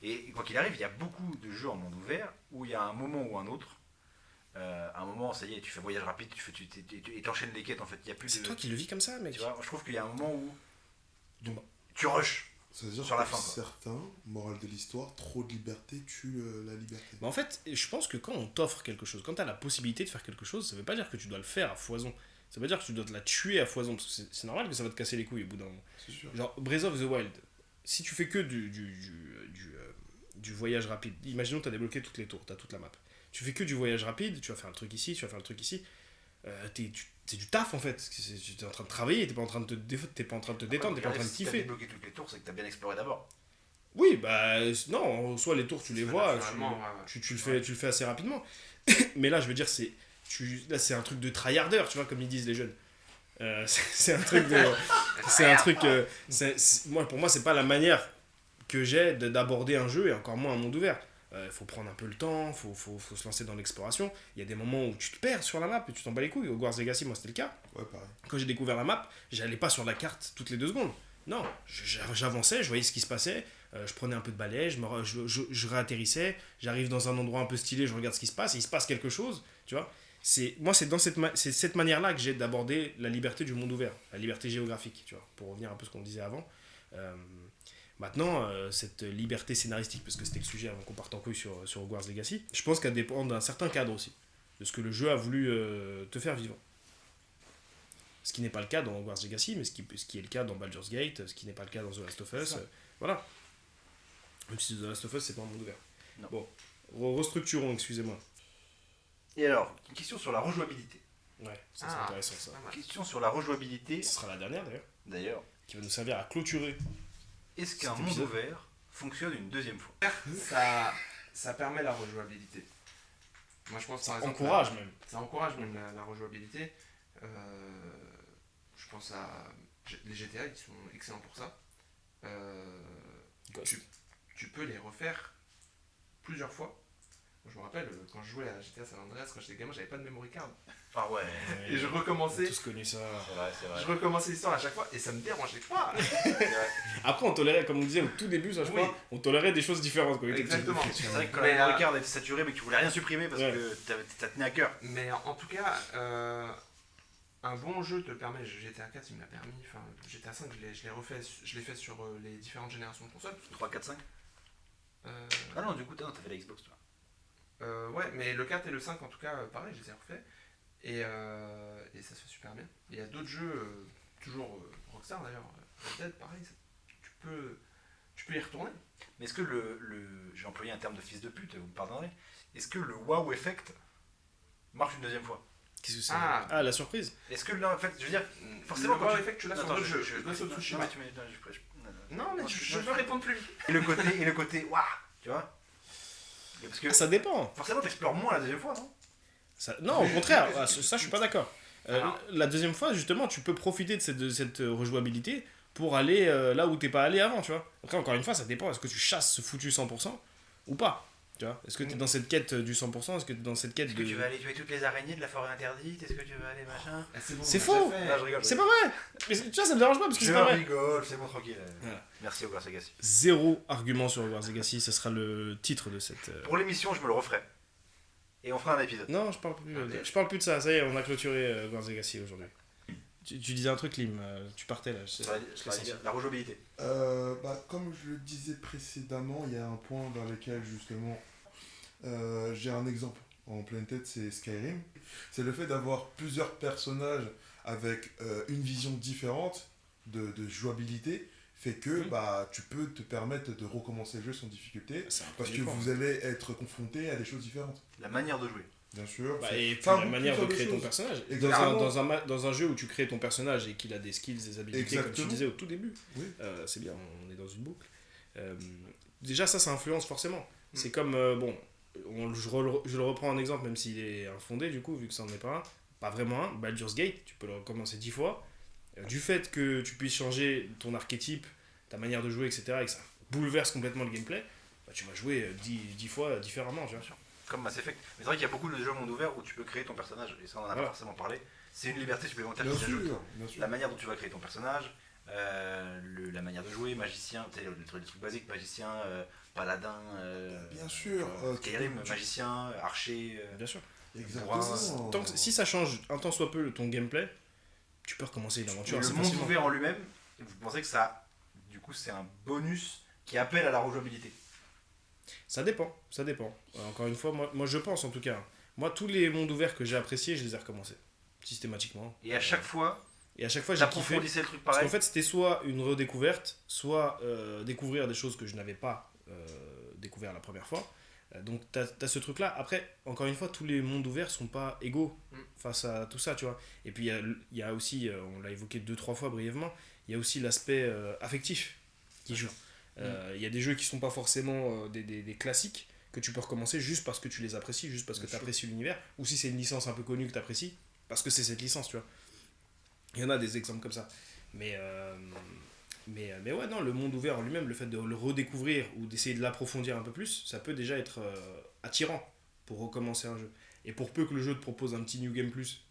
Et quoi qu'il arrive, il y a beaucoup de jeux en monde ouvert où il y a un moment ou un autre. Un moment, ça y est, tu fais voyage rapide, et t'enchaînes les quêtes en fait. Il y a plus C'est de. toi qui le vis comme ça, mec. Tu vois, je trouve qu'il y a un moment où. Donc, Tu rushes. Ça veut dire Sur que la fin, pour quoi. certains, morale de l'histoire, trop de liberté tue la liberté. Bah en fait, je pense que quand on t'offre quelque chose, quand tu as la possibilité de faire quelque chose, ça veut pas dire que tu dois le faire à foison. Ça veut dire que tu dois te la tuer à foison. Parce que c'est normal que ça va te casser les couilles au bout d'un moment. C'est sûr. Genre, Breath of the Wild, si tu fais que du voyage rapide, imaginons que tu as débloqué toutes les tours, tu as toute la map. Tu fais que du voyage rapide, tu vas faire un truc ici, tu vas faire le truc ici. C'est du taf en fait. Tu es en train de travailler, t'es pas en train de t'es pas en train de te détendre, t'es pas en train de Si t'as kiffer. débloqué toutes les tours, c'est que t'as bien exploré d'abord. Oui, bah non, soit les tours tu les vois, Naturellement, tu le fais assez rapidement. Mais là, je veux dire, là, c'est un truc de tryharder, tu vois, comme ils disent les jeunes. C'est un truc de. C'est un truc. Pour moi, c'est pas la manière que j'ai d'aborder un jeu et encore moins un monde ouvert. Il faut prendre un peu le temps, faut se lancer dans l'exploration. Il y a des moments où tu te perds sur la map et tu t'en bats les couilles. Au Hogwarts Legacy, moi, c'était le cas. Ouais, pareil. Quand j'ai découvert la map, j'allais pas sur la carte toutes les 2 secondes. Non, j'avançais, je voyais ce qui se passait, je prenais un peu de balai, je réatterrissais, j'arrive dans un endroit un peu stylé, je regarde ce qui se passe, et il se passe quelque chose, tu vois. Moi, c'est cette manière-là que j'ai d'aborder la liberté du monde ouvert, la liberté géographique, tu vois, pour revenir un peu à ce qu'on disait avant. Maintenant, cette liberté scénaristique, parce que c'était le sujet avant qu'on parte en couille sur Hogwarts Legacy, je pense qu'elle dépend d'un certain cadre aussi, de ce que le jeu a voulu te faire vivre. Ce qui n'est pas le cas dans Hogwarts Legacy, mais ce qui est le cas dans Baldur's Gate, ce qui n'est pas le cas dans The Last of Us. Voilà. Même si The Last of Us, c'est pas un monde ouvert. Non. Bon, restructurons, excusez-moi. Et alors, une question sur la rejouabilité. Ouais, ça c'est intéressant ça. Question sur la rejouabilité, Ce sera la dernière d'ailleurs. qui va nous servir à clôturer. Est-ce qu'un Cet monde épisode. ouvert fonctionne une deuxième fois? Ça permet la rejouabilité. Moi, je pense Ça par exemple, encourage même. Ça encourage même la rejouabilité. Je pense à les GTA, ils sont excellents pour ça. Tu peux les refaire plusieurs fois. Moi, je me rappelle, quand je jouais à GTA San Andreas, quand j'étais gamin, j'avais pas de memory card. Ah ouais. Et je On a recommençais, tous connu ça. C'est vrai. je recommençais l'histoire à chaque fois et ça me dérangeait pas. Après, on tolérait, comme on disait au tout début, ça je Oui. crois, on tolérait des choses différentes quand on était petit. Exactement. C'est vrai que quand Mais, la memory card était saturée, mais que tu voulais rien supprimer parce Ouais. que ça tenait à cœur. Mais en tout cas, un bon jeu te permet, GTA 4 il me l'a permis, enfin GTA 5 je l'ai refait, je l'ai fait sur les différentes générations de consoles. 3, 4, 5. Ah non, du coup, t'as fait la Xbox, toi. Ouais, mais le 4 et le 5 en tout cas, pareil, je les ai refaits. Et ça se fait super bien. Il y a d'autres jeux, toujours Rockstar d'ailleurs, Red Dead, pareil, tu peux y retourner. Mais est-ce que j'ai employé un terme de fils de pute, vous me pardonnerez. Est-ce que le wow effect marche une deuxième fois? Qu'est-ce que c'est Ah. la surprise. Est-ce que là, en fait, je veux dire, forcément, Le quand wow tu... effect, tu l'as sur Attends, d'autres jeux. je- Ghost of non, Tsushima. mais tu m'as- non, je- Non, mais non, je veux répondre plus vite. Et le côté, waouh, tu vois. Et parce que Ça dépend. forcément, t'explores moins la deuxième fois, non? Non, au contraire, ça je suis pas d'accord. Alors. La deuxième fois, justement, tu peux profiter de cette rejouabilité pour aller là où t'es pas allé avant, tu vois. Après, encore une fois, ça dépend. Est-ce que tu chasses ce foutu 100% ou pas? Tu vois. Est-ce que t'es dans cette quête du 100%? Est-ce que t'es dans cette quête Est-ce que de... tu vas aller tuer toutes les araignées de la forêt interdite? Est-ce que tu vas aller machin? C'est faux. Ah, je rigole. C'est pas vrai. Mais tu vois, ça me dérange pas parce que Je c'est pas vrai. rigole, c'est bon, tranquille. Voilà. Merci Hogwarts Legacy. Zéro argument sur Hogwarts Legacy, ce sera le titre de cette... Pour l'émission, je me le referai. Et on fera un épisode. Non, je parle plus de ça. Ça y est, on a clôturé Hogwarts Legacy aujourd'hui. Tu disais un truc, Lim. Tu partais là. La rejouabilité. Comme je le disais précédemment, il y a un point vers lequel justement j'ai un exemple en pleine tête, c'est Skyrim. C'est le fait d'avoir plusieurs personnages avec une vision différente de jouabilité fait que bah, tu peux te permettre de recommencer le jeu sans difficulté C'est un parce que premier point. vous allez être confronté à des choses différentes. La manière de jouer. Bien sûr. Bah, c'est- et puis ça la regroupe manière de plusieurs créer ton choses. personnage. Exactement. Dans un jeu où tu crées ton personnage et qu'il a des skills, des habilités, comme Exactement. tu disais au tout début, Oui. c'est bien, on est dans une boucle. Déjà, ça influence forcément. C'est comme, bon, je le reprends en exemple, même s'il est infondé, du coup, vu que ça n'en est pas vraiment un. Baldur's Gate, tu peux le recommencer 10 fois. Du fait que tu puisses changer ton archétype, ta manière de jouer, etc., et que ça bouleverse complètement le gameplay, bah, tu vas jouer 10 fois différemment, tu vois. Comme Mass Effect. Mais c'est vrai qu'il y a beaucoup de jeux monde ouvert où tu peux créer ton personnage, et ça on en a pas Voilà. forcément parlé. C'est une liberté supplémentaire Bien qui s'ajoute. sûr, bien sûr. La manière dont tu vas créer ton personnage, la manière de jouer, magicien, tu sais, les trucs basiques, magicien, paladin, Bien sûr, Skyrim, tu- magicien, archer. Bien sûr. Exactement. Si ça change un tant soit peu ton gameplay, tu peux recommencer une aventure Le assez monde facilement. ouvert en lui-même, vous pensez que ça, du coup, c'est un bonus qui appelle à la rejouabilité. Ça dépend. Encore une fois, moi je pense en tout cas. Moi, tous les mondes ouverts que j'ai appréciés, je les ai recommencés. Systématiquement. Et à chaque fois, Et à chaque fois, j'ai kiffé. t'approfondissais le truc Parce pareil. qu'en fait, c'était soit une redécouverte, soit découvrir des choses que je n'avais pas découvert la première fois. Donc, t'as ce truc-là. Après, encore une fois, tous les mondes ouverts sont pas égaux face à tout ça, tu vois. Et puis, il y a aussi, on l'a évoqué 2-3 fois brièvement, il y a aussi l'aspect affectif qui joue. Il y a des jeux qui sont pas forcément des classiques que tu peux recommencer juste parce que tu les apprécies, juste parce que tu apprécies l'univers, ou si c'est une licence un peu connue que tu apprécies, parce que c'est cette licence, tu vois. Il y en a des exemples comme ça. Mais ouais, non, le monde ouvert en lui-même, le fait de le redécouvrir ou d'essayer de l'approfondir un peu plus, ça peut déjà être attirant pour recommencer un jeu. Et pour peu que le jeu te propose un petit New Game Plus,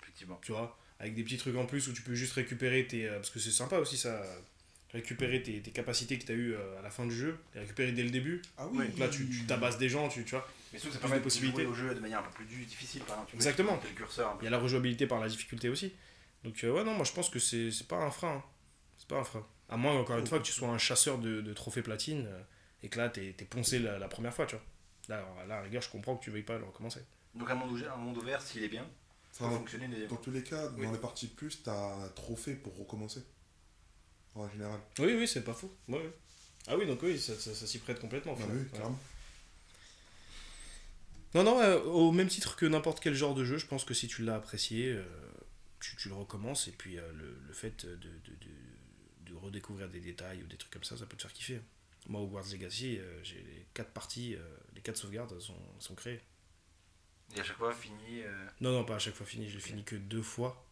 Effectivement. tu vois, avec des petits trucs en plus où tu peux juste récupérer tes... parce que c'est sympa aussi ça, récupérer tes capacités que tu as eues à la fin du jeu, les récupérer dès le début. Ah oui. Donc là, tu tabasses des gens, tu vois. Mais surtout, ça Plus permet de de possibilités. jouer au jeu de manière un peu plus difficile, par exemple. Tu peux Exactement. monter le curseur un peu. Il y a la rejouabilité par la difficulté aussi. Donc ouais, non, moi je pense que c'est pas un frein. Hein. C'est pas un frein. À moins, encore une fois, que tu sois un chasseur de trophées platine et que là, t'es poncé la première fois, tu vois. Là, à la rigueur, je comprends que tu veuilles pas le recommencer. Donc un monde ouvert, s'il est bien, ça Ça peut va. fonctionner une deuxième Dans fois. tous les cas, Oui. dans les parties plus, t'as un trophée pour recommencer. En général. Oui, c'est pas faux. Ouais, ouais. Ah oui, donc oui, ça s'y prête complètement. Ah finalement. oui, Ouais. clairement. Non, au même titre que n'importe quel genre de jeu, je pense que si tu l'as apprécié, tu le recommences et puis le fait de redécouvrir des détails ou des trucs comme ça peut te faire kiffer. Moi, Hogwarts Legacy, j'ai les 4 parties, les 4 sauvegardes sont créées. Et à chaque fois, fini. Non, pas à chaque fois fini, je l'ai fini que 2 fois.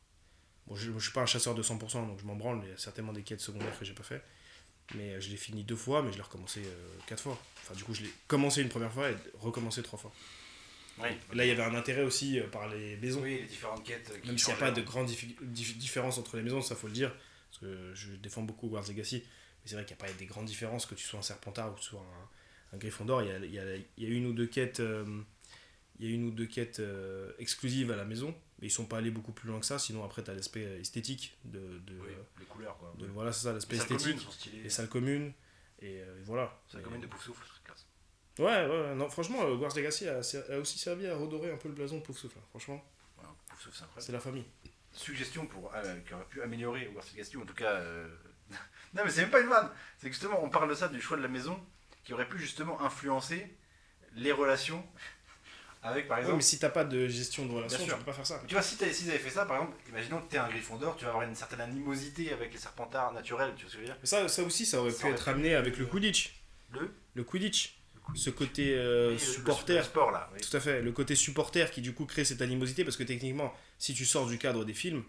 Bon, je suis pas un chasseur de 100%, donc je m'en branle, il y a certainement des quêtes secondaires que j'ai pas fait. Mais je l'ai fini 2 fois, mais je l'ai recommencé 4 fois. Enfin, du coup, je l'ai commencé une première fois et recommencé 3 fois. Oui. Là, il y avait un intérêt aussi par les maisons. Oui, les différentes quêtes. Qui Même s'il n'y a changent. pas de grande différence entre les maisons, ça faut le dire, parce que je défends beaucoup Hogwarts Legacy, mais c'est vrai qu'il n'y a pas des grandes différences, que tu sois un Serpentard ou que tu sois un Gryffondor, il y a une ou deux quêtes, exclusives à la maison, mais ils sont pas allés beaucoup plus loin que ça, sinon après tu as l'aspect esthétique Oui, les couleurs quoi. voilà, c'est ça, l'aspect Les salles communes esthétique, sont stylées. les salles communes, et voilà. Salles communes de Poufsouffle, c'est classe. Ouais, non, franchement, Hogwarts Legacy a aussi servi à redorer un peu le blason de Poufsouffle, hein. Franchement, Voilà, Poufsouffle, c'est incroyable. c'est la famille. Suggestion pour, qui aurait pu améliorer Hogwarts Legacy, ou en tout cas. Non, mais c'est même pas une vanne. C'est que justement, on parle de ça, du choix de la maison, qui aurait pu justement influencer les relations avec, par Ouais, exemple. mais si t'as pas de gestion de relation, Bien tu sûr. peux pas faire ça. Tu vois, s'ils avaient fait ça, par exemple, imaginons que t'es un Gryffondor, tu vas avoir une certaine animosité avec les Serpentards naturels, tu vois ce que je veux dire? Mais ça aussi, ça aurait Ça pu aurait être pu- amené avec le Quidditch. Le Le Quidditch. Ce côté Oui, le supporter. sport là. Oui. Tout à fait. Le côté supporter qui, du coup, crée cette animosité. Parce que techniquement, si tu sors du cadre des films,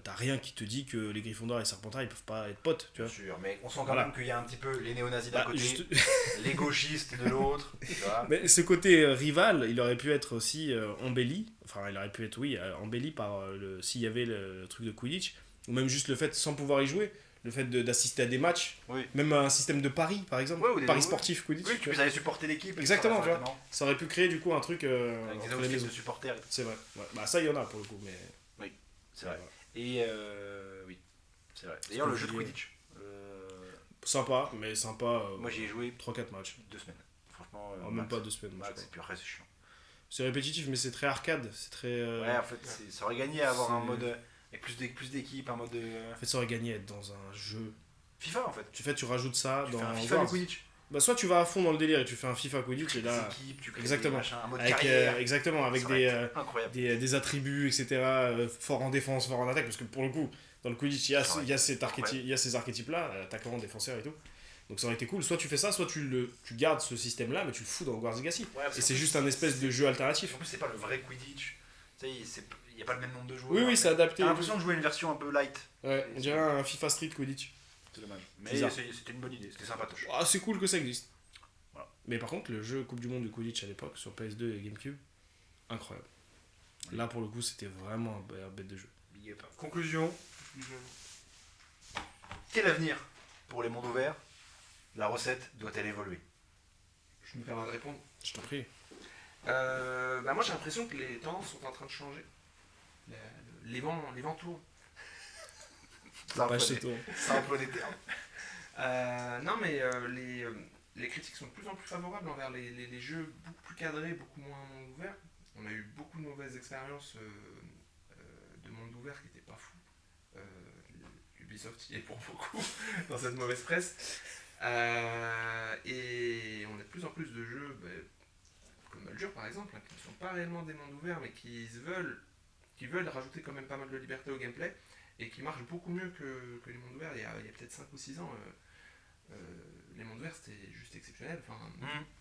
t'as rien qui te dit que les Gryffondors et les Serpentards, ils peuvent pas être potes. Tu Bien vois. sûr, mais on sent quand Voilà. même qu'il y a un petit peu les néo-nazis d'un Bah, côté, juste- les gauchistes de l'autre. Tu vois. Mais ce côté rival, il aurait pu être aussi embelli. Enfin, il aurait pu être, oui, embelli par s'il y avait le truc de Quidditch. Ou même juste le fait, sans pouvoir y jouer, le fait d'assister à des matchs. Oui. Même un système de paris, par exemple. Ouais, ou des- Paris oui. sportif, Quidditch. Oui, tu peux aller supporter l'équipe. Exactement, tu vois. exactement. Ça aurait pu créer, du coup, un truc Avec des entre autres les types maisons. de supporters. C'est vrai. Ouais. Bah, ça, il y en a pour le coup. Mais... C'est vrai. Voilà. Et oui, c'est vrai. D'ailleurs, le jeu de que je Quidditch. Sympa, mais sympa. Moi, j'y ai joué 3-4 matchs. 2 semaines. Franchement. Oh, même max. pas 2 semaines. moi, je Max, et crois. puis après, c'est chiant. C'est répétitif, mais c'est très arcade. C'est très. Ouais, en fait, ça aurait gagné à avoir un c'est- mode avec plus d'équipes, un mode En fait, ça aurait gagné à être dans un jeu. FIFA en fait. Tu rajoutes ça Tu dans fais un FIFA Wars. de Quidditch. Bah, soit tu vas à fond dans le délire et tu fais un FIFA Quidditch, et Des là. équipes, tu crées Exactement. des machins, un mode Avec, carrière. exactement, avec Ça aurait été incroyable. des attributs, etc. Fort en défense, fort en attaque, parce que pour le coup, dans le Quidditch, il y a ces archétypes-là, attaquant, défenseur et tout. Donc ça aurait été cool. Soit tu fais ça, soit tu gardes ce système-là, mais tu le fous dans Hogwarts Legacy. Ouais, parce Et qu'en c'est plus, juste un espèce de jeu alternatif. En plus, c'est pas le vrai Quidditch. Tu sais, il n'y a pas le même nombre de joueurs. Oui, c'est adapté. T'as l'impression de jouer une version un peu light. Ouais, on dirait un FIFA Street Quidditch. C'est dommage. Mais Bizarre. c'était une bonne idée, c'était sympatoche. Ah, c'est cool que ça existe. Voilà. Mais par contre, le jeu Coupe du Monde de Quidditch à l'époque, sur PS2 et GameCube, incroyable. Oui. Là, pour le coup, c'était vraiment un bête de jeu. Big up. Conclusion. Quel avenir pour les mondes ouverts? La recette doit-elle évoluer? Je me permets de répondre. Je t'en prie. Moi j'ai l'impression que les tendances sont en train de changer. Les vents tournent. Ça Pas chez toi. emploie des termes. Non mais les critiques sont de plus en plus favorables envers les jeux beaucoup plus cadrés, beaucoup moins monde ouvert. On a eu beaucoup de mauvaises expériences de monde ouvert qui n'étaient pas fous. Ubisoft y est pour beaucoup dans cette mauvaise presse. Et on a de plus en plus de jeux comme Maldur par exemple, qui ne sont pas réellement des mondes ouverts mais qui veulent rajouter quand même pas mal de liberté au gameplay et qui marchent beaucoup mieux que les mondes ouverts. Il y a peut-être 5 ou 6 ans, les mondes ouverts c'était juste exceptionnel.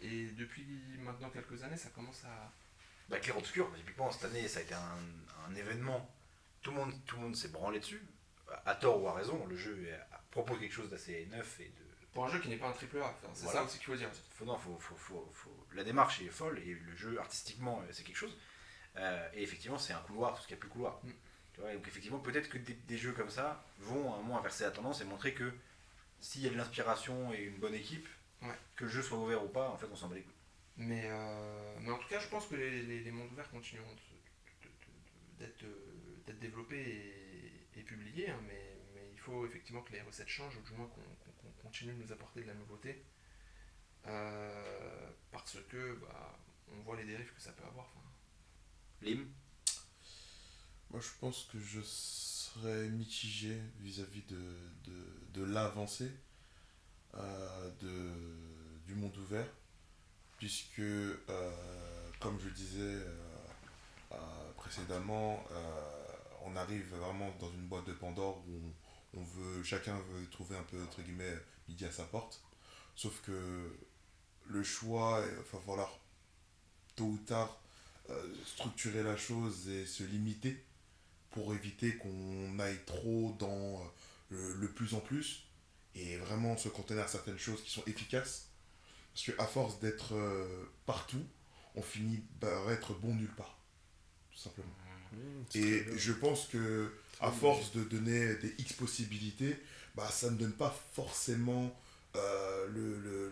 Et depuis maintenant quelques années, ça commence à... Clair Obscur, typiquement cette année, ça a été un événement. Tout le monde s'est branlé dessus. À tort ou à raison, le jeu propose quelque chose d'assez neuf et de. Pour un jeu qui n'est pas un triple A, c'est Voilà. ça aussi qu'il faut dire. La démarche est folle et le jeu artistiquement c'est quelque chose. Et effectivement, c'est un couloir, tout ce qu'il n'y a plus de couloir. Tu vois, donc effectivement, peut-être que des jeux comme ça vont à un moment inverser la tendance et montrer que s'il y a de l'inspiration et une bonne équipe, que le jeu soit ouvert ou pas, en fait, on s'en bat les couilles. Mais en tout cas, je pense que les mondes ouverts continueront d'être développés et publiés, hein, mais il faut effectivement que les recettes changent, ou du moins qu'on continue de nous apporter de la nouveauté, parce que on voit les dérives que ça peut avoir. Lim. Moi, je pense que je serais mitigé vis-à-vis de l'avancée du monde ouvert, puisque, comme je disais précédemment, on arrive vraiment dans une boîte de Pandore où chacun veut trouver un peu, entre guillemets, midi à sa porte. Sauf que le choix, il va falloir tôt ou tard structurer la chose et se limiter pour éviter qu'on aille trop dans le plus en plus et vraiment se contenir à certaines choses qui sont efficaces. Parce qu'à force d'être partout, on finit par être bon nulle part, tout simplement. Et je pense que à force de donner des X possibilités, ça ne donne pas forcément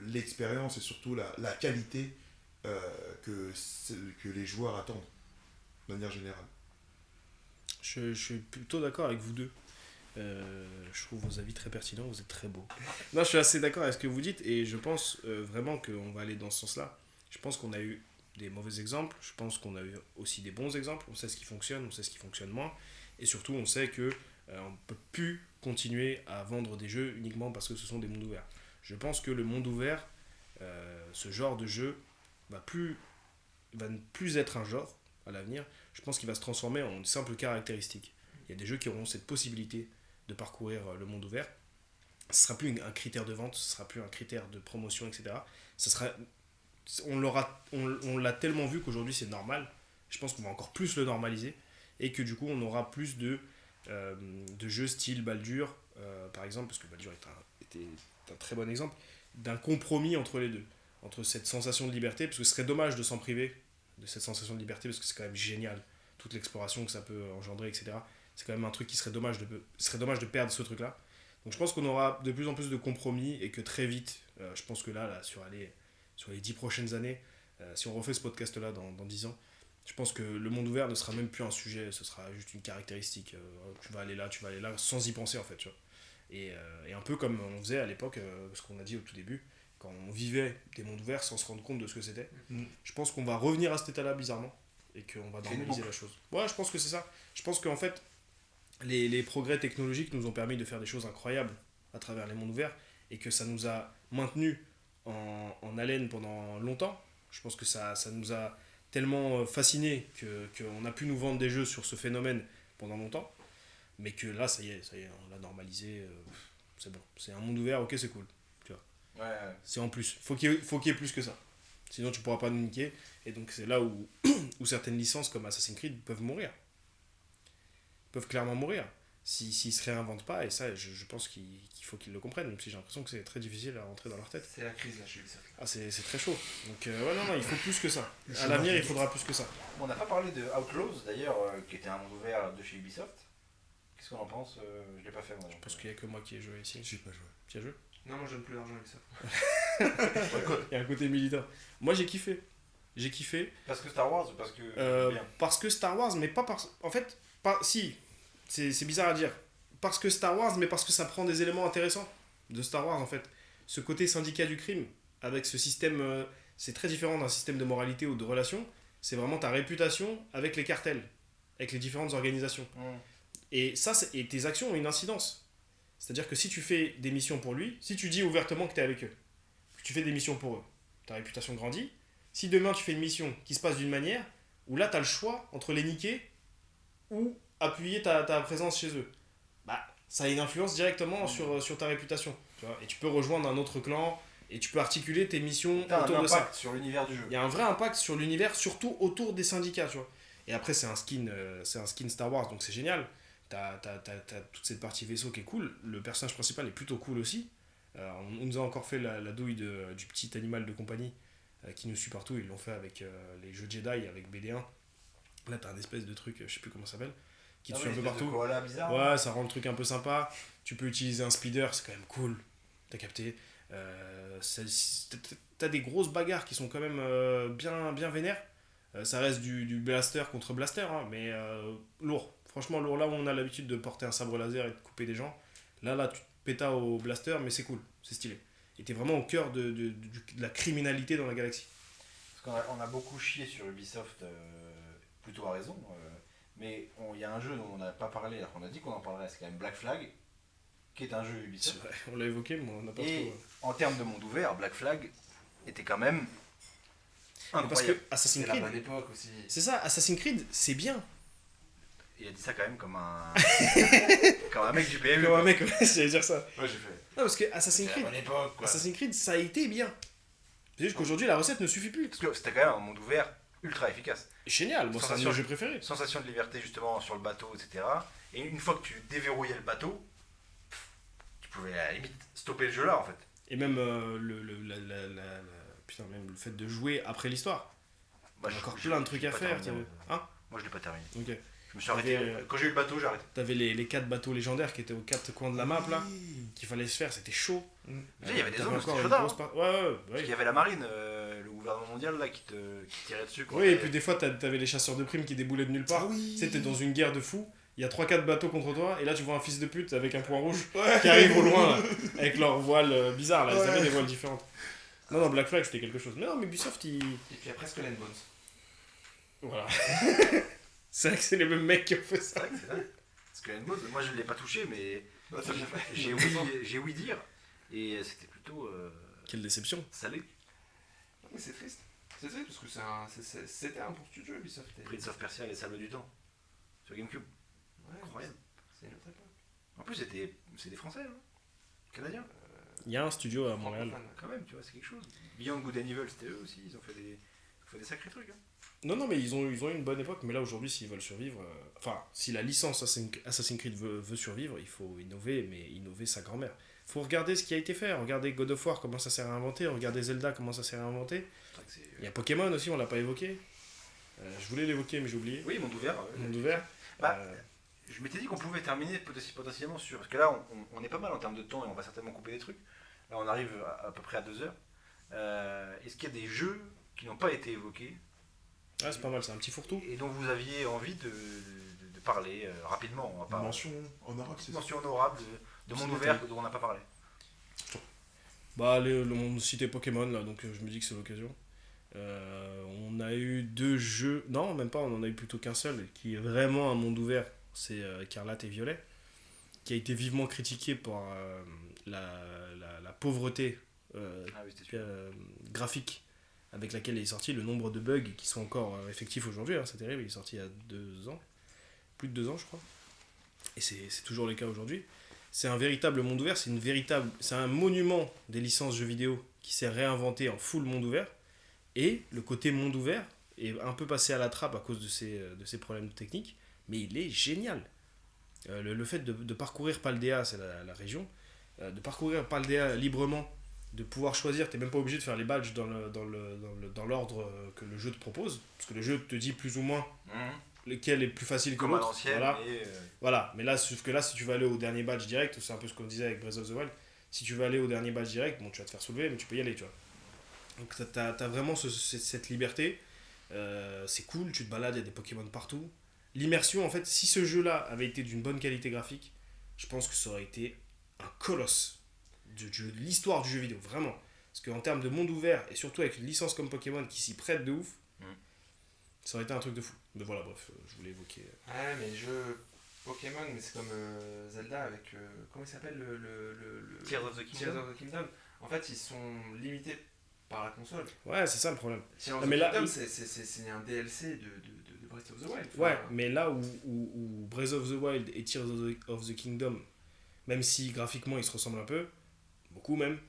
l'expérience et surtout la qualité que les joueurs attendent, de manière générale. Je suis plutôt d'accord avec vous deux. Je trouve vos avis très pertinents, vous êtes très beaux. Non, je suis assez d'accord avec ce que vous dites et je pense vraiment qu'on va aller dans ce sens-là. Je pense qu'on a eu des mauvais exemples, je pense qu'on a eu aussi des bons exemples, on sait ce qui fonctionne, on sait ce qui fonctionne moins et surtout on sait que on ne peut plus continuer à vendre des jeux uniquement parce que ce sont des mondes ouverts. Je pense que le monde ouvert, ce genre de jeu, va ne plus être un genre à l'avenir. Je pense qu'il va se transformer en une simple caractéristique. Il y a des jeux qui auront cette possibilité de parcourir le monde ouvert. Ce ne sera plus un critère de vente, ce ne sera plus un critère de promotion, etc. On l'a tellement vu qu'aujourd'hui c'est normal. Je pense qu'on va encore plus le normaliser et que du coup on aura plus de jeux style Baldur, par exemple, parce que Baldur était un très bon exemple, d'un compromis entre les deux, entre cette sensation de liberté, parce que ce serait dommage de s'en priver de cette sensation de liberté, parce que c'est quand même génial, toute l'exploration que ça peut engendrer, etc. C'est quand même un truc qui serait dommage de perdre ce truc-là. Donc je pense qu'on aura de plus en plus de compromis et que très vite, je pense que là sur les 10 prochaines années, si on refait ce podcast-là dans 10 ans, je pense que le monde ouvert ne sera même plus un sujet, ce sera juste une caractéristique. Tu vas aller là, sans y penser en fait. Tu vois. Et un peu comme on faisait à l'époque, ce qu'on a dit au tout début, quand on vivait des mondes ouverts sans se rendre compte de ce que c'était. Mm. Je pense qu'on va revenir à cet état-là bizarrement et qu'on va C'est une normaliser boucle. la chose. Ouais, je pense que c'est ça. Je pense qu'en fait, les progrès technologiques nous ont permis de faire des choses incroyables à travers les mondes ouverts et que ça nous a maintenus en haleine pendant longtemps. Je pense que ça nous a tellement fascinés qu'on a pu nous vendre des jeux sur ce phénomène pendant longtemps. Mais que là, ça y est, on l'a normalisé. C'est bon. C'est un monde ouvert, ok, c'est cool. Ouais, C'est en plus. Faut qu'il y ait plus que ça. Sinon, tu pourras pas nous niquer. Et donc, c'est là où, où certaines licences comme Assassin's Creed peuvent mourir. Peuvent clairement mourir. S'ils se réinventent pas, et ça, je pense qu'il faut qu'ils le comprennent, même si j'ai l'impression que c'est très difficile à rentrer dans leur tête. C'est la crise là chez Ubisoft. Ah, c'est très chaud. Donc, ouais, non, il faut plus que ça. À l'avenir, il faudra plus que ça. On n'a pas parlé de Outlaws d'ailleurs, qui était un monde ouvert de chez Ubisoft. Qu'est-ce qu'on en pense? Je l'ai pas fait moi. Je pense qu'il y a que moi qui ai joué ici. J'ai pas joué. Tu as joué? Non, moi je donne plus d'argent à Ubisoft. Il y a un côté militant. Moi, j'ai kiffé. J'ai kiffé. Parce que Star Wars ou parce que. Bien. Parce que Star Wars, mais pas parce... En fait, si, c'est bizarre à dire. Parce que Star Wars, mais parce que ça prend des éléments intéressants de Star Wars, en fait. Ce côté syndicat du crime, avec ce système... c'est très différent d'un système de moralité ou de relation. C'est vraiment ta réputation avec les cartels, avec les différentes organisations. Et ça, et tes actions ont une incidence. C'est-à-dire que si tu fais des missions pour lui, si tu dis ouvertement que tu es avec eux, que tu fais des missions pour eux, ta réputation grandit. Si demain tu fais une mission qui se passe d'une manière, où là tu as le choix entre les niquer ou appuyer ta présence chez eux, bah, ça a une influence directement sur ta réputation. Tu vois, et tu peux rejoindre un autre clan et tu peux articuler tes missions T'as autour un de ça. impact sur l'univers du jeu. Il y a un vrai impact sur l'univers, surtout autour des syndicats. Tu vois. Et après, c'est un skin Star Wars, donc c'est génial. T'as toute cette partie vaisseau qui est cool. Le personnage principal est plutôt cool aussi. On nous a encore fait la douille du petit animal de compagnie qui nous suit partout. Ils l'ont fait avec les jeux Jedi, avec BD1. Là, t'as un espèce de truc, je sais plus comment ça s'appelle, qui te suit un peu partout. Koala bizarre. Ouais, ça rend le truc un peu sympa. Tu peux utiliser un speeder, c'est quand même cool. T'as capté. T'as des grosses bagarres qui sont quand même bien vénères. Ça reste du blaster contre blaster, hein, mais lourd. Franchement, lourd. Là où on a l'habitude de porter un sabre laser et de couper des gens, là tu te pétas au blaster, mais c'est cool, c'est stylé. Et t'es vraiment au cœur de la criminalité dans la galaxie. Parce qu'on a beaucoup chié sur Ubisoft, plutôt à raison. Mais il y a un jeu dont on n'a pas parlé, alors qu'on a dit qu'on en parlerait, c'est quand même Black Flag, qui est un jeu C'est Ubisoft. vrai, on l'a évoqué, mais on n'a pas Et trop. en termes de monde ouvert, Black Flag était quand même Mais parce incroyable. que Assassin's C'est la Creed, bonne époque aussi. c'est ça, Assassin's Creed, c'est bien. Il a dit ça quand même comme un, comme un mec du PMU. Comme un mec, ouais, j'allais dire ça. Ouais, j'ai fait. Non, parce que Assassin's C'est Creed, la bonne époque quoi. Assassin's Creed, ça a été bien. C'est juste qu'aujourd'hui, la recette ne suffit plus. Parce que c'était quand même un monde ouvert ultra efficace. Génial, moi, c'est un de Sensation. mes jeux préférés. Sensation de liberté justement sur le bateau, etc. Et une fois que tu déverrouillais le bateau, tu pouvais à la limite stopper le jeu là en fait. Et même, putain, même le fait de jouer après l'histoire. Bah, Il y a encore j'ai- plein de trucs j'ai à pas faire. terminé, Hein? Moi je l'ai pas terminé. Ok. Je me suis arrêté. T'avais, Quand j'ai eu le bateau, j'ai arrêté. T'avais les 4 bateaux légendaires qui étaient aux 4 coins de la map là, qu'il fallait se faire, c'était chaud. Déjà, il y avait des T'avais zones, encore c'était une chaud, grosse hein. Ouais, ouais, Parce ouais. qu'il y avait la marine, le gouvernement mondial là qui tirait dessus. Quoi. Oui, et puis des fois t'avais les chasseurs de primes qui déboulaient de nulle part. Ah oui. Tu sais, t'es dans une guerre de fous, il y a 3-4 bateaux contre toi, et là tu vois un fils de pute avec un point rouge qui arrive au loin là, avec leur voile bizarre là, ils avaient des voiles différentes. Non, non, Black Flag c'était quelque chose. Mais non, mais Ubisoft il. Et puis après Skull and Bones. Voilà. C'est vrai que c'est les mêmes mecs qui ont fait C'est ça. vrai que c'est vrai. Parce que N-Mode, moi je ne l'ai pas touché, mais Bah, t'as bien fait. j'ai ouï dire. Et c'était plutôt Quelle déception. salé. Non, mais c'est triste. C'est triste parce que c'était un bon studio Ubisoft. Et- Prince of Persia et les Sables du Temps. Sur GameCube. Ouais, Incroyable. C'est une autre époque. En plus, c'est des Français, hein. Canadiens. Il y a un studio à Montréal. Francophone. Quand même, tu vois, c'est quelque chose. Beyond Good and Evil, c'était eux aussi. Ils ont fait des sacrés trucs. Hein. Non, non, mais ils ont eu une bonne époque, mais là aujourd'hui, s'ils veulent survivre, enfin, si la licence Assassin's Creed veut survivre, il faut innover, mais innover sa grand-mère. Faut regarder ce qui a été fait, regardez God of War, comment ça s'est réinventé, regardez Zelda, comment ça s'est réinventé. C'est vrai que c'est- Il y a Pokémon aussi, on l'a pas évoqué. Je voulais l'évoquer, mais j'ai oublié. Oui, monde ouvert. Monde ouvert. Bah, Euh, Je m'étais dit qu'on pouvait terminer potentiellement sur. Parce que là, on est pas mal en termes de temps et on va certainement couper des trucs. Là, on arrive à peu près à 2 heures. Est-ce qu'il y a des jeux qui n'ont pas été évoqués ouais, c'est pas mal, c'est un petit fourre-tout. et dont vous aviez envie de parler rapidement? On va pas. Mention honorable, c'est ça. Mention honorable de monde C'est ouvert dont on n'a pas parlé. Bah, on citait Pokémon là, donc je me dis que c'est l'occasion. On a eu 2 jeux, non, même pas, on en a eu plutôt qu'un seul, qui est vraiment un monde ouvert, c'est Écarlate et Violet, qui a été vivement critiqué par la pauvreté Ah oui, c'était sûr. graphique avec laquelle il est sorti, le nombre de bugs qui sont encore effectifs aujourd'hui, hein, c'est terrible, il est sorti il y a 2 ans, plus de 2 ans je crois, et c'est toujours le cas aujourd'hui. C'est un véritable monde ouvert, c'est un monument des licences jeux vidéo qui s'est réinventé en full monde ouvert, et le côté monde ouvert est un peu passé à la trappe à cause de ces problèmes techniques, mais il est génial. Le fait de parcourir Paldea, c'est la région, de parcourir Paldea librement, de pouvoir choisir, t'es même pas obligé de faire les badges dans l'ordre que le jeu te propose, parce que le jeu te dit plus ou moins lequel est plus facile que Comme à l'autre. l'ancienne, Voilà. et Voilà, mais là, sauf que là, si tu vas aller au dernier badge direct, c'est un peu ce qu'on disait avec Breath of the Wild, si tu veux aller au dernier badge direct, bon, tu vas te faire soulever, mais tu peux y aller, tu vois. Donc t'as vraiment cette liberté, c'est cool, tu te balades, il y a des Pokémon partout. L'immersion, en fait, si ce jeu-là avait été d'une bonne qualité graphique, je pense que ça aurait été un colosse de l'histoire du jeu vidéo, vraiment. Parce qu'en termes de monde ouvert, et surtout avec une licence comme Pokémon qui s'y prête de ouf, ça aurait été un truc de fou. Mais voilà, bref, je voulais évoquer. Ouais, mais les jeux Pokémon, mais c'est comme Zelda avec. Comment il s'appelle Tears of the Tears Kingdom. of the Kingdom. En fait, ils sont limités par la console. Ouais, c'est ça le problème. Tears of Non, the mais là, Kingdom, c'est un DLC de Breath of the Wild. Ouais, mais là où Breath of the Wild et Tears of the Kingdom, même si graphiquement ils se ressemblent un peu, beaucoup même,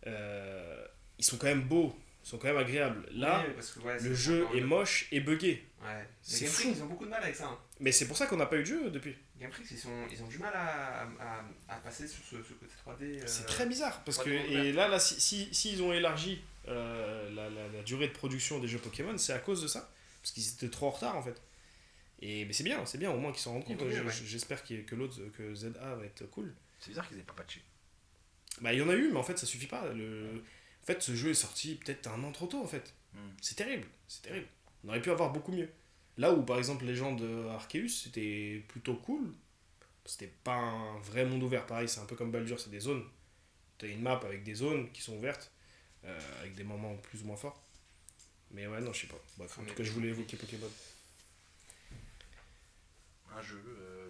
ils sont quand même beaux, ils sont quand même agréables. Là, Oui, parce que, ouais, le jeu est moche et buggé. Ouais. C'est Les Game fou. Freak, ils ont beaucoup de mal avec ça. Hein. Mais c'est pour ça qu'on n'a pas eu de jeu depuis. Game Freak, ils ont du mal à passer sur ce côté 3D. C'est très bizarre. Parce que, complètement et là si ils ont élargi la durée de production des jeux Pokémon, c'est à cause de ça. Parce qu'ils étaient trop en retard en fait. Mais c'est bien au moins qu'ils s'en rendent Il compte. vaut mieux, ouais. J'espère que ZA va être cool. C'est bizarre qu'ils aient pas patché. Bah, il y en a eu, mais en fait, ça suffit pas. En fait, ce jeu est sorti peut-être 1 an trop tôt, en fait. C'est terrible, c'est terrible. On aurait pu avoir beaucoup mieux. Là où, par exemple, Legend Arceus, c'était plutôt cool. C'était pas un vrai monde ouvert. Pareil, c'est un peu comme Baldur, c'est des zones. T'as une map avec des zones qui sont ouvertes, avec des moments plus ou moins forts. Mais ouais, non, je sais pas. Bref, en tout cas, je voulais évoquer Pokémon. Un jeu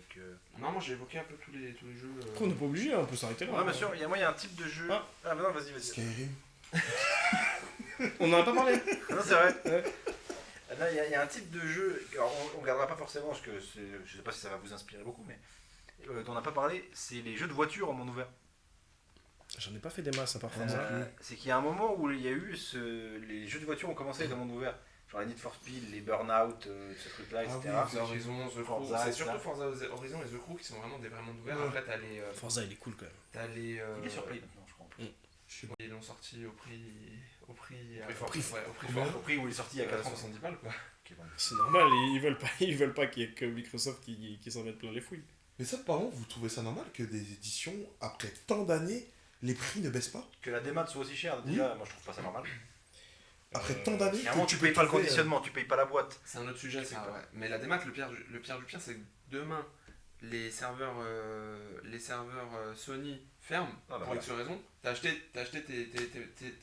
que. Non, moi j'ai évoqué un peu tous les jeux. Après, on n'est pas obligé, hein, on peut s'arrêter là. Ouais, bien sûr, il y a un type de jeu. Ah. Ah, bah non, vas-y. Skyrim. On n'en a pas parlé. Non, c'est vrai. Ouais. Là, il y a un type de jeu. Alors, on regardera pas forcément, parce que je sais pas si ça va vous inspirer beaucoup, mais dont on n'a pas parlé, c'est les jeux de voiture en monde ouvert. J'en ai pas fait des masses à part Forza. C'est qu'il y a un moment où il y a eu les jeux de voiture ont commencé dans le monde ouvert. Genre les Need for Speed, les Burnout, ce truc-là, etc. Forza Horizon, The Crew. Forza, C'est etc. surtout Forza Horizon et The Crew qui sont vraiment des vrais mondes ouverts. Ouais. Après, t'as les. Forza, il est cool quand même. T'as les. Il est sur Play maintenant, je crois. Ils l'ont sorti au prix. Au prix fort. Ouais, au prix Combien fort. Au prix où il est sorti il y a 4 ans. 70 balles quoi. Ok, bon. C'est normal, ils veulent pas qu'il y ait que Microsoft qui s'en mette plein les fouilles. Mais ça, par contre, vous trouvez ça normal que des éditions, après tant d'années, les prix ne baissent pas? Que la démat soit aussi chère, déjà, moi je trouve pas ça normal. Après tant d'années, Et à un moment, tu payes pas le conditionnement, tu payes pas la boîte. C'est un autre sujet, c'est Ah que. ouais. Mais la démat, le pire du pire, c'est que demain, les serveurs Sony ferment Ah bah pour voilà. X raison. T'as acheté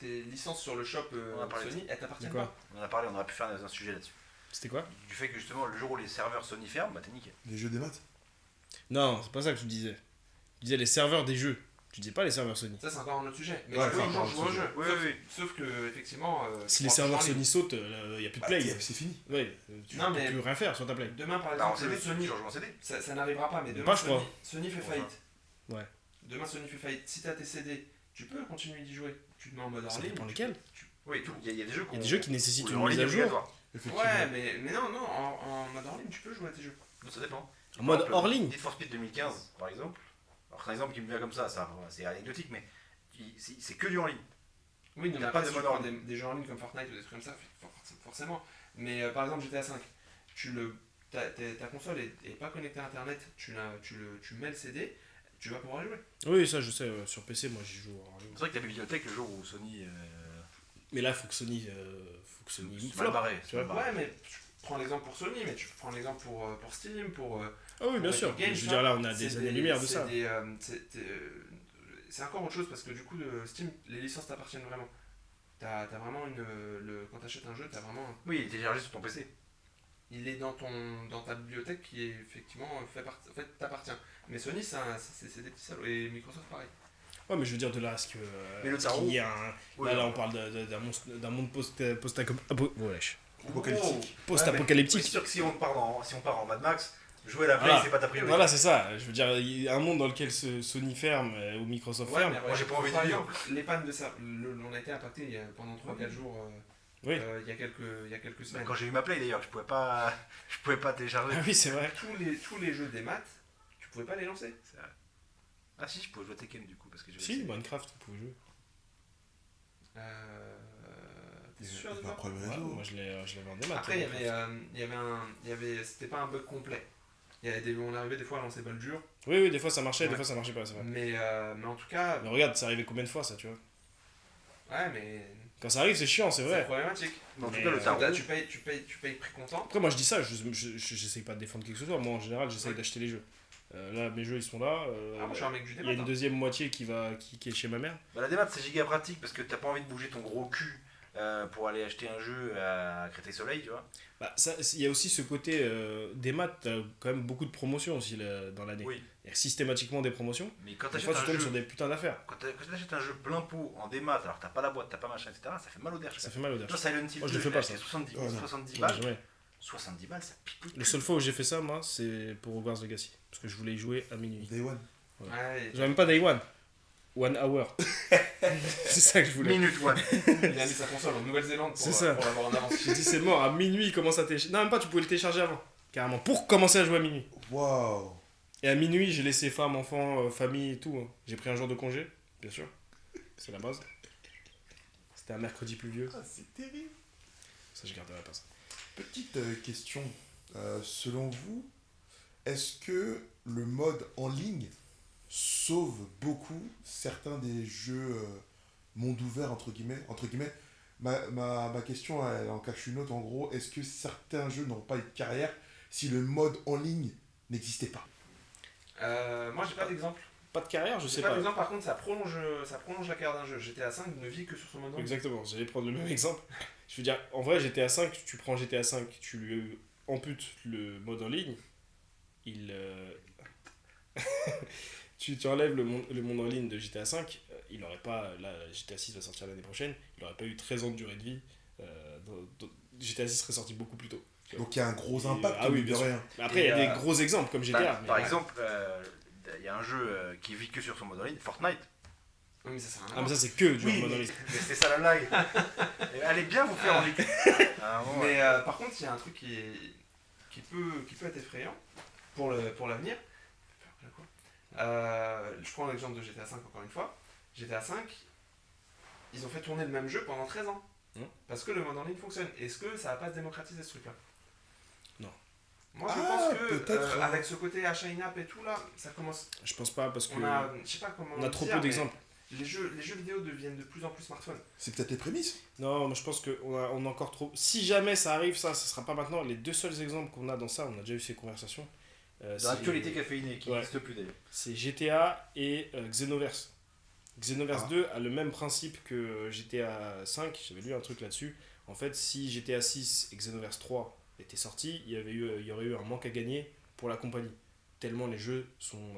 tes licences sur le shop On a parlé de Sony, elles t'appartiennent Quoi pas. On en a parlé, on aurait pu faire un sujet là-dessus. C'était quoi? Du fait que justement, le jour où les serveurs Sony ferment, bah t'es niqué. les jeux des maths. Non, c'est pas ça que je disais. Je disais les serveurs des jeux. Tu disais pas les serveurs Sony. Ça, c'est encore un autre sujet. Mais Ouais, tu peux c'est toujours encore un jouer au autre jeu. Oui, sauf, oui, sauf que, effectivement. Si tu les pourras serveurs toujours Sony sautent, il y a plus de Bah, play. c'est fini. Ouais, tu Non, peux mais- plus rien faire sur ta play. Demain, par Bah en exemple, CD, Sony, tu rejoues en CD. ça n'arrivera pas, mais demain, Pas, je crois. Sony fait Enfin. faillite. Ouais. Demain, Sony fait faillite. Si t'as tes CD, tu peux continuer d'y jouer. Tu te mets en mode hors Ça ligne. dépend lesquels. Oui, il y a des jeux Il y a des jeux qui nécessitent où une le en mise ligne à est jour. obligatoire. Effectivement. Ouais, mais non, en mode hors ligne, tu peux jouer à tes jeux. Donc, ça dépend. En mode Par exemple, hors ligne. Need for Speed 2015, par exemple. Alors c'est un exemple qui me vient comme ça c'est anecdotique, mais c'est que du en ligne. Oui, non, Y a mais pas après, de si tu mode prends hors ligne. des jeux en ligne comme Fortnite ou des trucs comme ça, forcément. Mais par exemple, GTA 5, ta console est pas connectée à internet, tu mets le CD, tu vas pouvoir y jouer. Oui, ça je sais. Sur PC, moi j'y joue hors ligne. C'est vrai que la bibliothèque, le jour où Sony. Mais là, faut que Sony C'est mal flop. barré. tu vois. c'est mal barré. Ouais, mais tu prends l'exemple pour Sony, mais tu prends l'exemple pour Steam, pour. Ah oui, bien pour sûr. Epic Games, Je veux dire, là, on a c'est des années-lumière de ça. c'est encore autre chose parce que du coup, Steam, les licences t'appartiennent vraiment. T'as vraiment quand t'achètes un jeu, t'as vraiment. Oui, il est téléchargé sur ton PC. Il est dans ta bibliothèque qui est effectivement t'appartient. Mais Sony, c'est des petits salauds. Et Microsoft, pareil. Ouais, mais je veux dire de là à ce que. Mais le à ce tarot. qu'il y ait un. Ouais, là, ouais. on parle d'un monde Apocalyptique. post-apocalyptique. C'est sûr que si on part en Mad Max, jouer à la Play, Voilà. c'est pas ta priorité. Voilà, c'est ça. Je veux dire, il y a un monde dans lequel Sony ferme ou Microsoft ferme. Moi, j'ai pas envie de par vivre. exemple, les pannes de ça, on a été impacté pendant 3-4 jours. Oui. Il y a quelques semaines. Quand j'ai eu ma Play d'ailleurs, je pouvais pas télécharger. Ah oui, c'est vrai. Tous les jeux des maths, tu pouvais pas les lancer. C'est vrai. Ah si, je pouvais jouer à Tekken du coup parce que Si, Minecraft, on pouvait jouer. T'es Il sûr y de avait un ça? problème Ouais, réseau. moi, je l'avais en démat. Après, c'était pas un bug complet. On arrivait des fois à lancer Baldur, Oui, oui, des fois ça marchait, Ouais. des fois ça marchait pas, c'est vrai. mais en tout cas, Mais regarde, ça arrivait combien de fois ça, tu vois. ouais, mais Quand ça arrive, c'est chiant, c'est c'est vrai. problématique. Mais en tout Mais, cas, le tarot. Là, tu payes prix comptant. Après, moi je dis ça, j'essaye pas de défendre qui que ce soit. Moi en général, j'essaye Oui. d'acheter les jeux. Là, mes jeux ils sont là. Ah, moi, je suis un mec du Il y a débat. une deuxième moitié qui est chez ma mère. Bah, la démat c'est giga pratique parce que t'as pas envie de bouger ton gros cul pour aller acheter un jeu à Créteil-Soleil, tu vois. Bah, il y a aussi ce côté des maths, t'as quand même beaucoup de promotions aussi là, dans l'année. Oui. Il y a systématiquement des promotions. Mais quand Des t'achètes fois, tu un tombes jeu, sur des putains d'affaires. quand t'achètes un jeu plein pot en démat, alors t'as pas la boîte, t'as pas machin, etc., ça fait mal au derche. Ça fait mal au Toi, derche. Silent Hill Moi, je 2, le fais j'ai pas, acheté ça. 70, Ouais, non. 70 Ouais, balles. jamais. 70 balles, ça pique. Le seul fois où j'ai fait ça, moi, c'est pour Hogwarts Legacy. Parce que je voulais y jouer à minuit. Day One. Ouais, J'avais même pas Day One. 1 hour. C'est ça que je voulais. Minute one. il a mis sa console en Nouvelle-Zélande C'est pour, ça. pour l'avoir en avance. J'ai dit c'est mort, à minuit il commence à télécharger. Non, même pas, tu pouvais le télécharger avant. Carrément. Pour commencer à jouer à minuit. Waouh. Et à minuit, j'ai laissé femme, enfant, famille et tout. Hein. J'ai pris un jour de congé, bien sûr. C'est la base. C'était un mercredi pluvieux. Ah, c'est terrible. Ça, je garderai pas ça. Petite question. Selon vous, est-ce que le mode en ligne sauve beaucoup certains des jeux monde ouvert, entre guillemets, ma question, elle en cache une autre. En gros, est-ce que certains jeux n'ont pas eu de carrière si le mode en ligne n'existait pas? Moi, j'ai pas d'exemple. Pas de carrière, je sais J'ai pas pas. d'exemple, par contre, ça prolonge la carrière d'un jeu. GTA 5 ne vit que sur son mode. Exactement, j'allais prendre le même exemple. Je veux dire, en vrai, GTA 5, tu prends GTA 5, tu lui amputes le mode en ligne, tu enlèves le monde en ligne de GTA 5, il aurait pas, là, GTA 6 va sortir l'année prochaine, il aurait pas eu 13 ans de durée de vie, GTA 6 serait sorti beaucoup plus tôt. Donc il y a un gros Et, impact, ah oui, mine de bien sûr. rien. Mais après, il y a Et, des gros exemples comme GTA. mais Par ouais. exemple, il y a un jeu qui vit que sur son mode en ligne, Fortnite. Oui, mais ça sert à Ah, rien. mais ça, c'est que du Oui, mode en mais ligne. c'est ça la blague. Allez bien vous faire envie. Ah, bon, ouais. Mais par contre, il y a un truc qui peut être effrayant pour l'avenir. Je prends l'exemple de GTA 5 encore une fois. GTA 5, ils ont fait tourner le même jeu pendant 13 ans. Parce que le mode en ligne fonctionne. Est-ce que ça va pas se démocratiser ce truc-là? Non. Moi je Ah, pense que peut-être, avec ce côté achat in-app et tout là, ça commence. Je pense pas parce que Je sais pas comment. on a trop dire, peu mais d'exemples. Les jeux vidéo deviennent de plus en plus smartphones. C'est peut-être les prémices. Non, moi je pense on a encore trop. Si jamais ça arrive, ça sera pas maintenant. Les deux seuls exemples qu'on a dans ça, on a déjà eu ces conversations. Dans l'actualité caféinée qui Ouais. n'existe plus d'ailleurs. C'est GTA et Xenoverse. Xenoverse Ah. 2 a le même principe que GTA 5. J'avais lu un truc là-dessus. En fait, si GTA 6 et Xenoverse 3 étaient sortis, il y aurait eu un manque à gagner pour la compagnie. Tellement les jeux sont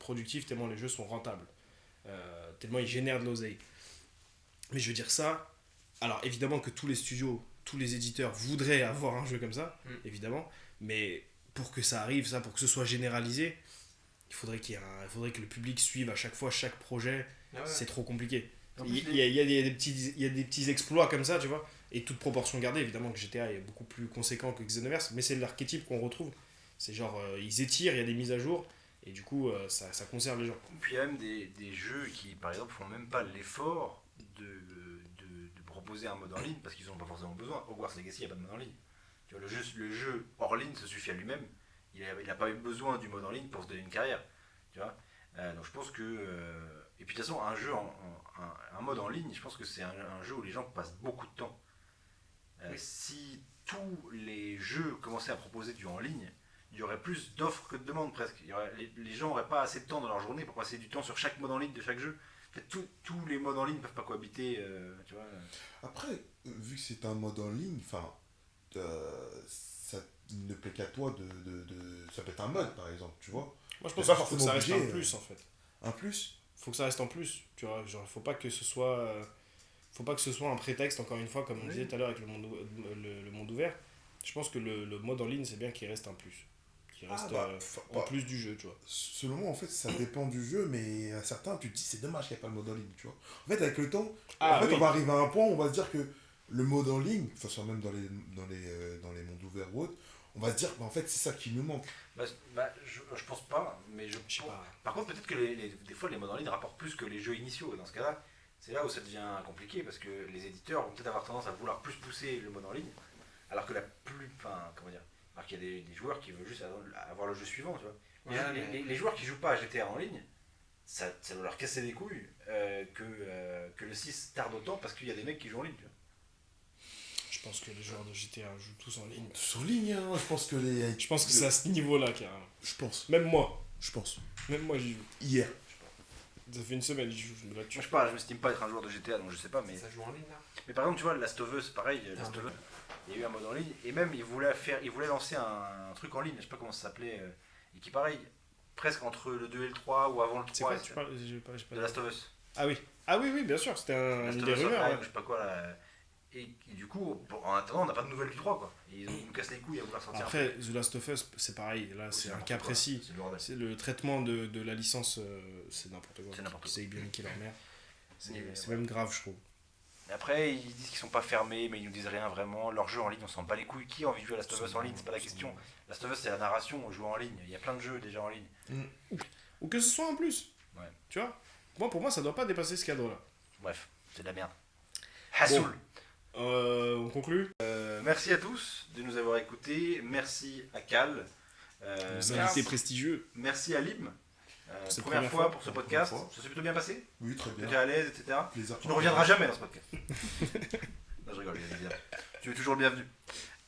productifs, tellement les jeux sont rentables. Tellement ils génèrent de l'oseille. Mais je veux dire ça, alors évidemment que tous les studios, tous les éditeurs voudraient avoir un jeu comme ça, évidemment, mais pour que ça arrive, ça, pour que ce soit généralisé, il faudrait il faudrait que le public suive à chaque fois chaque projet, Ah ouais. c'est trop compliqué. En Il plus, y a des petits exploits comme ça, tu vois, et toute proportion gardée, évidemment que GTA est beaucoup plus conséquent que Xenoverse, mais c'est l'archétype qu'on retrouve. C'est genre, ils étirent, il y a des mises à jour, et du coup, ça conserve les gens. Puis il y a même des jeux qui, par exemple, font même pas l'effort de proposer un mode en ligne parce qu'ils n'ont pas forcément besoin. Hogwarts Legacy, il n'y a pas de mode en ligne. Tu vois, le jeu hors ligne se suffit à lui-même. Il n'a pas eu besoin du mode en ligne pour se donner une carrière. Tu vois. Donc je pense que. Et puis de toute façon, un mode en ligne, je pense que c'est un jeu où les gens passent beaucoup de temps. Oui. Si tous les jeux commençaient à proposer du en ligne, il y aurait plus d'offres que de demandes presque. Les gens n'auraient pas assez de temps dans leur journée pour passer du temps sur chaque mode en ligne de chaque jeu. Peut-être tous les modes en ligne ne peuvent pas cohabiter, tu vois. Après, vu que c'est un mode en ligne, enfin, ça ne plaît qu'à toi ça peut être un mode, par exemple, tu vois. Moi, je pense T'es qu'il pas faut que ça reste forcément un obligé, plus, en fait. Un plus. Faut que ça reste en plus, tu vois. Genre, faut pas que ce soit... faut pas que ce soit un prétexte, encore une fois, comme on Oui. disait tout à l'heure avec le monde ouvert. Je pense que le mode en ligne, c'est bien qu'il reste un plus. Qu'il reste en plus du jeu, tu vois. Selon moi, en fait, ça dépend du jeu, mais à certains, tu te dis, c'est dommage qu'il n'y ait pas le mode en ligne, tu vois. En fait, avec le temps, Ah, oui. on va arriver à un point où on va se dire que le mode en ligne, enfin, soit même dans les mondes ouverts ou autres, on va se dire, en fait, c'est ça qui nous manque. Je pense pas, mais Je sais pas. Par contre, peut-être que des fois, les modes en ligne rapportent plus que les jeux initiaux. Dans ce cas-là, c'est là où ça devient compliqué parce que les éditeurs vont peut-être avoir tendance à vouloir plus pousser le mode en ligne, alors que alors qu'il y a des joueurs qui veulent juste avoir le jeu suivant, tu vois. Les joueurs qui jouent pas à GTA en ligne, ça doit leur casser les couilles que le 6 tarde autant parce qu'il y a des mecs qui jouent en ligne, tu vois. Je pense que les joueurs de GTA jouent tous en ligne. Tous en ligne, hein, je pense que Je pense que c'est à ce niveau-là, carrément. Je pense. Même moi. Je pense. Même moi, j'y joue. Hier. Ça fait une semaine, j'y joue. Je me la tue. Moi, je sais pas, je m'estime pas être un joueur de GTA, donc je sais pas, mais... Ça joue en ligne là. Mais par exemple, tu vois, Last of Us, pareil, Last of Us, il y a eu un mode en ligne, et même il voulait lancer un truc en ligne, je sais pas comment ça s'appelait, et qui pareil, presque entre le 2 et le 3, ou avant le 3, C'est quoi, et tu parles j'ai pas... de Last of Us. Ah oui. Ah oui, oui, bien sûr, c'était Last une of des Us rumeurs. Online, Ouais. je sais pas quoi, là. Et du coup, en attendant, on n'a pas de nouvelles du 3, quoi. Et ils nous cassent les couilles à vouloir sortir Après, The Last of Us, c'est pareil. Là, c'est un n'importe cas quoi, précis. C'est le bordel. C'est le traitement de la licence, c'est n'importe quoi. C'est n'importe quoi. C'est bien niquer leur mère. C'est Ouais. même grave, je trouve. Mais après, ils disent qu'ils sont pas fermés, mais ils nous disent rien vraiment. Leur jeu en ligne, on s'en bat les couilles. Qui a envie de jouer à Last of Us en ligne? C'est pas la question. Last of Us, c'est la narration, on joue en ligne. Il y a plein de jeux déjà en ligne. Ou que ce soit en plus. Ouais. Tu vois, pour moi, ça doit pas dépasser ce cadre-là. Bref, c'est de la merde. Hassoul. On conclut. Merci à tous de nous avoir écoutés. Merci à Cal. Nos invités prestigieux. Merci à Lim. C'est la Première première fois fois. pour ce podcast. Première fois. Ça s'est plutôt bien passé. Oui, très Tu étais bien. à l'aise, etc. Plaisir. Tu ne reviendras jamais dans ce podcast. Non, je rigole, évidemment. Tu es toujours le bienvenu.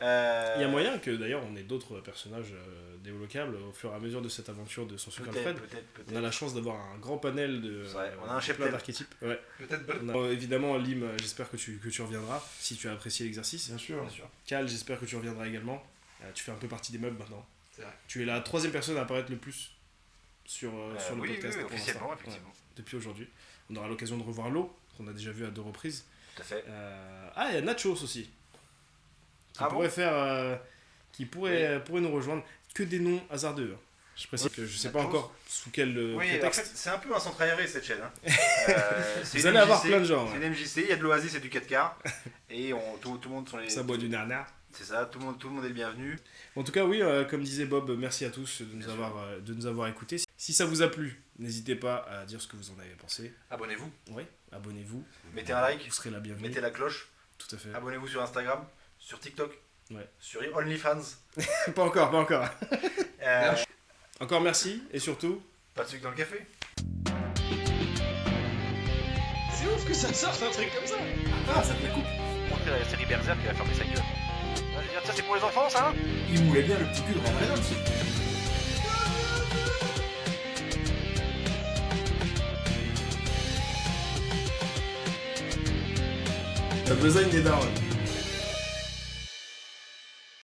Il y a moyen que d'ailleurs on ait d'autres personnages débloquables au fur et à mesure de cette aventure de Sans Sucre Alfred. Peut-être. On a la chance d'avoir un grand panel de C'est vrai, on a un plein cheptel. d'archétypes. Ouais. Peut-être On a, évidemment, Lim, j'espère que tu reviendras si tu as apprécié l'exercice. Bien sûr. Bien sûr. Cal, j'espère que tu reviendras également. Tu fais un peu partie des meubles maintenant. C'est vrai. Tu es la troisième personne à apparaître le plus sur le Oui, podcast. oui, pour officiellement, l'instant. effectivement. Ouais, depuis aujourd'hui. On aura l'occasion de revoir l'eau, qu'on a déjà vu à 2 reprises. Tout à fait. Il y a Nachos aussi. Qui Ah bon pourrait faire. Qui pourrait nous rejoindre. Que des noms hasardeux. Hein. Je précise que je sais pas Nachos. encore sous quel Oui, en prétexte. fait, c'est un peu un centre aéré cette chaîne. Hein. C'est Vous une allez avoir MJC, plein de gens. C'est Ouais. une MJC, il y a de l'Oasis et du 4 quarts. Et tout le monde sont les. Ça boit du nana. C'est ça, tout le monde est le bienvenu. En tout cas, oui, comme disait Bob, merci à tous de nous avoir écoutés. Si ça vous a plu, n'hésitez pas à dire ce que vous en avez pensé. Abonnez-vous, Oui, abonnez-vous. mettez un like, Vous serez la bienvenue. mettez la cloche. Tout à fait. Abonnez-vous sur Instagram, sur TikTok, Ouais. sur OnlyFans. Pas encore. Euh, Encore merci et surtout. pas de sucre dans le café. C'est ouf que ça sorte un truc comme ça. Ah, ça te la coupe. Montrer la série Berserk qui va fermer sa gueule. Je veux dire, ça c'est pour les enfants, ça hein. Il moulait bien le petit cul de Ryan Reynolds. T'as besoin des darons.